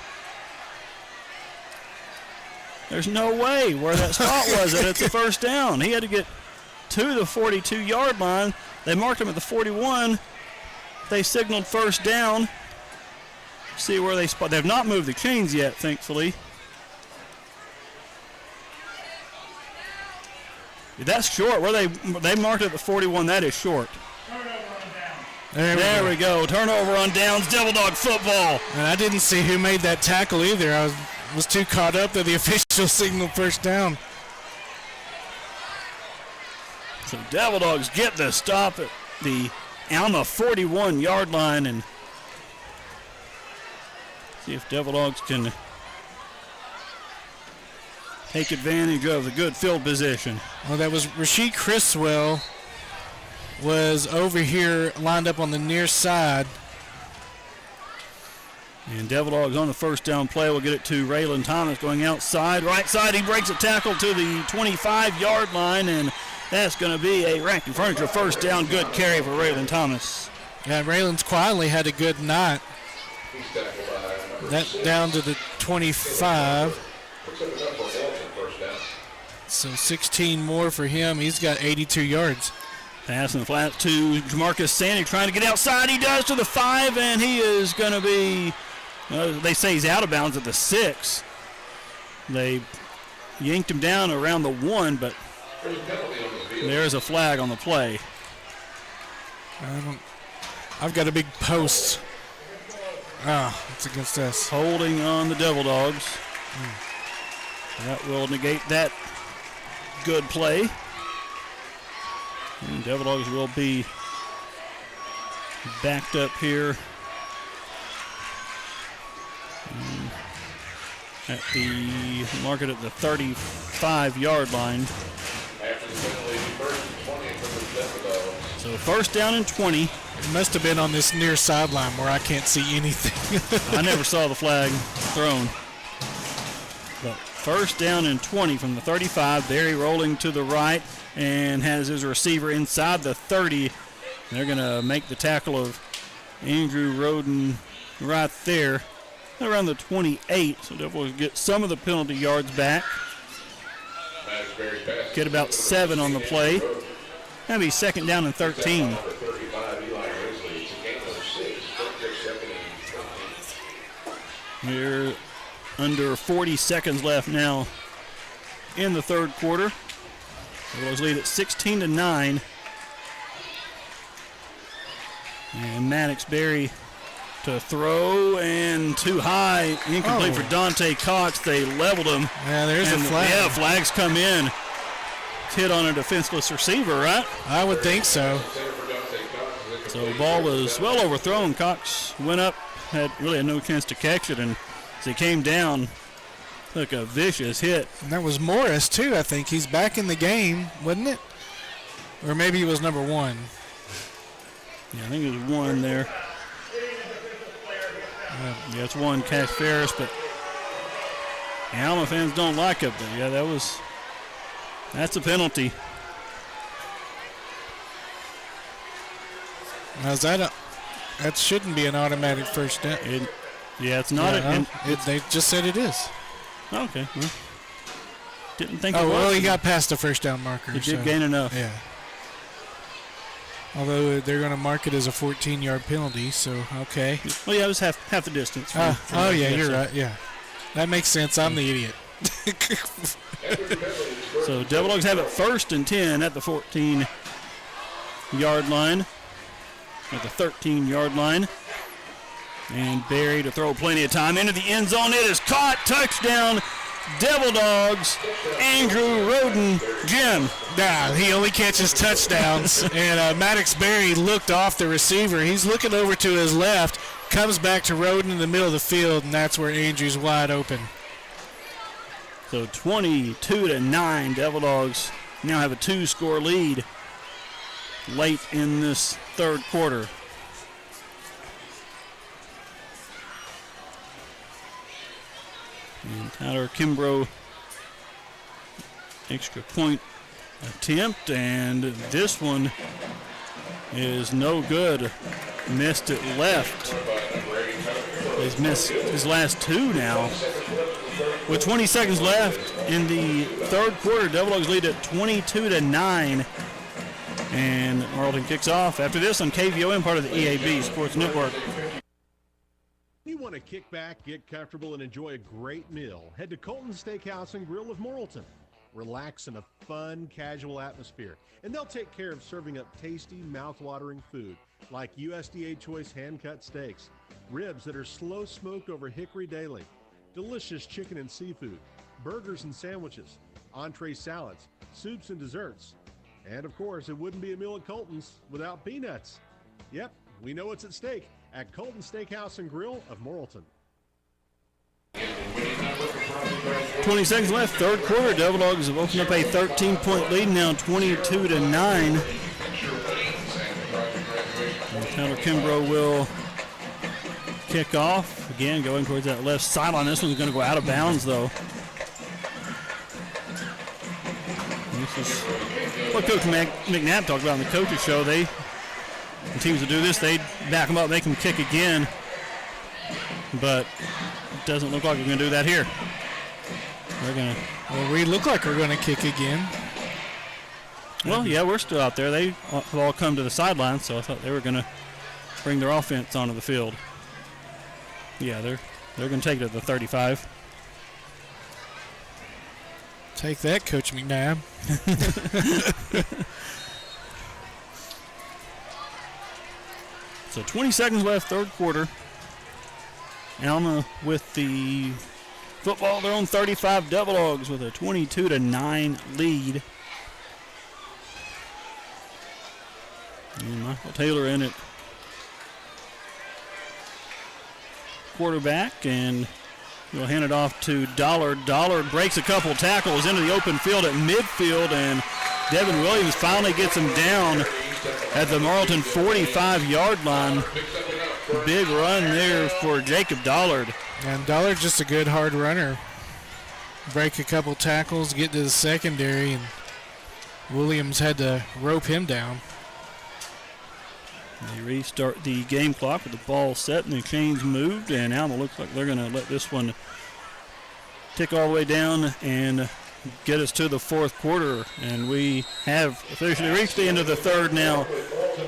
There's no way where that spot was that it's a first down. He had to get to the 42-yard line. They marked him at the 41. They signaled first down. See where they spot. They've not moved the chains yet, thankfully. That's short. Where they marked it at the 41, that is short. There we go. Turnover on downs, Devil Dog football. And I didn't see who made that tackle either. I was too caught up that the official signaled first down. So Devil Dogs get the stop at the Alma 41-yard line, and see if Devil Dogs can take advantage of the good field position. Well, that was Rasheed Criswell was over here lined up on the near side. And Devil Dogs on the first down play will get it to Raylan Thomas going outside. Right side, he breaks a tackle to the 25-yard line, and that's going to be a Rack and Furniture first down. Good carry for Raylan Thomas. Yeah, Raylan's quietly had a good night. That down to the 25. So 16 more for him. He's got 82 yards. Pass in the flat to Jamarcus Sandy trying to get outside. He does to the 5, and he is going to be, they say he's out of bounds at the 6. They yanked him down around the 1, but there is a flag on the play. I've got a big post. It's against us. Holding on the Devil Dogs. That will negate that good play. And Devil Dogs will be backed up here at the market at the 35-yard line. So first down and 20. It must have been on this near sideline where I can't see anything. I never saw the flag thrown. But first down and 20 from the 35. Barry rolling to the right and has his receiver inside the 30. They're going to make the tackle of Andrew Roden right there around the 28. So Devils get some of the penalty yards back. Get about 7 on the play. That'll be second down and 13. We're under 40 seconds left now in the third quarter. Devils lead at 16-9. And Maddox Berry to throw, and too high, incomplete for Dante Cox. They leveled him. Yeah, there's a flag. Yeah, flags come in. It's hit on a defenseless receiver, right? I would think so. So the ball was well overthrown. Cox went up, had no chance to catch it, and as he came down, took a vicious hit. And that was Morris, too, I think. He's back in the game, wasn't it? Or maybe he was number 1. Yeah, I think it was 1 there. Yeah, it's 1, Cash Ferris, but the Alma fans don't like it. But yeah, that's a penalty. Now, that shouldn't be an automatic first down. It's not. They just said it is. Okay. Well, didn't think it was. Well, he got past the first down marker. He did gain enough. Yeah. Although they're going to mark it as a 14-yard penalty, so okay. Well, yeah, it was half the distance. Yeah, you're right. Yeah, that makes sense. I'm the idiot. So Devil Dogs have it first and 10 at the 14-yard line, at the 13-yard line. And Barry to throw plenty of time into the end zone. It is caught. Touchdown, Devil Dogs. Andrew Roden, Jim. Nah, he only catches touchdowns. And Maddox Berry looked off the receiver. He's looking over to his left, comes back to Roden in the middle of the field, and that's where Andrew's wide open. So 22-9, Devil Dogs now have a 2-score lead late in this third quarter. And Tyler Kimbrough, extra point attempt, and this one is no good. Missed it left. He's missed his last two now. With 20 seconds left in the third quarter, Devil Dogs lead at 22-9. And Marlton kicks off after this on KVOM, part of the EAB Sports Network. You want to kick back, get comfortable, and enjoy a great meal? Head to Colton's Steakhouse and Grill of Morrilton. Relax in a fun, casual atmosphere, and they'll take care of serving up tasty, mouth-watering food like USDA Choice hand-cut steaks, ribs that are slow-smoked over hickory daily, delicious chicken and seafood, burgers and sandwiches, entree salads, soups and desserts. And, of course, it wouldn't be a meal at Colton's without peanuts. Yep, we know what's at stake at Colton's Steakhouse and Grill of Morrilton. 20 seconds left, third quarter. Devil Dogs have opened up a 13-point lead, now 22-9. Tyler Kimbrough will kick off. Again, going towards that left sideline. This one's going to go out of bounds, though. This is what Coach McNabb talked about in the coaches show. When teams would do this, they'd back them up, make them kick again. But it doesn't look like we're going to do that here. Well, we look like we're going to kick again. Well, yeah, we're still out there. They have all come to the sideline, so I thought they were going to bring their offense onto the field. Yeah, they're going to take it at the 35. Take that, Coach McNabb. So 20 seconds left, third quarter. Alma with the football, their own 35. Devil Dogs with a 22-9 lead. And Michael Taylor in it. Quarterback, and we'll hand it off to Dollard. Dollard breaks a couple tackles into the open field at midfield, and Devin Williams finally gets him down at the Marlton 45-yard line. Big run there for Jacob Dollard. And Dollard's just a good hard runner. Break a couple tackles, get to the secondary, and Williams had to rope him down. They restart the game clock with the ball set and the chains moved, and Alma looks like they're going to let this one tick all the way down and get us to the fourth quarter. And we have officially reached the end of the third now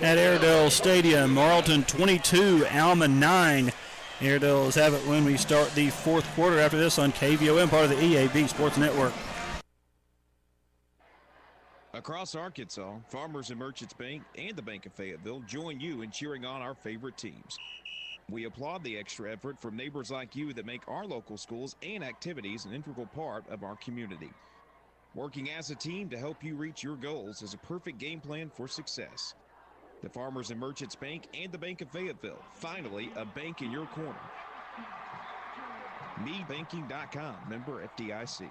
at Airedale Stadium. Marlton 22, Alma 9. Airedales have it when we start the fourth quarter after this on KVOM, part of the EAB Sports Network. Across Arkansas, Farmers and Merchants Bank and the Bank of Fayetteville join you in cheering on our favorite teams. We applaud the extra effort from neighbors like you that make our local schools and activities an integral part of our community. Working as a team to help you reach your goals is a perfect game plan for success. The Farmers and Merchants Bank and the Bank of Fayetteville, finally a bank in your corner. MeBanking.com, member FDIC.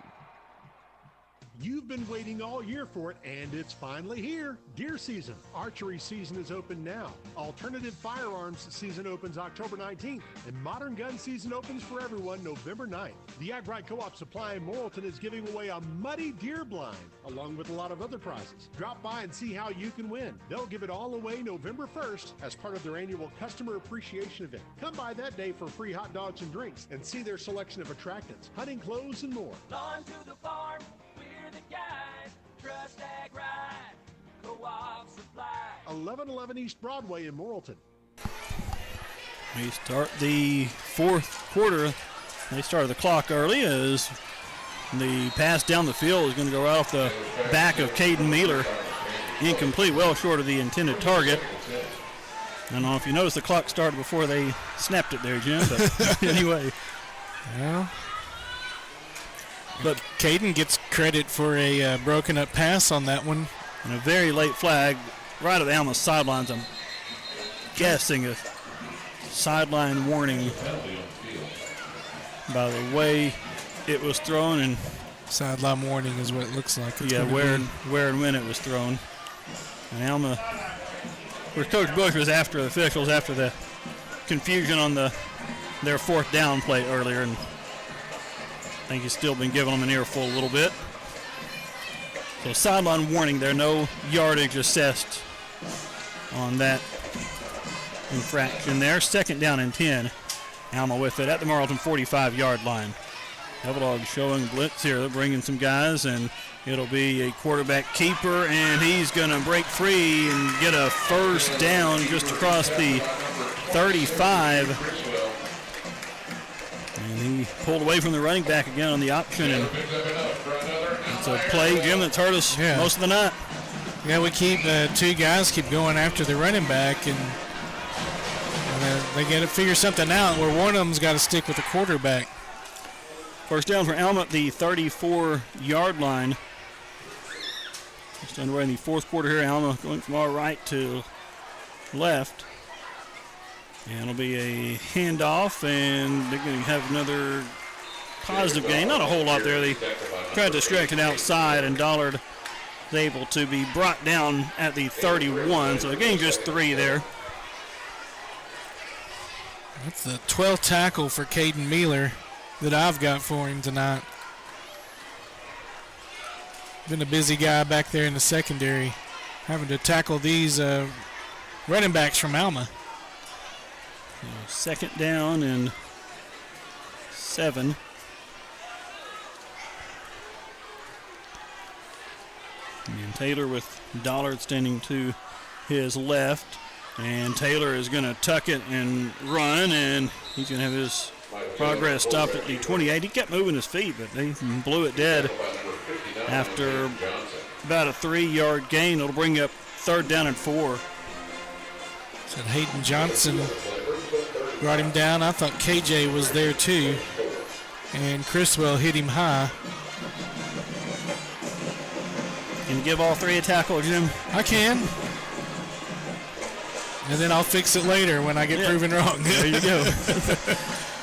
You've been waiting all year for it, and it's finally here. Deer season. Archery season is open now. Alternative firearms season opens October 19th, and modern gun season opens for everyone November 9th. The Ag Right Co-op Supply in Morrilton is giving away a muddy deer blind, along with a lot of other prizes. Drop by and see how you can win. They'll give it all away November 1st as part of their annual Customer Appreciation Event. Come by that day for free hot dogs and drinks, and see their selection of attractants, hunting clothes, and more. Lawn to the farm. The guys, Trust Ag Right, Co-op Supply. 1111 East Broadway in Morrilton. We start the fourth quarter. They started the clock early as the pass down the field is going to go right off the back of Caden Mealer. Incomplete, well short of the intended target. I don't know if you noticed the clock started before they snapped it there, Jim, but anyway. Well, but Caden gets credit for a broken up pass on that one. And a very late flag right at Alma's sidelines. I'm guessing a sideline warning by the way it was thrown. And sideline warning is what it looks like. Yeah, where and when it was thrown. And Alma, where Coach Bush was after the officials after the confusion on their fourth down play earlier, and I think he's still been giving them an earful a little bit. So sideline warning there, no yardage assessed on that infraction there. 2nd down and 10. Alma with it at the Marlton 45-yard line. Devil Dogs showing blitz here. They're bringing some guys, and it'll be a quarterback keeper, and he's going to break free and get a first down just across the 35. And he pulled away from the running back again on the option, and it's a play, Jim, that's hurt us most of the night. Yeah, we keep 2 guys keep going after the running back, and they got to figure something out where one of them's got to stick with the quarterback. First down for Alma at the 34-yard line. Just underway in the 4th quarter here. Alma going from our right to left. And it'll be a handoff, and they're going to have another positive gain. Not a whole lot there. They tried to stretch it outside, and Dollard is able to be brought down at the 31. So again, just 3 there. That's the 12th tackle for Caden Mealer that I've got for him tonight. Been a busy guy back there in the secondary, having to tackle these running backs from Alma. 2nd down and 7. And Taylor with Dollard standing to his left. And Taylor is going to tuck it and run, and he's going to have his progress stopped at the 28. He kept moving his feet, but they blew it dead after about a 3-yard gain. It'll bring up 3rd down and 4. Said Hayden Johnson brought him down. I thought KJ was there too, and Criswell hit him high. Can you give all 3 a tackle, Jim? I can. And then I'll fix it later when I get proven wrong. There you go.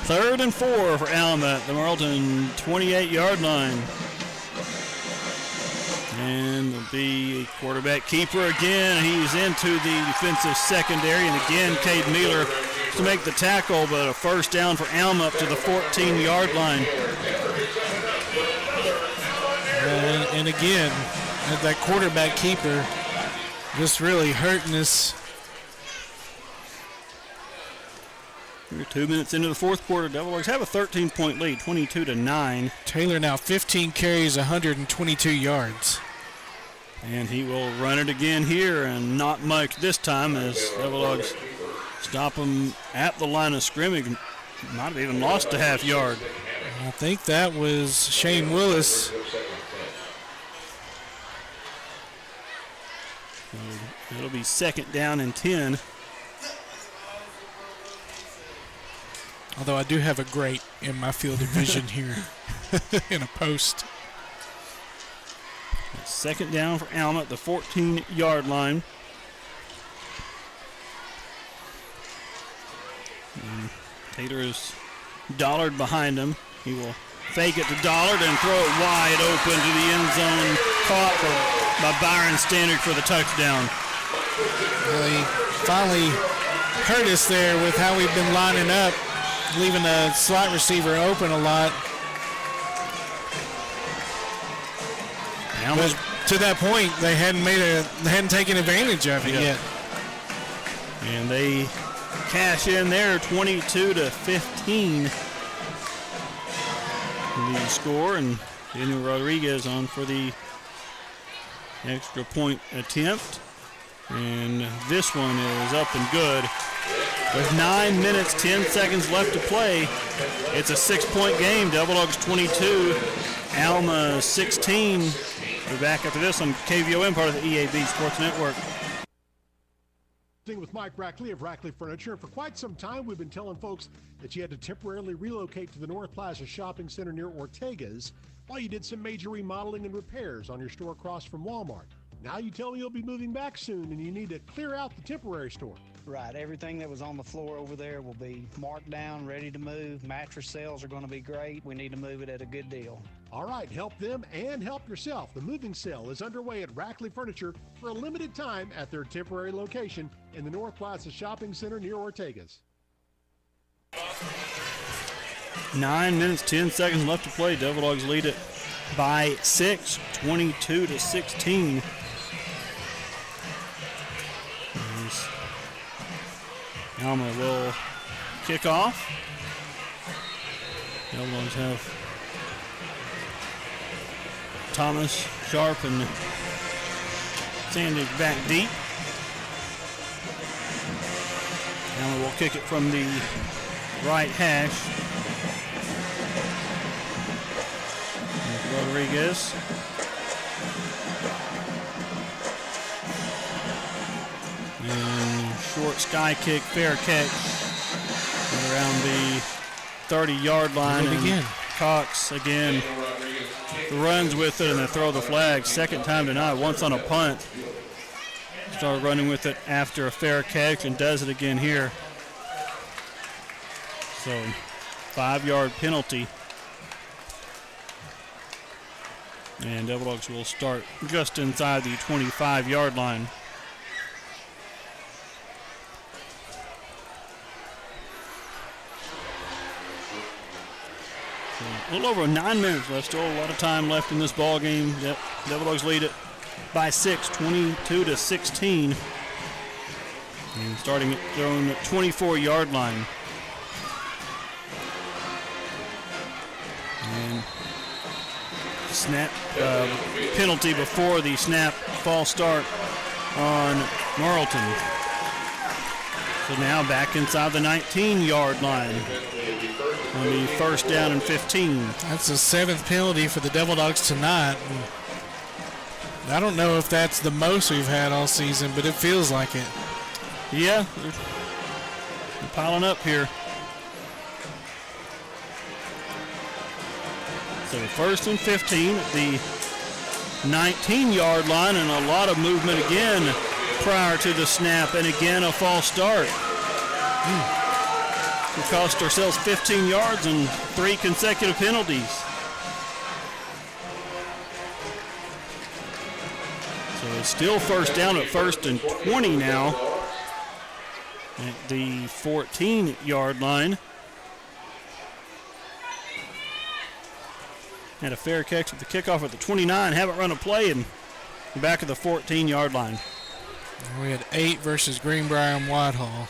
3rd and 4 for Alma at the Marlton 28-yard line. And there'll be a quarterback keeper again. He's into the defensive secondary. And again, Cade Mealer to make the tackle, but a first down for Alma up to the 14-yard line. And again, that quarterback keeper just really hurting us. We're 2 minutes into the 4th quarter. Devil Dogs have a 13-point lead, 22-9. Taylor now 15 carries, 122 yards. And he will run it again here, and not much this time as Devil Dogs stop him at the line of scrimmage. Might have even lost a half yard. I think that was Shane Willis. It'll be 2nd down and 10. Although I do have a great in my field of vision here in a post. 2nd down for Alma at the 14-yard line. And Taylor is Dollard behind him. He will fake it to Dollard and throw it wide open to the end zone. Caught by Byron Standard for the touchdown. Well, he finally hurt us there with how we've been lining up, leaving the slot receiver open a lot. But to that point, they hadn't taken advantage of it yet. And they cash in there, 22-15. The score, and Daniel Rodriguez on for the extra point attempt. And this one is up and good. With 9 minutes, 10 seconds left to play, it's a 6-point game. Devil Dogs 22, Alma 16. We're back after this on KVOM, part of the EAB Sports Network. With Mike Rackley of Rackley Furniture. For quite some time, we've been telling folks that you had to temporarily relocate to the North Plaza Shopping Center near Ortega's while you did some major remodeling and repairs on your store across from Walmart. Now you tell me you'll be moving back soon and you need to clear out the temporary store. Right, everything that was on the floor over there will be marked down, ready to move. Mattress sales are going to be great. We need to move it at a good deal. All right, help them and help yourself. The moving sale is underway at Rackley Furniture for a limited time at their temporary location in the North Plaza Shopping Center near Ortega's. 9 minutes, 10 seconds left to play. Devil Dogs lead it by 6, 22-16. Alma will kick off. The Bulldogs have Thomas, Sharp, and Sandig back deep. Alma will kick it from the right hash. Rodriguez. And short sky kick, fair catch around the 30-yard line. Do it again. Cox again runs with it and they throw the flag. Second time tonight, once on a punt. Started running with it after a fair catch and does it again here. So 5-yard penalty. And Devil Dogs will start just inside the 25-yard line. A little over 9 minutes left. Still a lot of time left in this ball game. Devil Dogs lead it by 6, 22-16. And starting at their own 24-yard line. And snap penalty before the snap, false start on Morrilton. So now back inside the 19-yard line on the first down and 15. That's the 7th penalty for the Devil Dogs tonight. I don't know if that's the most we've had all season, but it feels like it. Yeah, they're piling up here. So first and 15 at the 19-yard line, and a lot of movement again prior to the snap, and again a false start. We cost ourselves 15 yards and 3 consecutive penalties. So it's still first down at first and 20 now at the 14-yard line. Had a fair catch at the kickoff at the 29. Haven't run a play and back at the 14-yard line. We had 8 versus Greenbrier and Whitehall.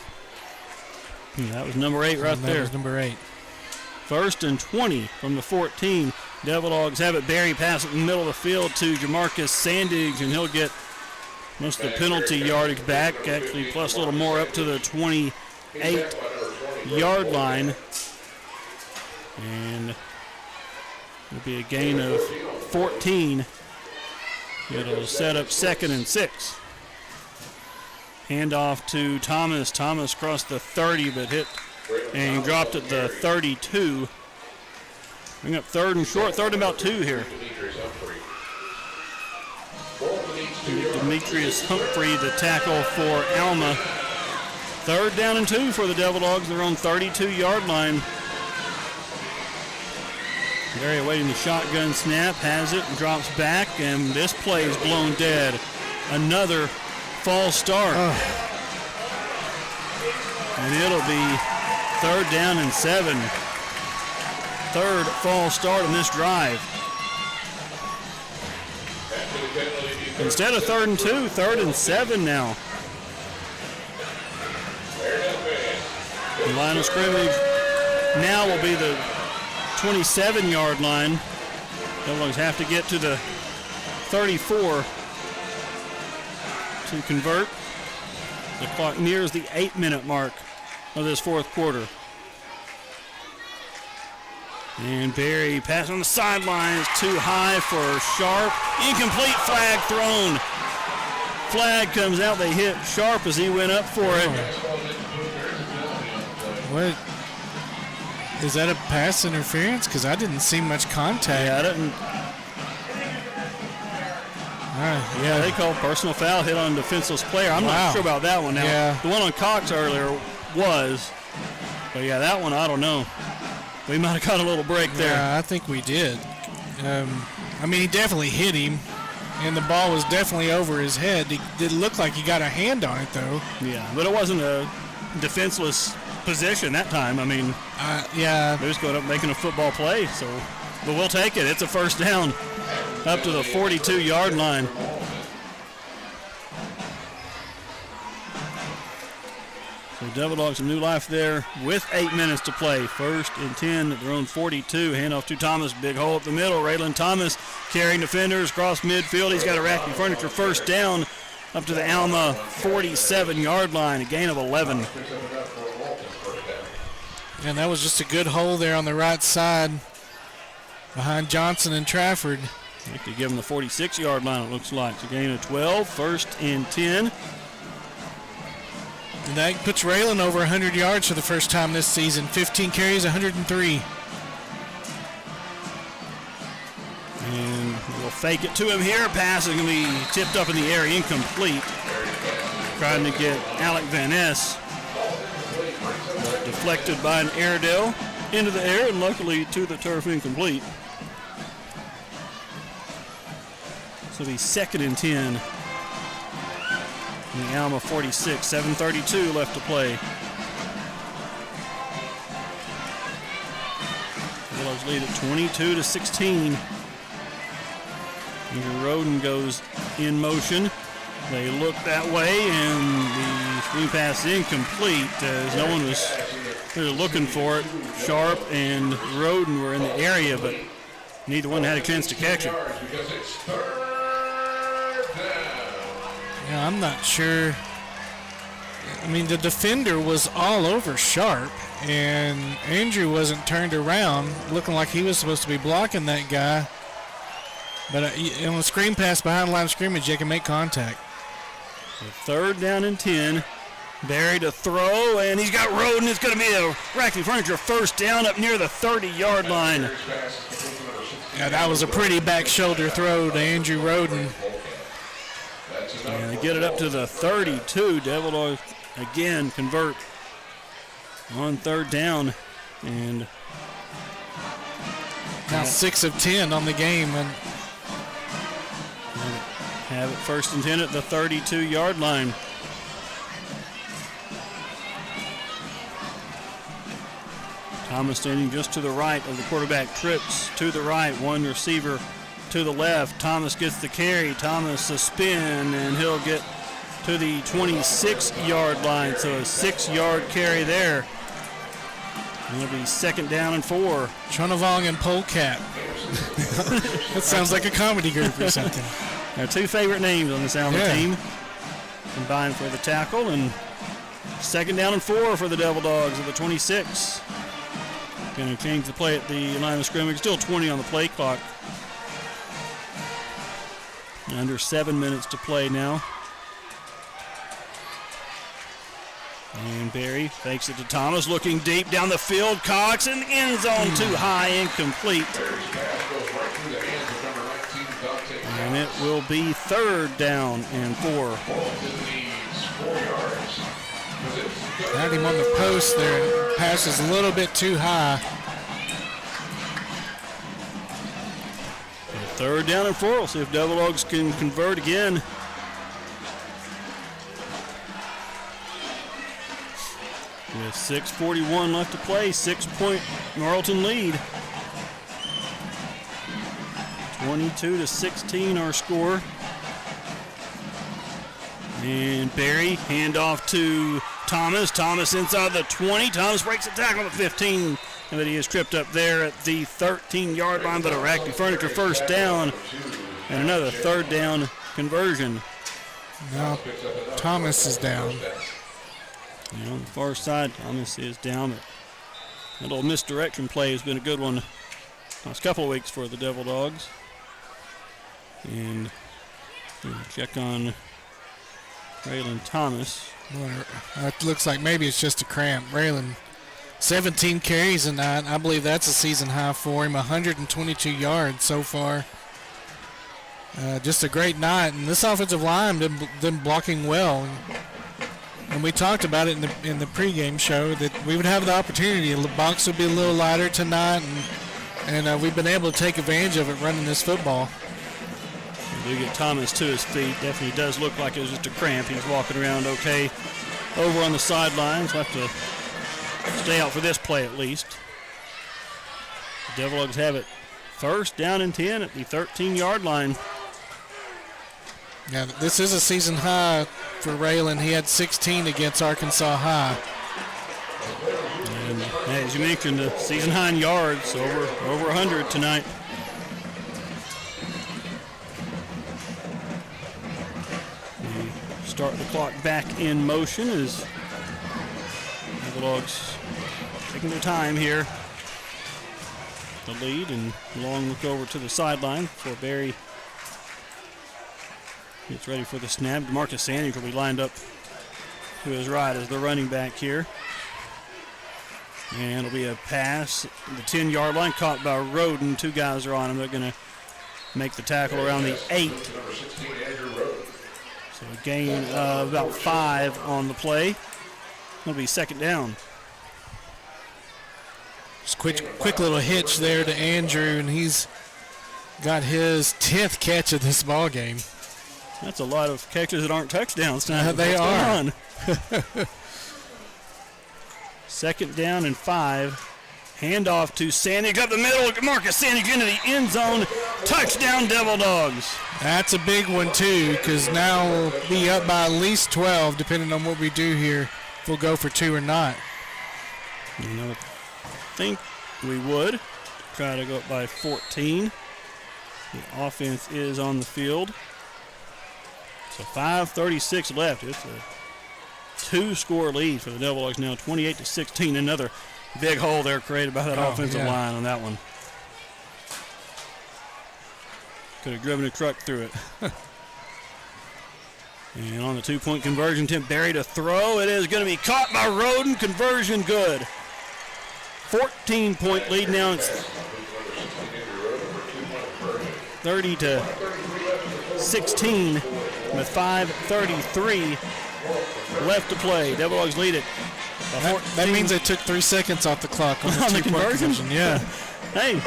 That was number 8 right there. That was number 8. First and 20 from the 14. Devil Dogs have it. Barry pass it in the middle of the field to Jamarcus Sandig, and he'll get most of the penalty yardage back, actually plus a little more up to the 28-yard line. And it'll be a gain of 14. It'll set up 2nd and 6. Handoff to Thomas. Thomas crossed the 30, but hit and dropped at the 32. Bring up 3rd and short, 3rd and about 2 here. Demetrius Humphrey, the tackle for Alma. 3rd down and 2 for the Devil Dogs. They're on 32-yard line. They're awaiting the shotgun snap, has it, and drops back, and this play is blown dead. Another false start. And it'll be 3rd down and 7. 3rd false start in this drive. Instead of 3rd and 2, 3rd and 7 now. The line of scrimmage now will be the 27-yard line. Devil Dogs have to get to the 34 to convert. The clock nears the 8-minute mark of this 4th quarter. And Barry pass on the sidelines, too high for Sharp. Incomplete, flag thrown. Flag comes out, they hit Sharp as he went up for it. What? Is that a pass interference? Because I didn't see much contact. Yeah, I didn't. Yeah, they called personal foul, hit on a defenseless player. I'm not sure about that one now. Yeah. The one on Cox earlier was, but yeah, that one, I don't know. We might have got a little break there. Yeah, I think we did. I mean, he definitely hit him, and the ball was definitely over his head. It didn't look like he got a hand on it, though. Yeah, but it wasn't a defenseless position that time. I mean, yeah. They're just going up making a football play, so, but we'll take it. It's a first down up to the 42-yard line. So Devil Dogs some new life there with 8 minutes to play. 1st and 10 at their own 42. Handoff to Thomas. Big hole up the middle. Raylan Thomas carrying defenders across midfield. He's got a Racky Furniture first down up to the Alma 47-yard line. A gain of 11. And that was just a good hole there on the right side behind Johnson and Trafford. I think they give him the 46-yard line, it looks like. It's a gain of 12, 1st and 10. And that puts Raylan over 100 yards for the first time this season. 15 carries, 103. And we'll fake it to him here. Pass is going to be tipped up in the air, incomplete. Trying to get Alec Van Ness. Deflected by an Airedale into the air, and luckily to the turf, incomplete. So it'll be 2nd and 10. In the Alma 46, 7:32 left to play. Willows lead at 22-16. Andrew Roden goes in motion. They look that way, and the screen pass is incomplete as no one was really looking for it. Sharp and Roden were in the area, but neither one had a chance to catch it. Yeah, I'm not sure. I mean, the defender was all over Sharp, and Andrew wasn't turned around, looking like he was supposed to be blocking that guy. But on a screen pass behind the line of scrimmage, you can make contact. 3rd down and 10. Barry to throw, and he's got Roden. It's going to be a Racky Furniture first down up near the 30-yard line. Yeah, that was a pretty back shoulder throw to Andrew Roden. And they get it up to the 32. Devil Dogs again convert on 3rd down. And now 6 of 10 on the game. And have it 1st and 10 at the 32-yard line. Thomas standing just to the right of the quarterback. Trips to the right. One receiver to the left. Thomas gets the carry. Thomas a spin, and he'll get to the 26-yard line. So a 6-yard carry there. And it'll be 2nd down and 4. Tronavong and Polecat. That sounds like a comedy group or something. Our 2 favorite names on this Alma team. Combined for the tackle, and 2nd down and 4 for the Devil Dogs at the 26. Going to change the play at the line of scrimmage. Still 20 on the play clock. Under 7 minutes to play now. And Barry fakes it to Thomas, looking deep down the field. Cox in the end zone, too high, incomplete. And it will be 3rd down and 4. Had him on the post there. Pass is a little bit too high. 3rd down and 4. We'll see if Devil Dogs can convert again. With 6:41 left to play, 6-point Marlton lead. 22-16 our score. And Barry, handoff to Thomas. Thomas inside the 20. Thomas breaks the tackle at 15. But he is tripped up there at the 13-yard line. But a Racky Furniture first down. And another 3rd down conversion. Now Thomas is down. And on the far side, Thomas is down. But that little misdirection play has been a good one last couple of weeks for the Devil Dogs. And we'll check on Raylan Thomas. Well, it looks like maybe it's just a cramp. Raylan, 17 carries tonight. I believe that's a season high for him. 122 yards so far. Just a great night. And this offensive line been blocking well. And we talked about it in the pregame show that we would have the opportunity. The box would be a little lighter tonight, and we've been able to take advantage of it running this football. We do get Thomas to his feet. Definitely does look like it was just a cramp. He's walking around okay over on the sidelines. We'll have to stay out for this play at least. The Devil Dogs have it 1st down and 10 at the 13-yard line. Yeah, this is a season high for Raylan. He had 16 against Arkansas High. As you mentioned, the season high in yards, over 100 tonight. We start the clock back in motion as the Bulldogs taking their time here. The lead, and long look over to the sideline for Barry. Gets ready for the snap. DeMarcus Sanders will be lined up to his right as the running back here. And it'll be a pass. The 10-yard line caught by Roden. Two guys are on him. They're going to make the tackle around the 8. So a gain of about 5 on the play. It'll be second down. Just quick little hitch there to Andrew, and he's got his 10th catch of this ball game. That's a lot of catches that aren't touchdowns tonight. They are. Second down and 5. Handoff to Sandage up the middle. Marcus Sandage into the end zone. Touchdown, Devil Dogs. That's a big one, too, because now we'll be up by at least 12, depending on what we do here, if we'll go for 2 or not. You know, I think we would try to go up by 14. The offense is on the field. So 5:36 left. It's a 2-score lead for the Devil Dogs now, 28-16. Another big hole there created by that offensive line on that one. Could have driven a truck through it. And on the 2-point conversion attempt, Barry to throw. It is going to be caught by Roden. Conversion good. 14-point lead now. It's 30-16 with 5:33 left to play. Devil Dogs lead it. That means they took 3 seconds off the clock on the 2-point conversion. Yeah. Hey,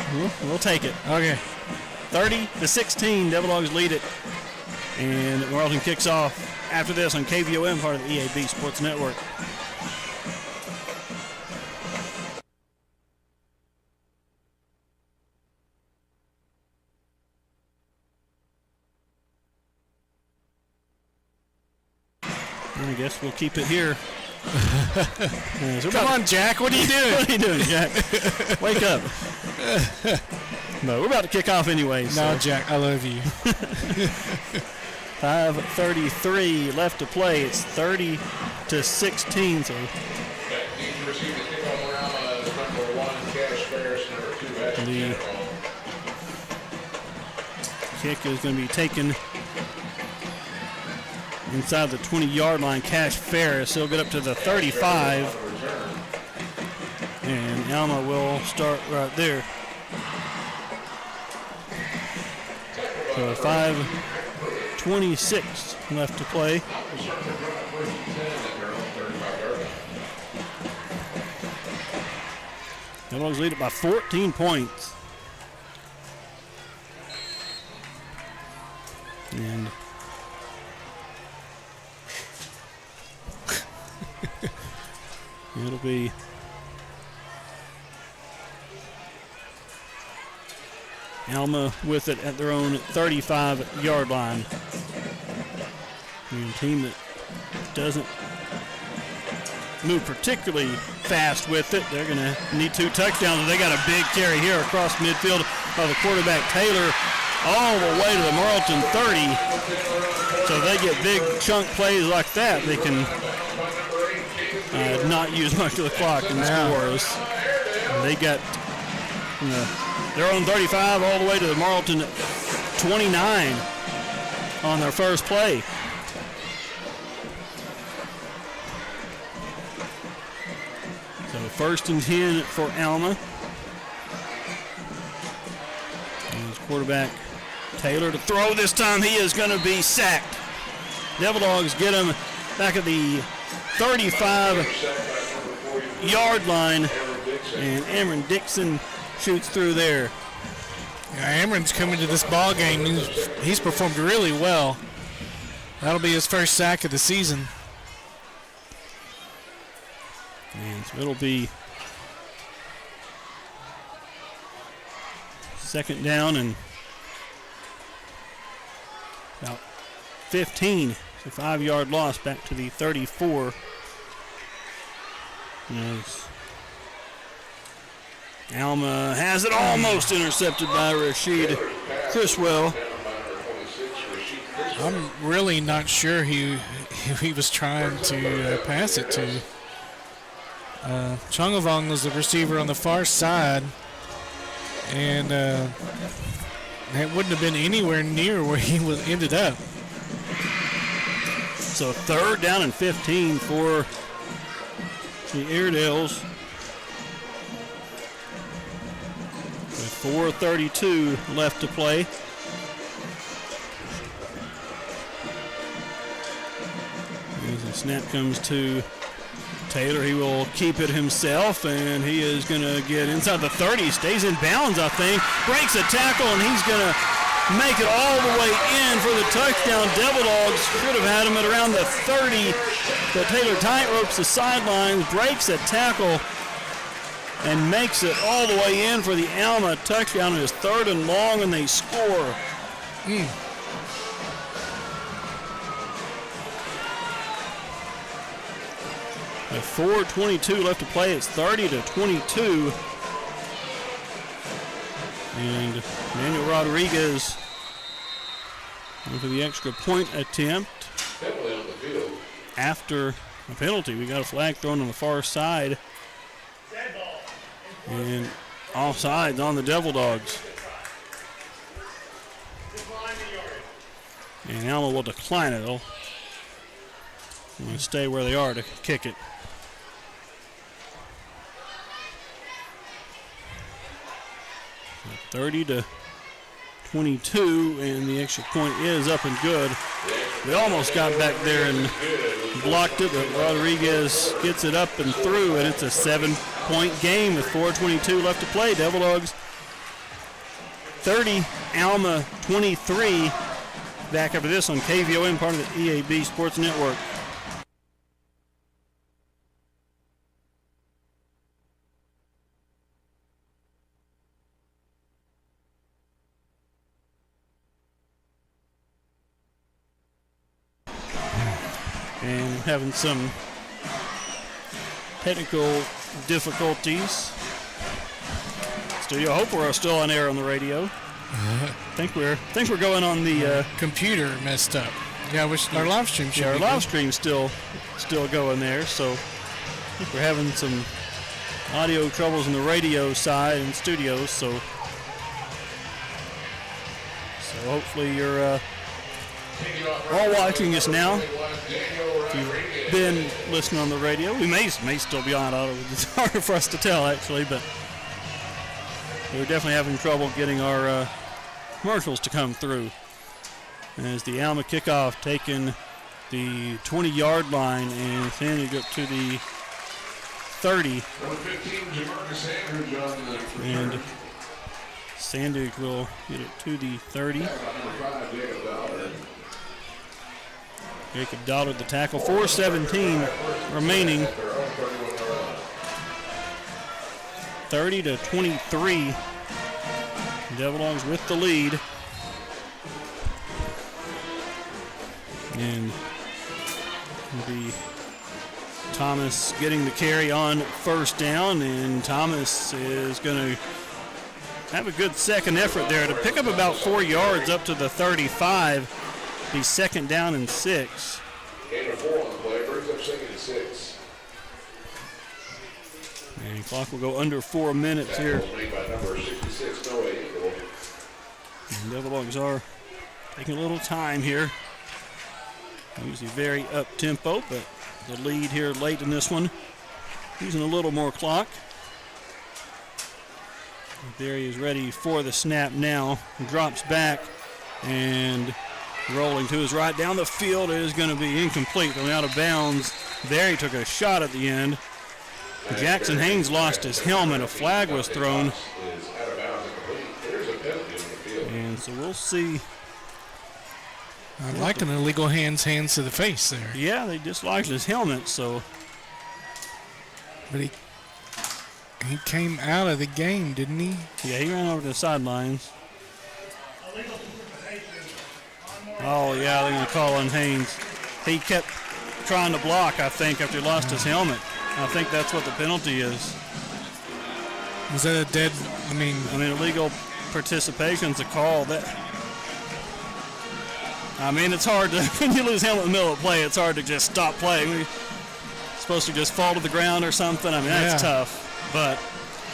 we'll take it. Okay. 30-16, Devil Dogs lead it. And Marlton kicks off after this on KVOM, part of the EAB Sports Network. I guess we'll keep it here. Come on, Jack. What are you doing? What are you doing, Jack? Wake up. No, we're about to kick off anyway. No, Jack, I love you. 5:33 left to play. It's 30-16. So the kick is going to be taken inside the 20-yard line. Cash Ferris, he'll get up to the 35. And Alma will start right there. So 5:26 left to play. The Dogs lead it by 14 points. And it'll be Alma with it at their own 35-yard line. And a team that doesn't move particularly fast with it. They're going to need 2 touchdowns. They got a big carry here across midfield by the quarterback Taylor all the way to the Morrilton 30. So they get big chunk plays like that. They can not use much of the clock in the scores. They got their own 35 all the way to the Marlton 29 on their first play. So 1st and 10 for Alma. And his quarterback Taylor to throw this time. He is going to be sacked. Devil Dogs get him back at the 35-yard line, and Amron Dixon shoots through there. Yeah, Amron's coming to this ball game. He's performed really well. That'll be his first sack of the season. And so it'll be second down and about 15. It's a 5-yard loss back to the 34. As Alma has it almost intercepted by Rashid Criswell. I'm really not sure who he was trying to pass it to. Chongavong was the receiver on the far side, and that wouldn't have been anywhere near where he ended up. So 3rd down and 15 for the Airedales. With 4:32 left to play. As the snap comes to Taylor, he will keep it himself, and he is going to get inside the 30. Stays in bounds, I think. Breaks a tackle, and he's going to make it all the way in for the touchdown. Devil Dogs should have had him at around the 30, but Taylor tightropes the sidelines, breaks a tackle, and makes it all the way in for the Alma touchdown. It is 3rd and long, and they score. With 4:22 left to play, it's 30-22. And Manuel Rodriguez for the extra point attempt. After a penalty, we got a flag thrown on the far side. And offsides on the Devil Dogs. And Alma will decline it. They'll stay where they are to kick it. 30-22, and the extra point is up and good. We almost got back there and blocked it, but Rodriguez gets it up and through, and it's a 7-point game with 4:22 left to play. Devil Dogs 30, Alma 23. Back after this on KVOM, part of the EAB Sports Network. And having some technical difficulties. Studio Hope, we're still on air on the radio. I think we're going on the computer messed up. Yeah, our live stream should. Yeah, our live stream's still going there. So we're having some audio troubles on the radio side and studios. So hopefully you're all watching us now. If you've been listening on the radio, we may still be on auto. It's hard for us to tell actually, but we're definitely having trouble getting our commercials to come through. As the Alma kickoff taking the 20-yard line and sending it up to the 30. And Sandage will get it to the 30. Jacob Dollard the tackle. 4:17 remaining. 30-23. Devil Dogs with the lead. And the Thomas getting the carry on first down, and Thomas is going to have a good second effort there to pick up about 4 yards up to the 35. Be 2nd down and 6. Gain of 4 on the play, brings up 2nd and 6. And clock will go under 4 minutes here. Made by number 66, Noah Eagle. And Devil Dogs are taking a little time here. Usually very up-tempo, but the lead here late in this one. Using a little more clock. There he is ready for the snap now. Drops back and rolling to his right down the field. It is going to be incomplete. Going out of bounds. There he took a shot at the end. Jackson Haynes lost his helmet. A flag was thrown. And so we'll see. I like an illegal hands to the face there. Yeah, they dislodged his helmet, so. But he came out of the game, didn't he? Yeah, he ran over to the sidelines. Oh, yeah, they're going to call on Haynes. He kept trying to block, I think, after he lost his helmet. I think that's what the penalty is. Was that a dead? I mean, illegal participation's a call. It's hard to when you lose helmet in the middle of play. It's hard to just stop playing. You're supposed to just fall to the ground or something. That's tough. But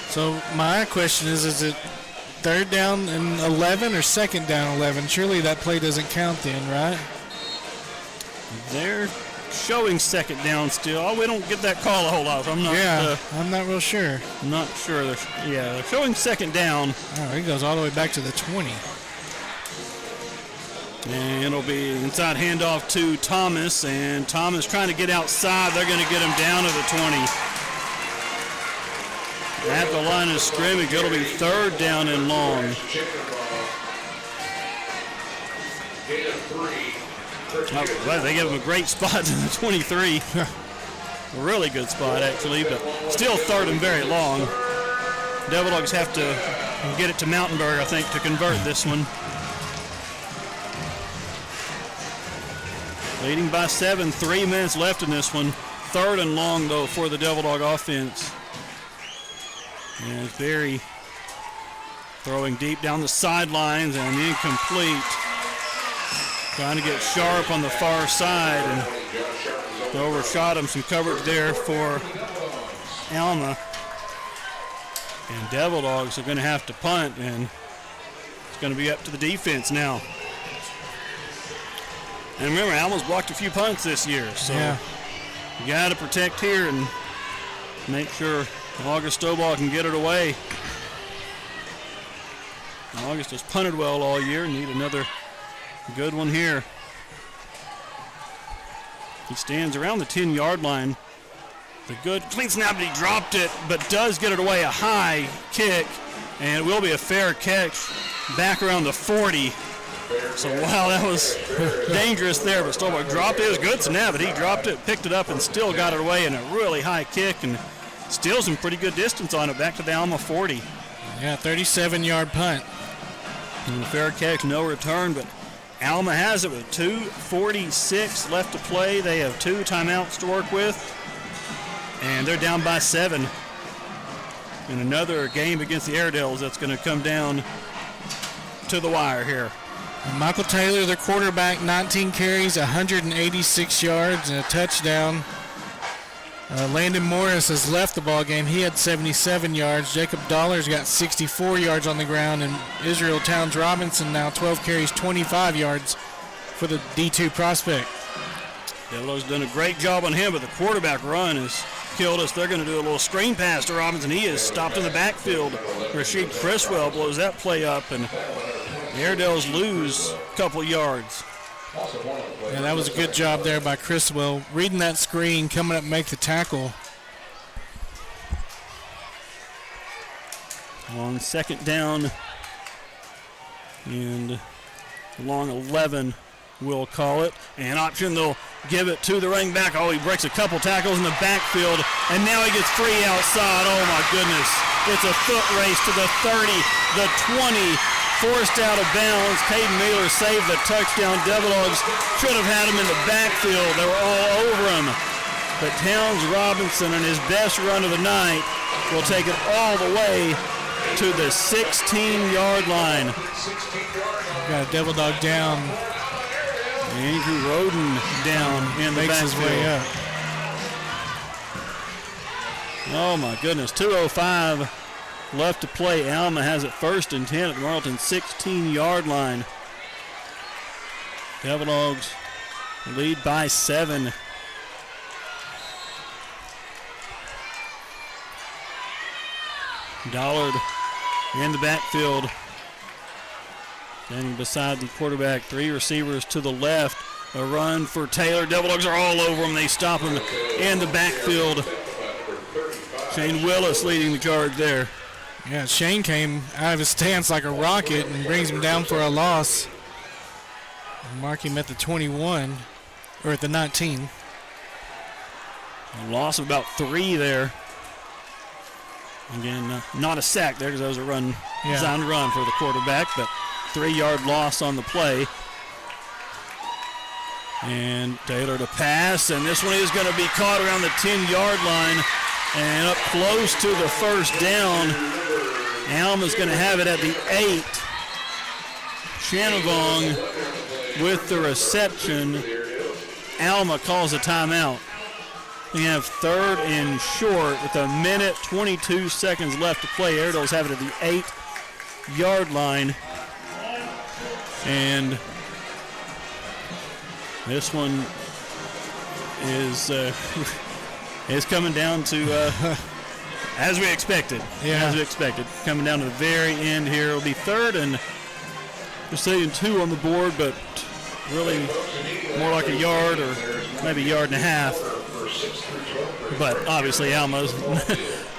so my question is it third down and 11 or second down 11? Surely that play doesn't count then, right? They're showing second down still. Oh, we don't get that call a whole lot. I'm not real sure. I'm not sure. They're showing second down. Oh, he goes all the way back to the 20. And it'll be inside handoff to Thomas, and Thomas trying to get outside. They're going to get him down to the 20. At the line of scrimmage, it'll be third down and long. Well, they give him a great spot to the 23. A really good spot, actually, but still third and very long. Devil Dogs have to get it to Mountainburg, I think, to convert this one. Leading by 7, 3 minutes left in this one. Third and long, though, for the Devil Dog offense. And Barry throwing deep down the sidelines and incomplete. Trying to get sharp on the far side and overshot him. Some coverage there for Alma. And Devil Dogs are going to have to punt, and it's going to be up to the defense now. And remember, Alma's blocked a few punts this year, so you got to protect here and make sure August Stovall can get it away. August has punted well all year. Need another good one here. He stands around the 10-yard line. The good clean snap, but he dropped it, but does get it away. A high kick, and it will be a fair catch back around the 40. So, wow, that was dangerous there, but Stovall dropped it. It was good snap, but he dropped it, picked it up, and still got it away in a really high kick, and still some pretty good distance on it back to the Alma 40. Yeah, 37-yard punt. And a fair catch, no return, but Alma has it with 2:46 left to play. They have 2 timeouts to work with, and they're down by 7. In another game against the Airedales, that's going to come down to the wire here. Michael Taylor, their quarterback, 19 carries, 186 yards, and a touchdown. Landon Morris has left the ball game. He had 77 yards. Jacob Dollar's got 64 yards on the ground, and Israel Towns Robinson now 12 carries, 25 yards for the D2 prospect. Develo's done a great job on him, but the quarterback run has killed us. They're going to do a little screen pass to Robinson. He is stopped in the backfield. Rashid Criswell blows that play up, and the Airedales lose a couple yards. Yeah, that was a good job there by Criswell. Reading that screen, coming up and make the tackle. On second down and along 11, we'll call it. And option, they'll give it to the running back. Oh, he breaks a couple tackles in the backfield, and now he gets free outside. Oh, my goodness. It's a foot race to the 30, the 20. Forced out of bounds. Caden Mueller saved the touchdown. Devil Dogs should have had him in the backfield. They were all over him. But Towns Robinson, in his best run of the night, will take it all the way to the 16-yard line. Got a Devil Dog down. Andrew Roden down in the backfield. Makes his way up. Oh, my goodness. 2:05 left to play. Alma has it 1st and 10 at the Marlton 16-yard line. Devil Dogs lead by 7. Dollard in the backfield, standing beside the quarterback. 3 receivers to the left. A run for Taylor. Devil Dogs are all over him. They stop him in the backfield. Shane Willis leading the charge there. Yeah, Shane came out of his stance like a rocket and brings him down for a loss. Mark him at the 21, or at the 19. A loss of about 3 there. Again, not a sack there because that was a run, designed run for the quarterback, but 3-yard loss on the play. And Taylor to pass, and this one is going to be caught around the 10-yard line and up close to the first down. Alma's going to have it at the 8. Shanavong with the reception. Alma calls a timeout. We have 3rd and short with 1:22 seconds left to play. Airedale's have it at the 8-yard line. And this one is coming down to as we expected. Yeah. As we expected. Coming down to the very end here. It'll be 3rd and we're saying 2 on the board, but really more like a yard or maybe a yard and a half. But obviously Alma's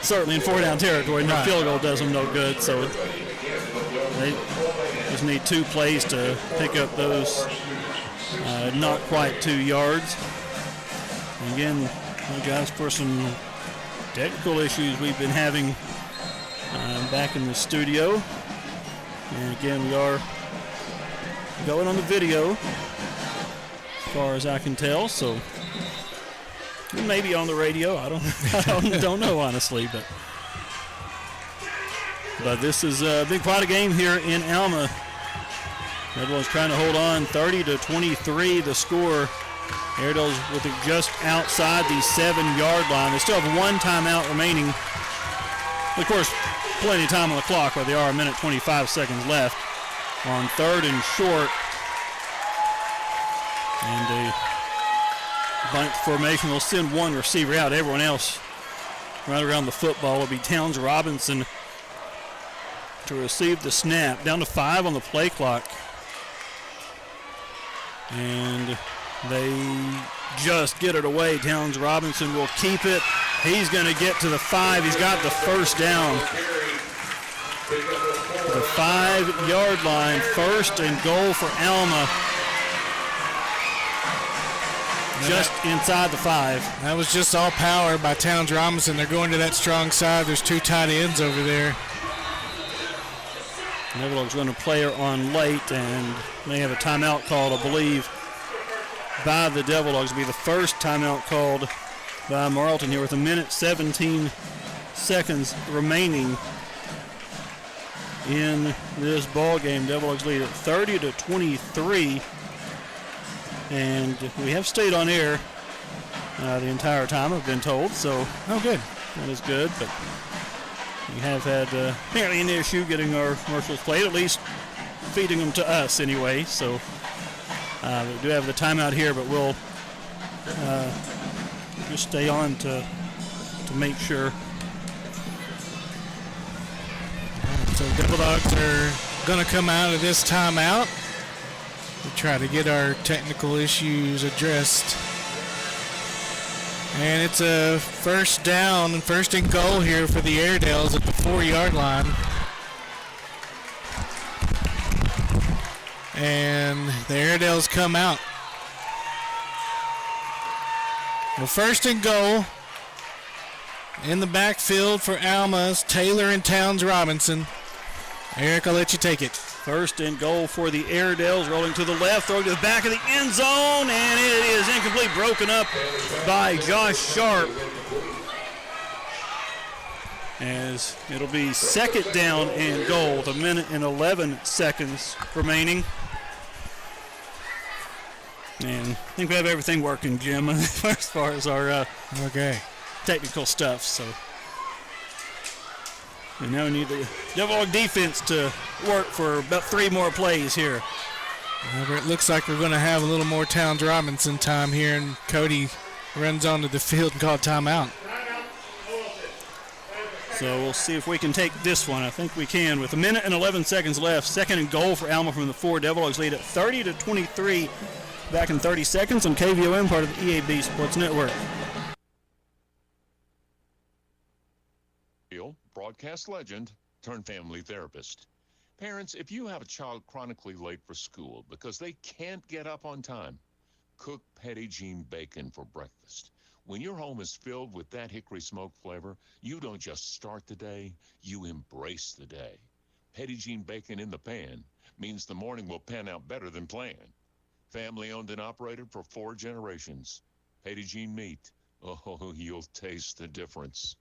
certainly in 4-down territory. No field goal does them no good, so they just need 2 plays to pick up those not quite 2 yards. And again, guys, for some technical issues we've been having back in the studio. And again, we are going on the video as far as I can tell, so maybe on the radio. I don't know honestly, but this is been quite a game here in Alma. Everyone's trying to hold on. 30-23 the score. Airedale's with it just outside the 7-yard line. They still have 1 timeout remaining. Of course, plenty of time on the clock, where they are 1:25 seconds left on 3rd and short. And a bunch formation will send 1 receiver out. Everyone else right around the football will be Towns Robinson to receive the snap. Down to 5 on the play clock. And they just get it away. Towns Robinson will keep it. He's going to get to the 5. He's got the first down. The 5-yard line. 1st and goal for Alma. Just inside the 5. That was just all power by Towns Robinson. They're going to that strong side. There's 2 tight ends over there. Neville's going to play her on late, and they have a timeout called, I believe, by the Devil Dogs. It'll be the first timeout called by Marlton here with 1:17 seconds remaining in this ball game. Devil Dogs lead at 30-23, and we have stayed on air the entire time, I've been told. So, good. That is good, but we have had apparently an issue getting our commercials played, at least feeding them to us anyway. So we do have the timeout here, but we'll just stay on to make sure. So Devil Dogs are going to come out of this timeout to try to get our technical issues addressed. And it's a 1st down and 1st and goal here for the Airedales at the 4-yard line. And the Airedales come out. Well, 1st and goal in the backfield for Alma's Taylor and Towns Robinson. Eric, I'll let you take it. 1st and goal for the Airedales, rolling to the left, throwing to the back of the end zone, and it is incomplete, broken up by Josh Sharp. As it'll be 2nd down and goal with 1:11 seconds remaining. And I think we have everything working, Jim, as far as our technical stuff. So we now need the Devil Dog defense to work for about 3 more plays here. It looks like we're going to have a little more Towns Robinson time here, and Cody runs onto the field and called timeout. So we'll see if we can take this one. I think we can. With 1:11 seconds left, 2nd and goal for Alma from the 4. Devil Dogs lead at 30-23. Back in 30 seconds on KVOM, part of the EAB Sports Network. Broadcast legend turned family therapist. Parents, if you have a child chronically late for school because they can't get up on time, cook Petit Jean bacon for breakfast. When your home is filled with that hickory smoke flavor, you don't just start the day, you embrace the day. Petit Jean bacon in the pan means the morning will pan out better than planned. Family owned and operated for 4 generations. Petit Jean meat. Oh, you'll taste the difference.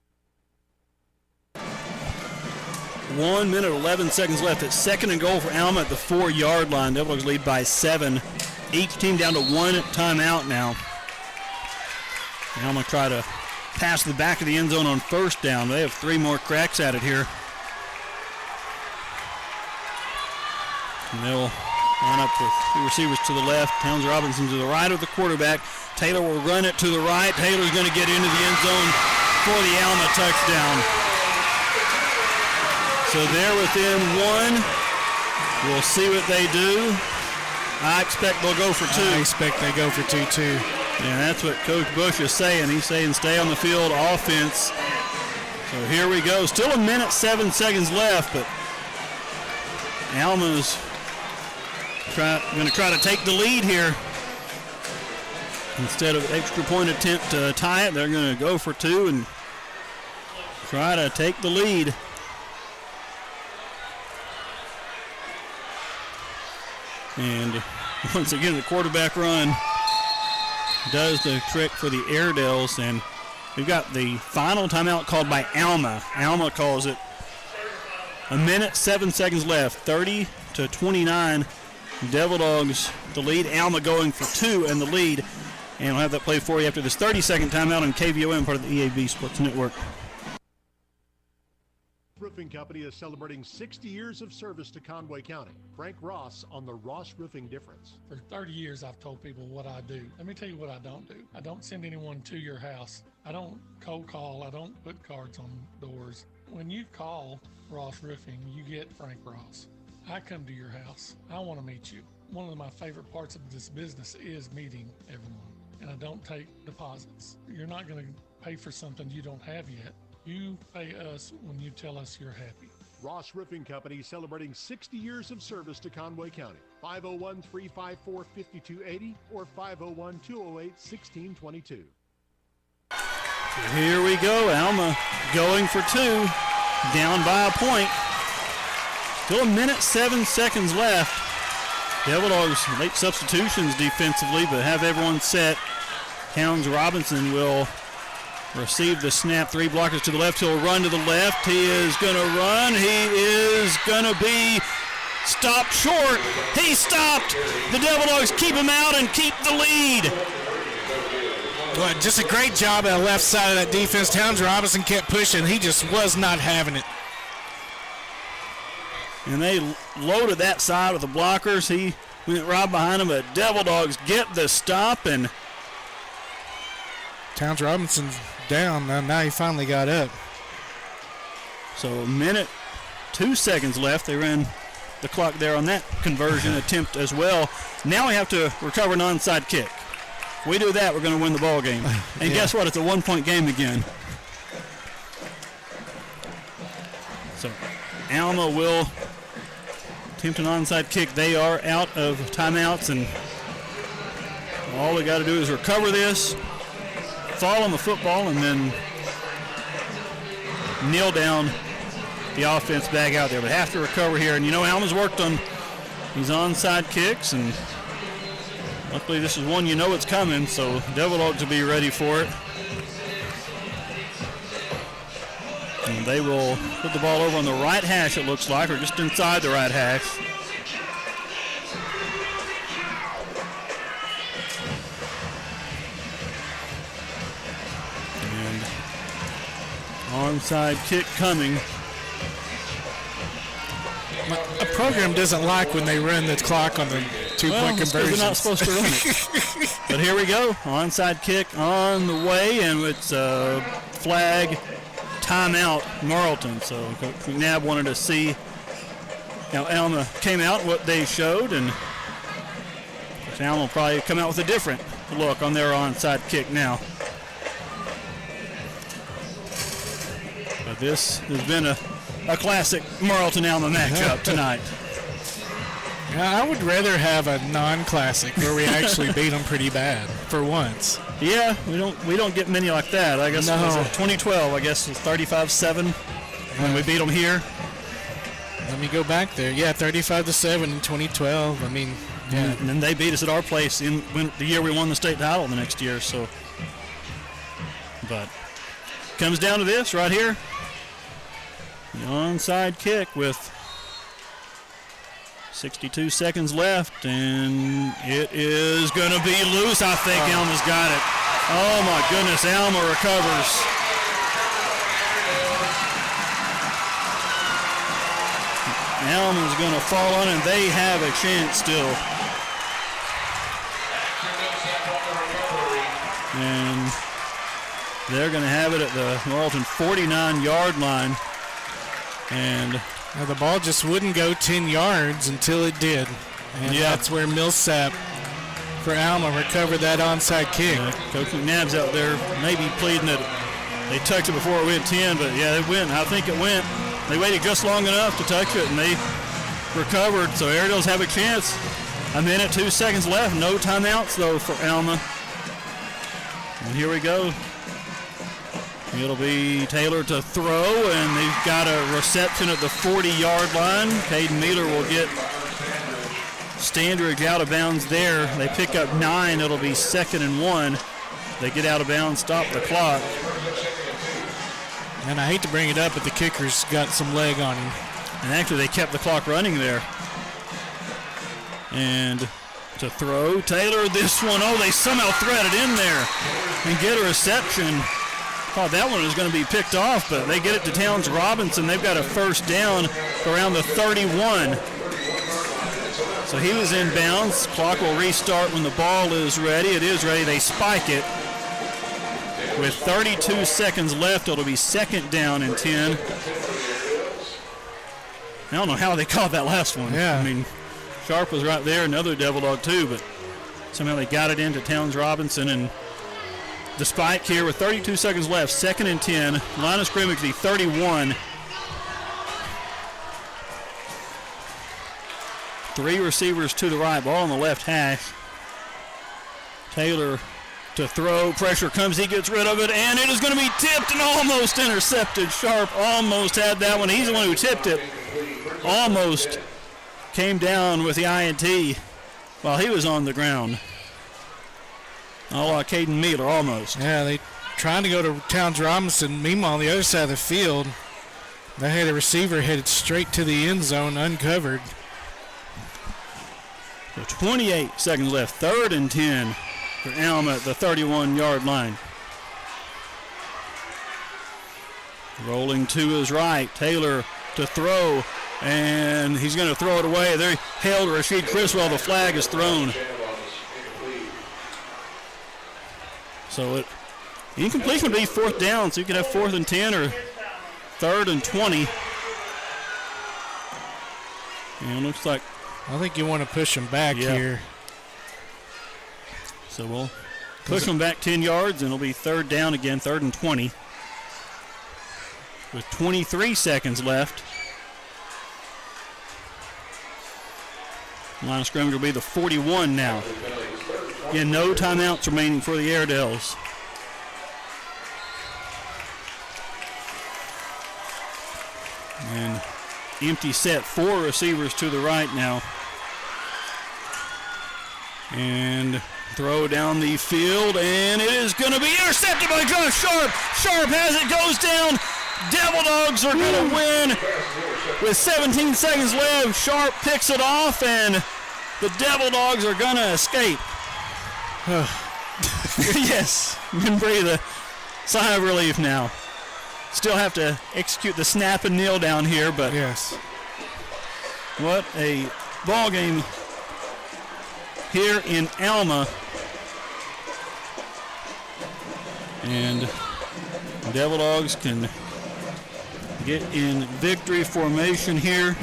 1 minute, 11 seconds left. It's 2nd and goal for Alma at the 4-yard line. Devil Dogs lead by 7. Each team down to 1 timeout now. Alma try to pass to the back of the end zone on 1st down. They have 3 more cracks at it here. And they'll line up with 2 receivers to the left. Towns Robinson to the right of the quarterback. Taylor will run it to the right. Taylor's going to get into the end zone for the Alma touchdown. So they're within 1. We'll see what they do. I expect they'll go for 2. I expect they go for 2 too. And that's what Coach Bush is saying. He's saying stay on the field, offense. So here we go. Still 1 minute, 7 seconds left, but Alma's going to try to take the lead here. Instead of extra point attempt to tie it, they're going to go for 2 and try to take the lead. And once again, the quarterback run does the trick for the Airedales, and we've got the final timeout called by Alma. Alma calls it. 1 minute, 7 seconds left, 30-29. Devil Dogs the lead. Alma going for 2 and the lead. And we'll have that play for you after this 30-second timeout on KVOM, part of the EAB Sports Network. Roofing Company is celebrating 60 years of service to Conway County. Frank Ross on the Ross Roofing Difference. For 30 years, I've told people what I do. Let me tell you what I don't do. I don't send anyone to your house. I don't cold call. I don't put cards on doors. When you call Ross Roofing, you get Frank Ross. I come to your house. I want to meet you. One of my favorite parts of this business is meeting everyone. And I don't take deposits. You're not going to pay for something you don't have yet. You pay us when you tell us you're happy. Ross Roofing Company celebrating 60 years of service to Conway County. 501-354-5280 or 501-208-1622. Here we go. Alma going for 2. Down by a point. Still 1 minute, 7 seconds left. Devil Dogs late substitutions defensively, but have everyone set. Towns Robinson will receive the snap. 3 blockers to the left. He'll run to the left. He is going to run. He is going to be stopped short. He stopped. The Devil Dogs keep him out and keep the lead. Well, just a great job at the left side of that defense. Towns Robinson kept pushing. He just was not having it. And they loaded that side with the blockers. He went right behind him, but Devil Dogs get the stop, and Towns Robinson's down. Now he finally got up. So 1 minute, 2 seconds left. They ran the clock there on that conversion attempt as well. Now we have to recover an onside kick. If we do that, we're going to win the ball game. And guess what? It's a 1-point game again. So Alma will attempt an onside kick. They are out of timeouts, and all we got to do is recover this, fall on the football, and then kneel down the offense back out there. But have to recover here. And you know, Alma's worked on these onside kicks, and luckily this is one you know it's coming, so Devil Dogs will be ready for it. And they will put the ball over on the right hash, it looks like, or just inside the right hash. And onside kick coming. A program doesn't like when they run the clock on the two-point conversions. They're not supposed to run it. But here we go. Onside kick on the way, and it's a flag. Timeout, Marlton. So Coach McNabb wanted to see how Alma came out, what they showed, and Alma will probably come out with a different look on their onside kick now. But this has been a classic Marlton-Alma matchup tonight. I would rather have a non-classic where we actually beat them pretty bad for once. Yeah, we don't get many like that. I guess no. It was 2012. I guess it was 35-7 when we beat them here. Let me go back there. Yeah, 35-7 in 2012. I mean, yeah. And then they beat us at our place when the year we won the state title the next year. So, but comes down to this right here. The onside kick with 62 seconds left, and it is going to be loose. I think Alma's got it. Oh, my goodness. Alma recovers. Alma's going to fall on, and they have a chance still. And they're going to have it at the Marlton 49-yard line. And the ball just wouldn't go 10 yards until it did. And that's where Millsap for Alma recovered that onside kick. Coach McNabb's out there maybe pleading that they touched it before it went 10, but it went. I think it went. They waited just long enough to touch it, and they recovered. So Airedale's have a chance. A minute, 2 seconds left. No timeouts, though, for Alma. And here we go. It'll be Taylor to throw, and they've got a reception at the 40-yard line. Caden Mealer will get Standridge out of bounds there. They pick up 9. It'll be 2nd and 1. They get out of bounds, stop the clock. And I hate to bring it up, but the kicker's got some leg on him. And actually, they kept the clock running there. And to throw, Taylor, this one, they somehow thread it in there and get a reception. Thought that one was going to be picked off, but they get it to Towns Robinson. They've got a first down around the 31. So he was in bounds. Clock will restart when the ball is ready. It is ready. They spike it. With 32 seconds left, it'll be 2nd down and 10. I don't know how they caught that last one. Yeah. I mean, Sharp was right there, another Devil Dog too, but somehow they got it into Towns Robinson, and the spike here with 32 seconds left, 2nd and 10. Line of scrimmage, the 31. 3 receivers to the right, ball on the left hash. Taylor to throw, pressure comes, he gets rid of it, and it is going to be tipped and almost intercepted. Sharp almost had that one. He's the one who tipped it. Almost came down with the INT while he was on the ground. Caden Mealer, almost. Yeah, they trying to go to Towns Robinson. Meanwhile, on the other side of the field, they had a receiver headed straight to the end zone, uncovered. So 28 seconds left, 3rd and 10 for Alma at the 31-yard line. Rolling to his right, Taylor to throw, and he's going to throw it away. They held Rashid Criswell. The flag is thrown. So incompletion would be 4th down, so you could have 4th and 10 or 3rd and 20. And it looks like, I think you want to push them back here. So we'll push them back 10 yards, and it'll be 3rd down again, 3rd and 20. With 23 seconds left. Line of scrimmage will be the 41 now. Again, no timeouts remaining for the Airedales. And empty set, 4 receivers to the right now. And throw down the field, and it is going to be intercepted by Josh Sharp. Sharp has it, goes down. Devil Dogs are going to win with 17 seconds left. Sharp picks it off, and the Devil Dogs are going to escape. Yes, you can breathe a sigh of relief now. Still have to execute the snap and kneel down here, but yes, what a ball game here in Alma. And the Devil Dogs can get in victory formation here.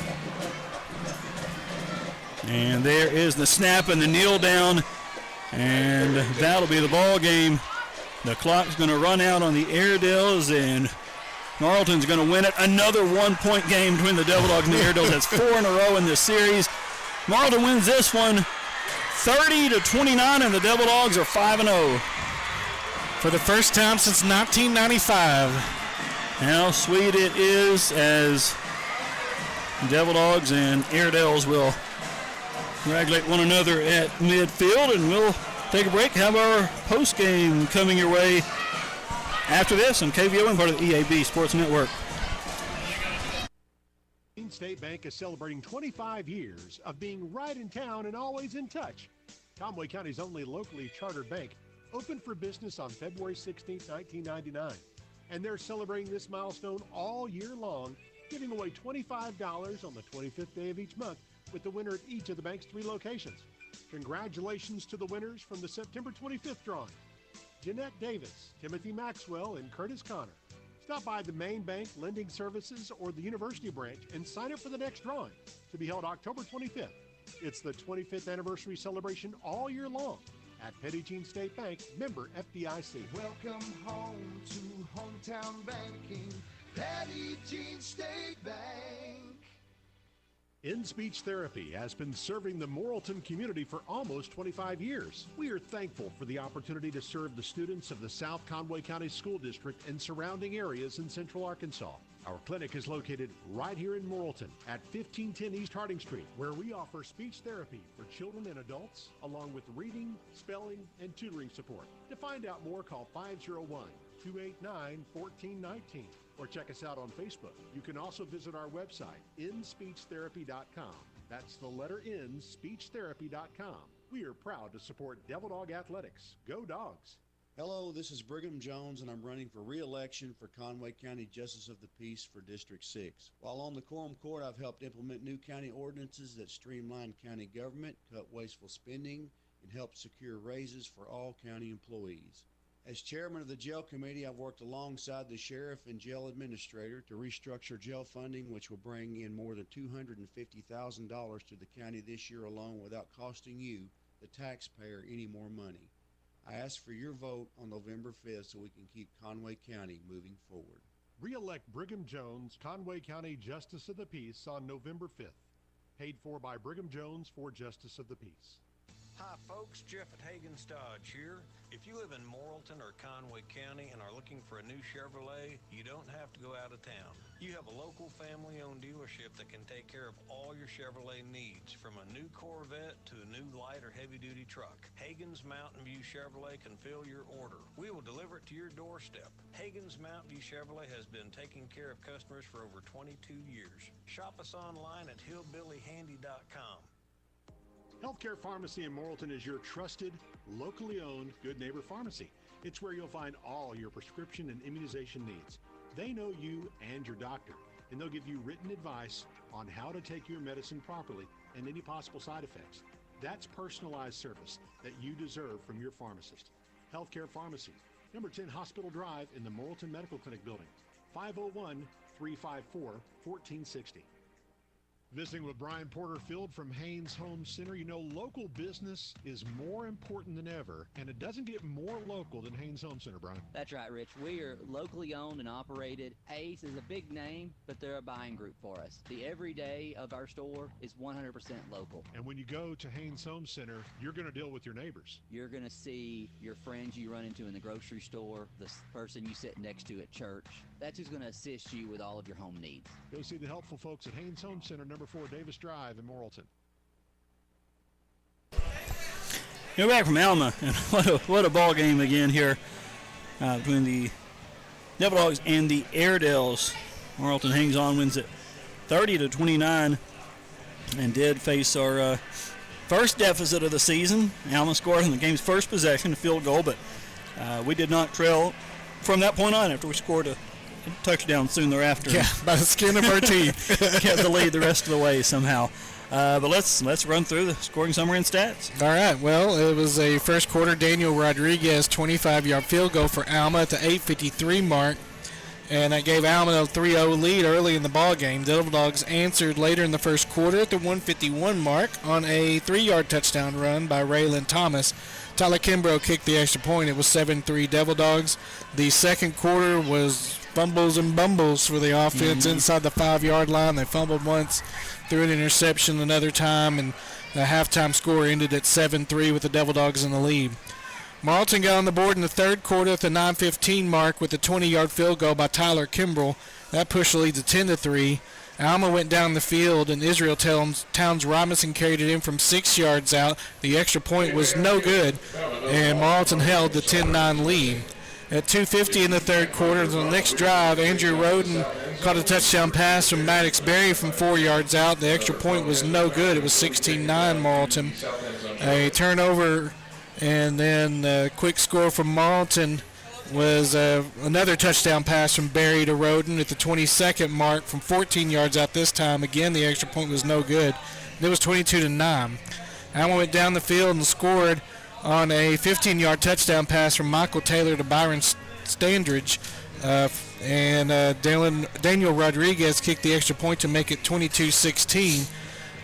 And there is the snap and the kneel down. And that'll be the ball game. The clock's going to run out on the Airedales, and Marlton's going to win it. Another 1-point game between the Devil Dogs and the Airedales. That's 4 in a row in this series. Marlton wins this one 30-29, and the Devil Dogs are 5-0. For the first time since 1995. How sweet it is as Devil Dogs and Airedales will congratulate one another at midfield, and we'll take a break, have our post game coming your way after this on KVO and part of the EAB Sports Network. State Bank is celebrating 25 years of being right in town and always in touch. Conway County's only locally chartered bank opened for business on February 16, 1999. And they're celebrating this milestone all year long, giving away $25 on the 25th day of each month with the winner at each of the bank's 3 locations. Congratulations to the winners from the September 25th drawing: Jeanette Davis, Timothy Maxwell, and Curtis Connor. Stop by the main bank, lending services, or the university branch and sign up for the next drawing, to be held October 25th. It's the 25th anniversary celebration all year long at Petit Jean State Bank, member FDIC. Welcome home to hometown banking, Petit Jean State Bank. In-Speech Therapy has been serving the Morrilton community for almost 25 years. We are thankful for the opportunity to serve the students of the South Conway County School District and surrounding areas in Central Arkansas. Our clinic is located right here in Morrilton at 1510 East Harding Street, where we offer speech therapy for children and adults, along with reading, spelling, and tutoring support. To find out more, call 501-289-1419 or check us out on Facebook. You can also visit our website, inspeechtherapy.com. That's the letter N, speechtherapy.com. We are proud to support Devil Dog Athletics. Go Dogs! Hello, this is Brigham Jones, and I'm running for re-election for Conway County Justice of the Peace for District 6. While on the Quorum Court, I've helped implement new county ordinances that streamline county government, cut wasteful spending, and help secure raises for all county employees. As chairman of the jail committee, I've worked alongside the sheriff and jail administrator to restructure jail funding, which will bring in more than $250,000 to the county this year alone without costing you, the taxpayer, any more money. I ask for your vote on November 5th so we can keep Conway County moving forward. Re-elect Brigham Jones, Conway County Justice of the Peace on November 5th. Paid for by Brigham Jones for Justice of the Peace. Hi folks, Jeff at Hagen's Dodge here. If you live in Morrilton or Conway County and are looking for a new Chevrolet, you don't have to go out of town. You have a local family-owned dealership that can take care of all your Chevrolet needs, from a new Corvette to a new light or heavy-duty truck. Hagen's Mountain View Chevrolet can fill your order. We will deliver it to your doorstep. Hagen's Mountain View Chevrolet has been taking care of customers for over 22 years. Shop us online at hillbillyhandy.com. Healthcare Pharmacy in Morrilton is your trusted, locally owned Good Neighbor Pharmacy. It's where you'll find all your prescription and immunization needs. They know you and your doctor, and they'll give you written advice on how to take your medicine properly and any possible side effects. That's personalized service that you deserve from your pharmacist. Healthcare Pharmacy, number 10 Hospital Drive in the Morrilton Medical Clinic building, 501-354-1460. Visiting with Brian Porterfield from Haynes Home Center. You know, local business is more important than ever, and it doesn't get more local than Haynes Home Center, Brian. That's right, Rich. We are locally owned and operated. Ace is a big name, but they're a buying group for us. The everyday of our store is 100% local. And when you go to Haynes Home Center, you're going to deal with your neighbors. You're going to see your friends you run into in the grocery store, the person you sit next to at church. That's who's going to assist you with all of your home needs. Go see the helpful folks at Haynes Home Center, number 4 Davis Drive in Morrilton. You're back from Alma, and what a ball game again here between the Devil Dogs and the Airedales. Marlton hangs on, wins it 30-29, and did face our first deficit of the season. Alma scored in the game's first possession, a field goal, but we did not trail from that point on after we scored a touchdown soon thereafter. Yeah, by the skin of our teeth. Kept the lead the rest of the way somehow. But let's run through the scoring summary and stats. All right. Well, it was a first quarter Daniel Rodriguez 25-yard field goal for Alma at the 8:53 mark, and that gave Alma a 3-0 lead early in the ball game. Devil Dogs answered later in the first quarter at the 1:51 mark on a 3-yard touchdown run by Raylan Thomas. Tyler Kimbrough kicked the extra point. It was 7-3 Devil Dogs. The second quarter was fumbles and bumbles for the offense inside the 5-yard line. They fumbled once, threw an interception another time, and the halftime score ended at 7-3 with the Devil Dogs in the lead. Marlton got on the board in the third quarter at the 9:15 mark with a 20-yard field goal by Tyler Kimbrough. That pushed the lead to 10-3. Alma went down the field, and Israel Towns Robinson carried it in from 6 yards out. The extra point was no good, and Marlton held the 10-9 lead. At 2:50 in the third quarter, the next drive, Andrew Roden caught a touchdown pass from Maddox Berry from 4 yards out. The extra point was no good. It was 16-9 Marlton. A turnover, and then a quick score from Marlton was another touchdown pass from Berry to Roden at the 22nd mark from 14 yards out this time. Again, the extra point was no good. It was 22-9. Alma went down the field and scored on a 15-yard touchdown pass from Michael Taylor to Byron Standridge. Daniel Rodriguez kicked the extra point to make it 22-16.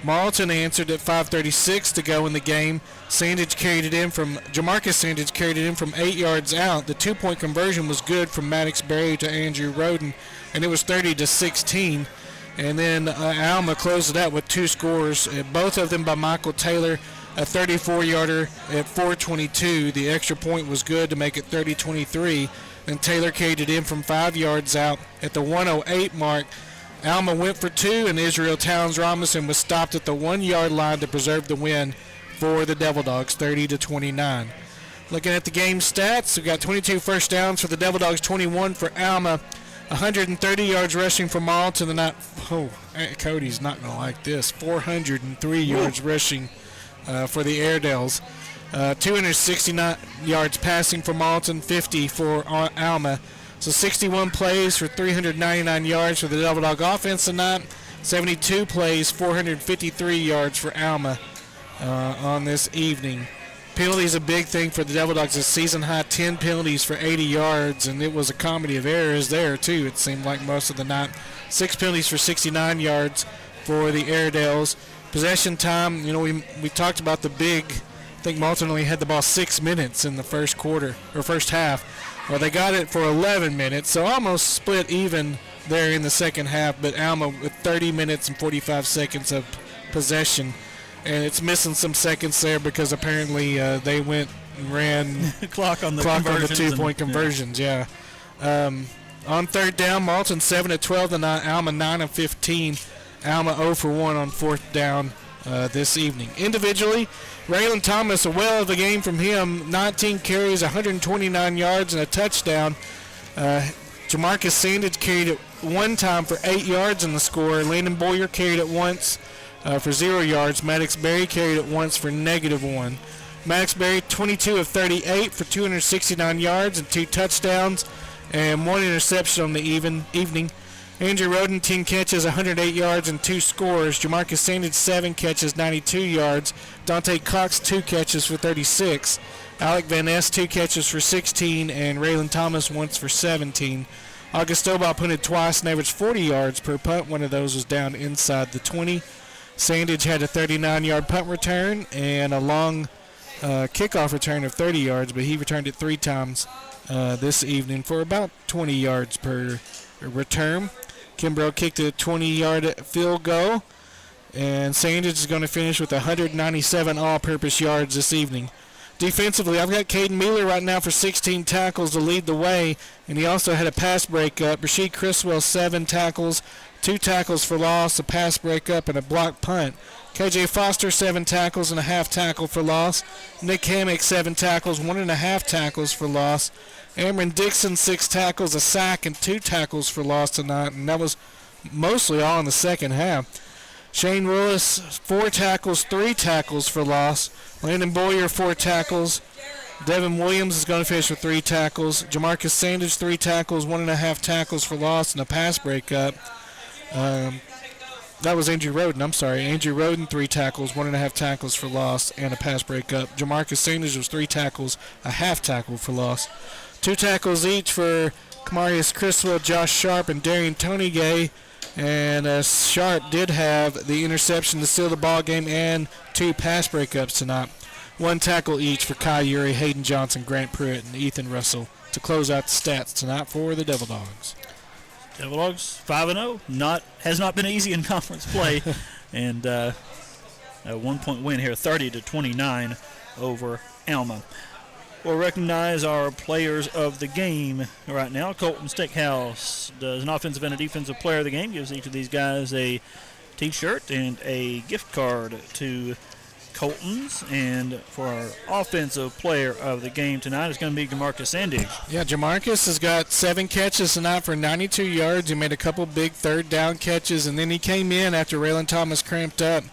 Marlton answered at 5:36 to go in the game. Jamarcus Sandage carried it in from 8 yards out. The 2-point conversion was good from Maddox Berry to Andrew Roden, and it was 30-16. And then Alma closed it out with 2 scores, both of them by Michael Taylor, a 34-yarder at 4:22. The extra point was good to make it 30-23. Then Taylor carried it in from 5 yards out at the 1:08 mark. Alma went for 2, and Israel Towns Robinson was stopped at the 1-yard line to preserve the win for the Devil Dogs, 30-29. Looking at the game stats, we've got 22 first downs for the Devil Dogs, 21 for Alma, 130 yards rushing for Marlton tonight. Oh, Cody's not going to like this. 403 yards rushing for the Airedales. 269 yards passing for Marlton, 50 for Alma. So 61 plays for 399 yards for the Devil Dog offense tonight. 72 plays, 453 yards for Alma on this evening. Penalties a big thing for the Devil Dogs. A season high 10 penalties for 80 yards, and it was a comedy of errors there too. It seemed like most of the night. 6 penalties for 69 yards for the Airedales. Possession time, we talked about the big. I think Marlton only had the ball 6 minutes in the first quarter or first half. Well, they got it for 11 minutes, so almost split even there in the second half, but Alma with 30 minutes and 45 seconds of possession. And it's missing some seconds there because apparently they went and ran clock on the 2-point conversions, yeah. On third down, Marlton 7-12 tonight, Alma 9-15. Alma 0 for 1 on fourth down this evening. Individually, Raylan Thomas, a whale of a game from him, 19 carries, 129 yards, and a touchdown. Jamarcus Sandage carried it one time for 8 yards in the score. Landon Boyer carried it once for 0 yards. Maddox Berry carried it once for -1. Maddox Berry, 22 of 38 for 269 yards and 2 touchdowns and 1 interception on the evening. Andrew Roden, 10 catches, 108 yards, and 2 scores. Jamarcus Sandage, 7 catches, 92 yards. Dante Cox, 2 catches for 36. Alec Van Ness, 2 catches for 16, and Raylan Thomas once for 17. August Stovall punted twice and averaged 40 yards per punt. One of those was down inside the 20. Sandage had a 39-yard punt return and a long kickoff return of 30 yards, but he returned it 3 times this evening for about 20 yards per return. Kimbrough kicked a 20-yard field goal, and Sandage is going to finish with 197 all-purpose yards this evening. Defensively, I've got Caden Mealer right now for 16 tackles to lead the way, and he also had a pass breakup. Rasheed Criswell, 7 tackles, 2 tackles for loss, a pass breakup, and a blocked punt. KJ Foster, 7 tackles and a half tackle for loss. Nick Hammock, 7 tackles, 1.5 tackles for loss. Amron Dixon, 6 tackles, a sack, and 2 tackles for loss tonight, and that was mostly all in the second half. Shane Willis, 4 tackles, 3 tackles for loss. Landon Boyer, 4 tackles. Devin Williams is going to finish with 3 tackles. Jamarcus Sandage, 3 tackles, 1.5 tackles for loss, and a pass breakup. That was Andrew Roden, I'm sorry. Andrew Roden, 3 tackles, 1.5 tackles for loss, and a pass breakup. Jamarcus Sandage was 3 tackles, a half tackle for loss. 2 tackles each for Kamarius Criswell, Josh Sharp, and Darian Tonygay. And Sharp did have the interception to seal the ball game and 2 pass breakups tonight. 1 tackle each for Kai Urey, Hayden Johnson, Grant Pruitt, and Ethan Russell to close out the stats tonight for the Devil Dogs. Devil Dogs 5-0. Has not been easy in conference play, and a 1-point win here, 30-29 over Alma. We'll recognize our players of the game right now. Colton Steakhouse does an offensive and a defensive player of the game, gives each of these guys a T-shirt and a gift card to Colton's. And for our offensive player of the game tonight is going to be Jamarcus Endig. Yeah, Jamarcus has got 7 catches tonight for 92 yards. He made a couple big third down catches, and then he came in after Raylan Thomas cramped up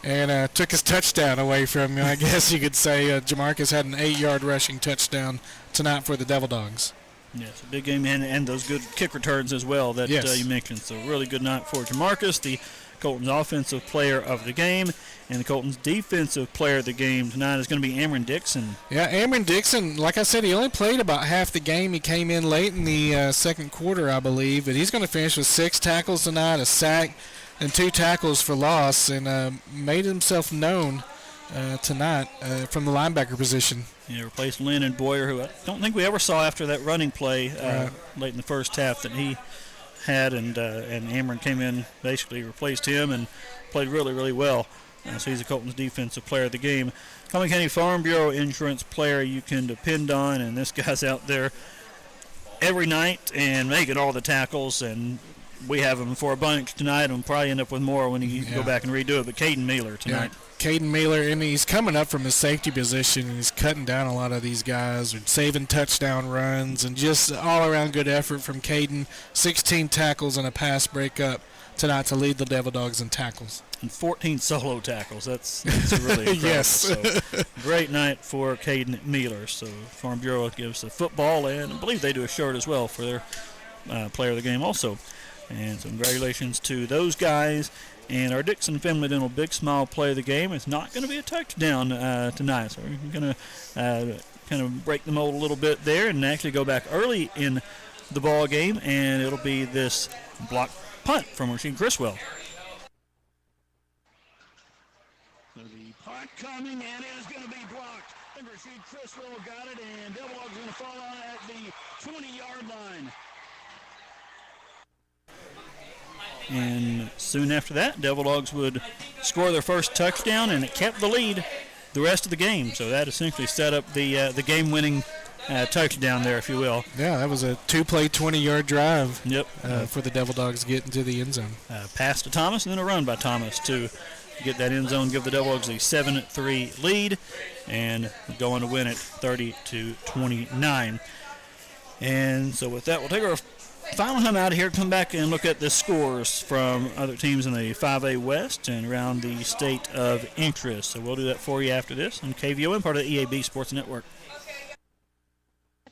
and took his touchdown away from him. I guess you could say Jamarcus had an 8-yard rushing touchdown tonight for the Devil Dogs. Yes, a big game, and those good kick returns as well that you mentioned. So really good night for Jamarcus, the Colton's offensive player of the game. And the Colton's defensive player of the game tonight is going to be Amron Dixon. Yeah, Amron Dixon, like I said, he only played about half the game. He came in late in the second quarter, I believe. But he's going to finish with 6 tackles tonight, a sack, and 2 tackles for loss, and made himself known tonight from the linebacker position. Yeah, replaced Landon Boyer, who I don't think we ever saw after that running play late in the first half that he had, and Amron came in, basically replaced him, and played really, really well. So he's the Colton's defensive player of the game. Conway County Farm Bureau insurance player you can depend on, and this guy's out there every night and making all the tackles, and we have him for a bunch tonight, and we'll probably end up with more when you go back and redo it. But Caden Mealer tonight. Yeah, Caden Mealer, and he's coming up from his safety position, and he's cutting down a lot of these guys, and saving touchdown runs, and just all-around good effort from Caden. 16 tackles and a pass breakup tonight to lead the Devil Dogs in tackles. And 14 solo tackles. That's really incredible. Yes. So, great night for Caden Mealer. So Farm Bureau gives the football, and I believe they do a shirt as well for their player of the game also. And so congratulations to those guys. And our Dixon Family Dental Big Smile play of the game is not going to be a touchdown tonight. So we're going to kind of break the mold a little bit there and actually go back early in the ball game. And it'll be this block punt from Rasheed Criswell. So the punt coming, and it is going to be blocked. And Rasheed Criswell got it, and Devil Dogs are going to fall on it at the 20-yard line. And soon after that, Devil Dogs would score their first touchdown, and it kept the lead the rest of the game. So that essentially set up the game-winning touchdown there, if you will. Yeah, that was a 2-play, 20-yard drive. Yep. For the Devil Dogs to get into the end zone. Pass to Thomas, and then a run by Thomas to get that end zone, give the Devil Dogs a 7-3 lead, and go on to win it 30-29. And so with that, we'll take our final time out of here, come back and look at the scores from other teams in the 5A West and around the state of interest. So we'll do that for you after this on KVOM, part of the EAB Sports Network.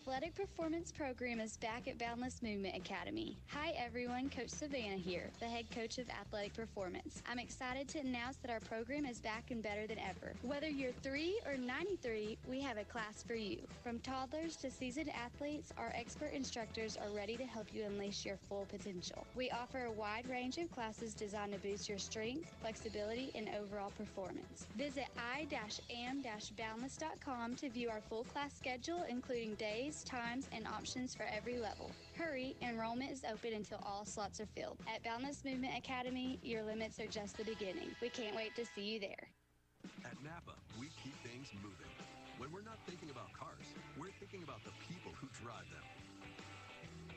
Athletic Performance Program is back at Boundless Movement Academy. Hi everyone, Coach Savannah here, the head coach of Athletic Performance. I'm excited to announce that our program is back and better than ever. Whether you're 3 or 93, we have a class for you. From toddlers to seasoned athletes, our expert instructors are ready to help you unleash your full potential. We offer a wide range of classes designed to boost your strength, flexibility, and overall performance. Visit i-am-boundless.com to view our full class schedule, including days, times, and options for every level. Hurry, enrollment is open until all slots are filled. At Boundless Movement Academy, your limits are just the beginning. We can't wait to see you there. At Napa, we keep things moving. When we're not thinking about cars, we're thinking about the people who drive them.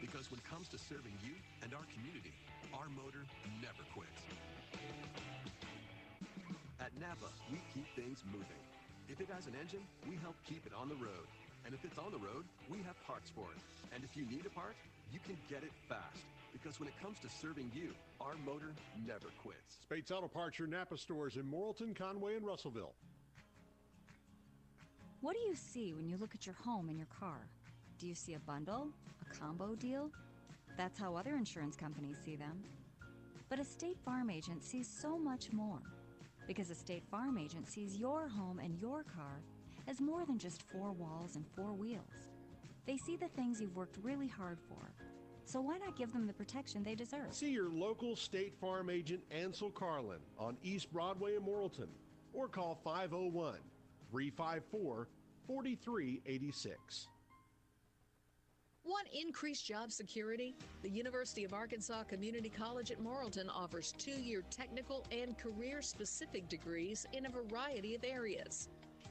Because when it comes to serving you and our community, our motor never quits. At Napa, we keep things moving. If it has an engine, we help keep it on the road. And if it's on the road, we have parts for it. And if you need a part, you can get it fast. Because when it comes to serving you, our motor never quits. Spates Auto Parts, your Napa stores in Morrilton, Conway, and Russellville. What do you see when you look at your home and your car? Do you see a bundle? A combo deal? That's how other insurance companies see them. But a State Farm agent sees so much more. Because a State Farm agent sees your home and your car as more than just 4 walls and 4 wheels. They see the things you've worked really hard for. So why not give them the protection they deserve? See your local State Farm agent Ansel Carlin on East Broadway in Morrilton, or call 501-354-4386. Want increased job security? The University of Arkansas Community College at Morrilton offers 2-year technical and career-specific degrees in a variety of areas.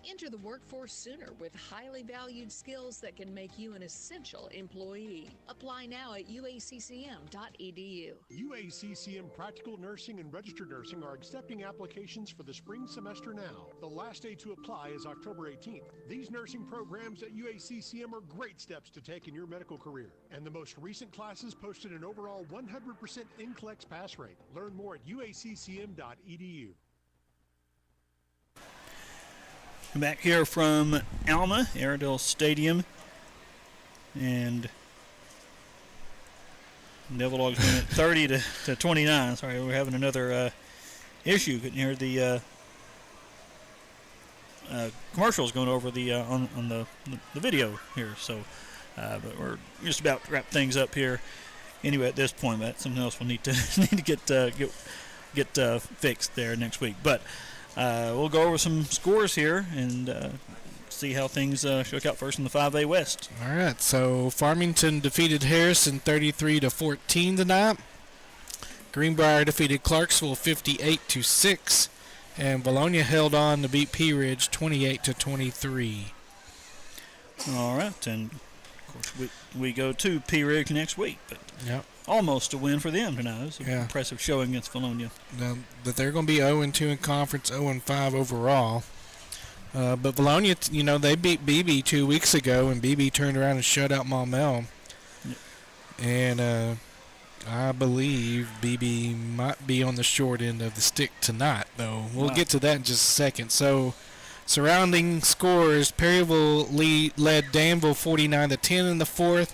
Enter the workforce sooner with highly valued skills that can make you an essential employee. Apply now at uaccm.edu. UACCM Practical Nursing and Registered Nursing are accepting applications for the spring semester now. The last day to apply is October 18th. These nursing programs at UACCM are great steps to take in your medical career. And the most recent classes posted an overall 100% NCLEX pass rate. Learn more at uaccm.edu. Back here from Alma, Airedale Stadium, and Devil Dogs win at 30 to 29. Sorry, we're having another issue. Couldn't hear the commercials going over the on the video here. So, but we're just about to wrap things up here. Anyway, at this point, that's something else we'll need to get fixed there next week. But we'll go over some scores here and see how things shook out first in the 5A West. All right, so Farmington defeated Harrison 33-14 tonight. Greenbrier defeated Clarksville 58-6, and Bologna held on to beat Pea Ridge 28-23. All right, and of course we go to Pea Ridge next week, but almost a win for them tonight. It was an impressive showing against Bologna. Now, but they're going to be 0-2 in conference, 0-5 overall. But Bologna, they beat BB 2 weeks ago, and BB turned around and shut out Maumelle. Yep. And I believe BB might be on the short end of the stick tonight, though. We'll get to that in just a second. So, surrounding scores, Perryville led Danville 49-10 in the fourth.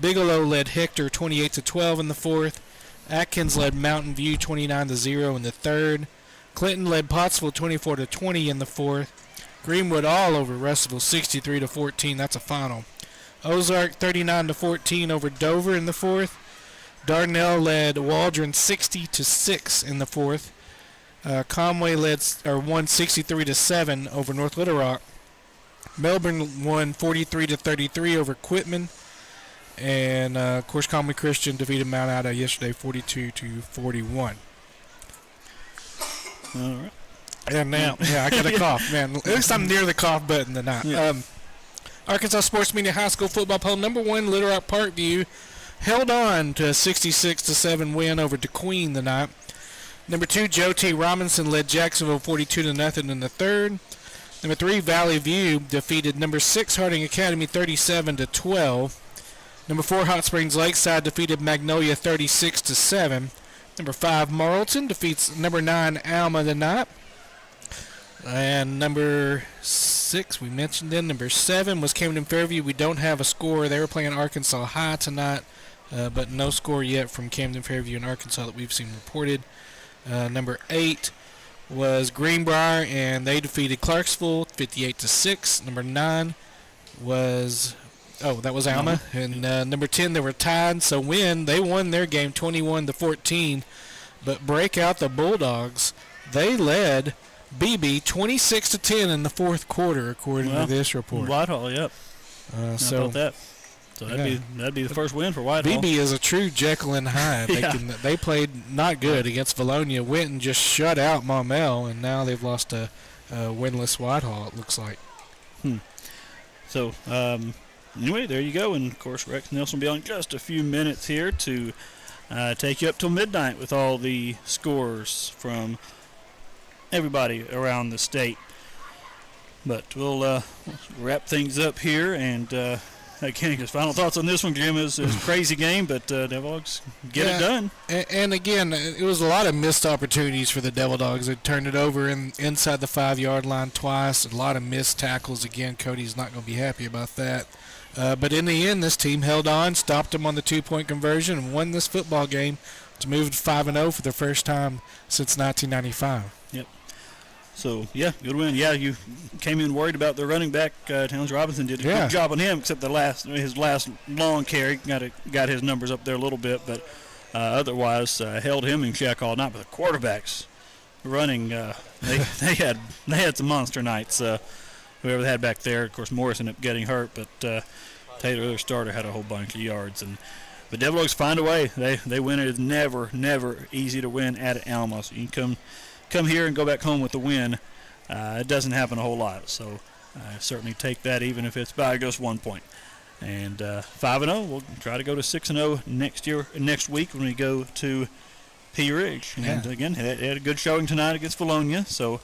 Bigelow led Hector 28-12 in the fourth. Atkins led Mountain View 29-0 in the third. Clinton led Pottsville 24-20 in the fourth. Greenwood all over Russellville 63-14. That's a final. Ozark 39-14 over Dover in the fourth. Dardanelle led Waldron 60-6 in the fourth. Conway won 63-7 over North Little Rock. Melbourne won 43-33 over Quitman. And, of course, Conway Christian defeated Mount Ida yesterday 42-41. All right. And now, I got a cough, man. At least I'm near the cough button tonight. Yeah. Arkansas Sports Media High School football poll number 1, Little Rock Parkview, held on to a 66-7 win over DeQueen tonight. Number 2, Joe T. Robinson led Jacksonville 42-0 in the third. Number 3, Valley View defeated number 6, Harding Academy 37-12. Number 4, Hot Springs Lakeside defeated Magnolia 36-7. Number 5, Morrilton defeats number 9, Alma tonight. And number 6, we mentioned then. Number 7 was Camden Fairview. We don't have a score. They were playing Arkansas High tonight, but no score yet from Camden Fairview and Arkansas that we've seen reported. Number 8 was Greenbrier, and they defeated Clarksville 58-6. Number 9 was... that was Alma. And number 10, they were tied. So they won their game 21-14. But break out the Bulldogs. They led BB 26-10 in the fourth quarter, according to this report. Whitehall, yep. How about that? So that'd be the first win for Whitehall. BB is a true Jekyll and Hyde. They played not good against Bologna, went and just shut out Maumelle, and now they've lost to winless Whitehall, it looks like. So, anyway, there you go. And, of course, Rex Nelson will be on just a few minutes here to take you up till midnight with all the scores from everybody around the state. But we'll wrap things up here. And, again, his final thoughts on this one, Jim, is a crazy game, but Devil Dogs get it done. And, again, it was a lot of missed opportunities for the Devil Dogs. They turned it over inside the 5-yard line twice. A lot of missed tackles. Again, Cody's not going to be happy about that. But in the end, this team held on, stopped them on the 2-point conversion, and won this football game to move to 5-0 for the first time since 1995. Yep. So, good win. Yeah, you came in worried about the running back. Towns Robinson did a good job on him, except his last long carry. Got his numbers up there a little bit, but otherwise held him in check all night. But the quarterbacks running, they had some monster nights. Whoever they had back there, of course, Morris ended up getting hurt, but Taylor, their starter, had a whole bunch of yards. And the Devil Dogs find a way. They win it. It's never easy to win at Alma. So you can come here and go back home with the win. It doesn't happen a whole lot. So certainly take that, even if it's by just 1 point. And 5-0, we'll try to go to 6-0 next week when we go to Pea Ridge. And again, they had a good showing tonight against Valonia, so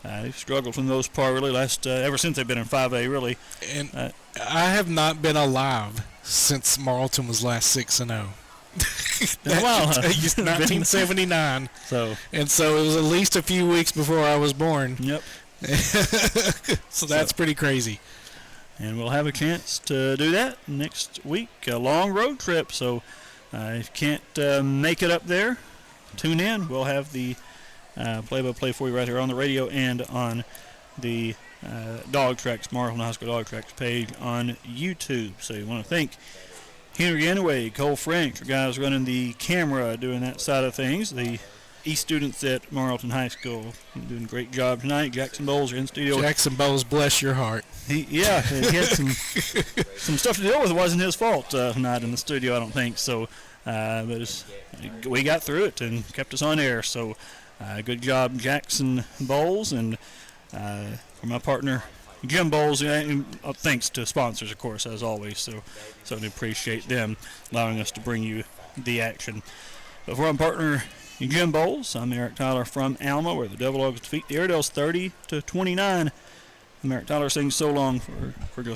they've struggled for the most part, really, ever since they've been in 5A, really. And I have not been alive since Marlton was last 6-0. Wow, 1979. So it was at least a few weeks before I was born. Yep. So that's pretty crazy. And we'll have a chance to do that next week. A long road trip, so if you can't make it up there, tune in. We'll have the play-by-play for you right here on the radio and on the Dog Tracks, Marlton High School Dog Tracks page on YouTube. So you want to thank Henry Anaway, Cole French, our guys running the camera, doing that side of things. The East students at Morrilton High School doing a great job tonight. Jackson Bowles are in studio. Jackson Bowles, bless your heart. He had some stuff to deal with. It wasn't his fault tonight in the studio, I don't think. So, but we got through it and kept us on air. So, good job, Jackson Bowles, and for my partner Jim Bowles, thanks to sponsors, of course, as always. So, certainly appreciate them allowing us to bring you the action. But for our partner Jim Bowles, I'm Eric Tyler from Alma, where the Devil Dogs defeat the Airedales 30-29. Eric Tyler sings so long for just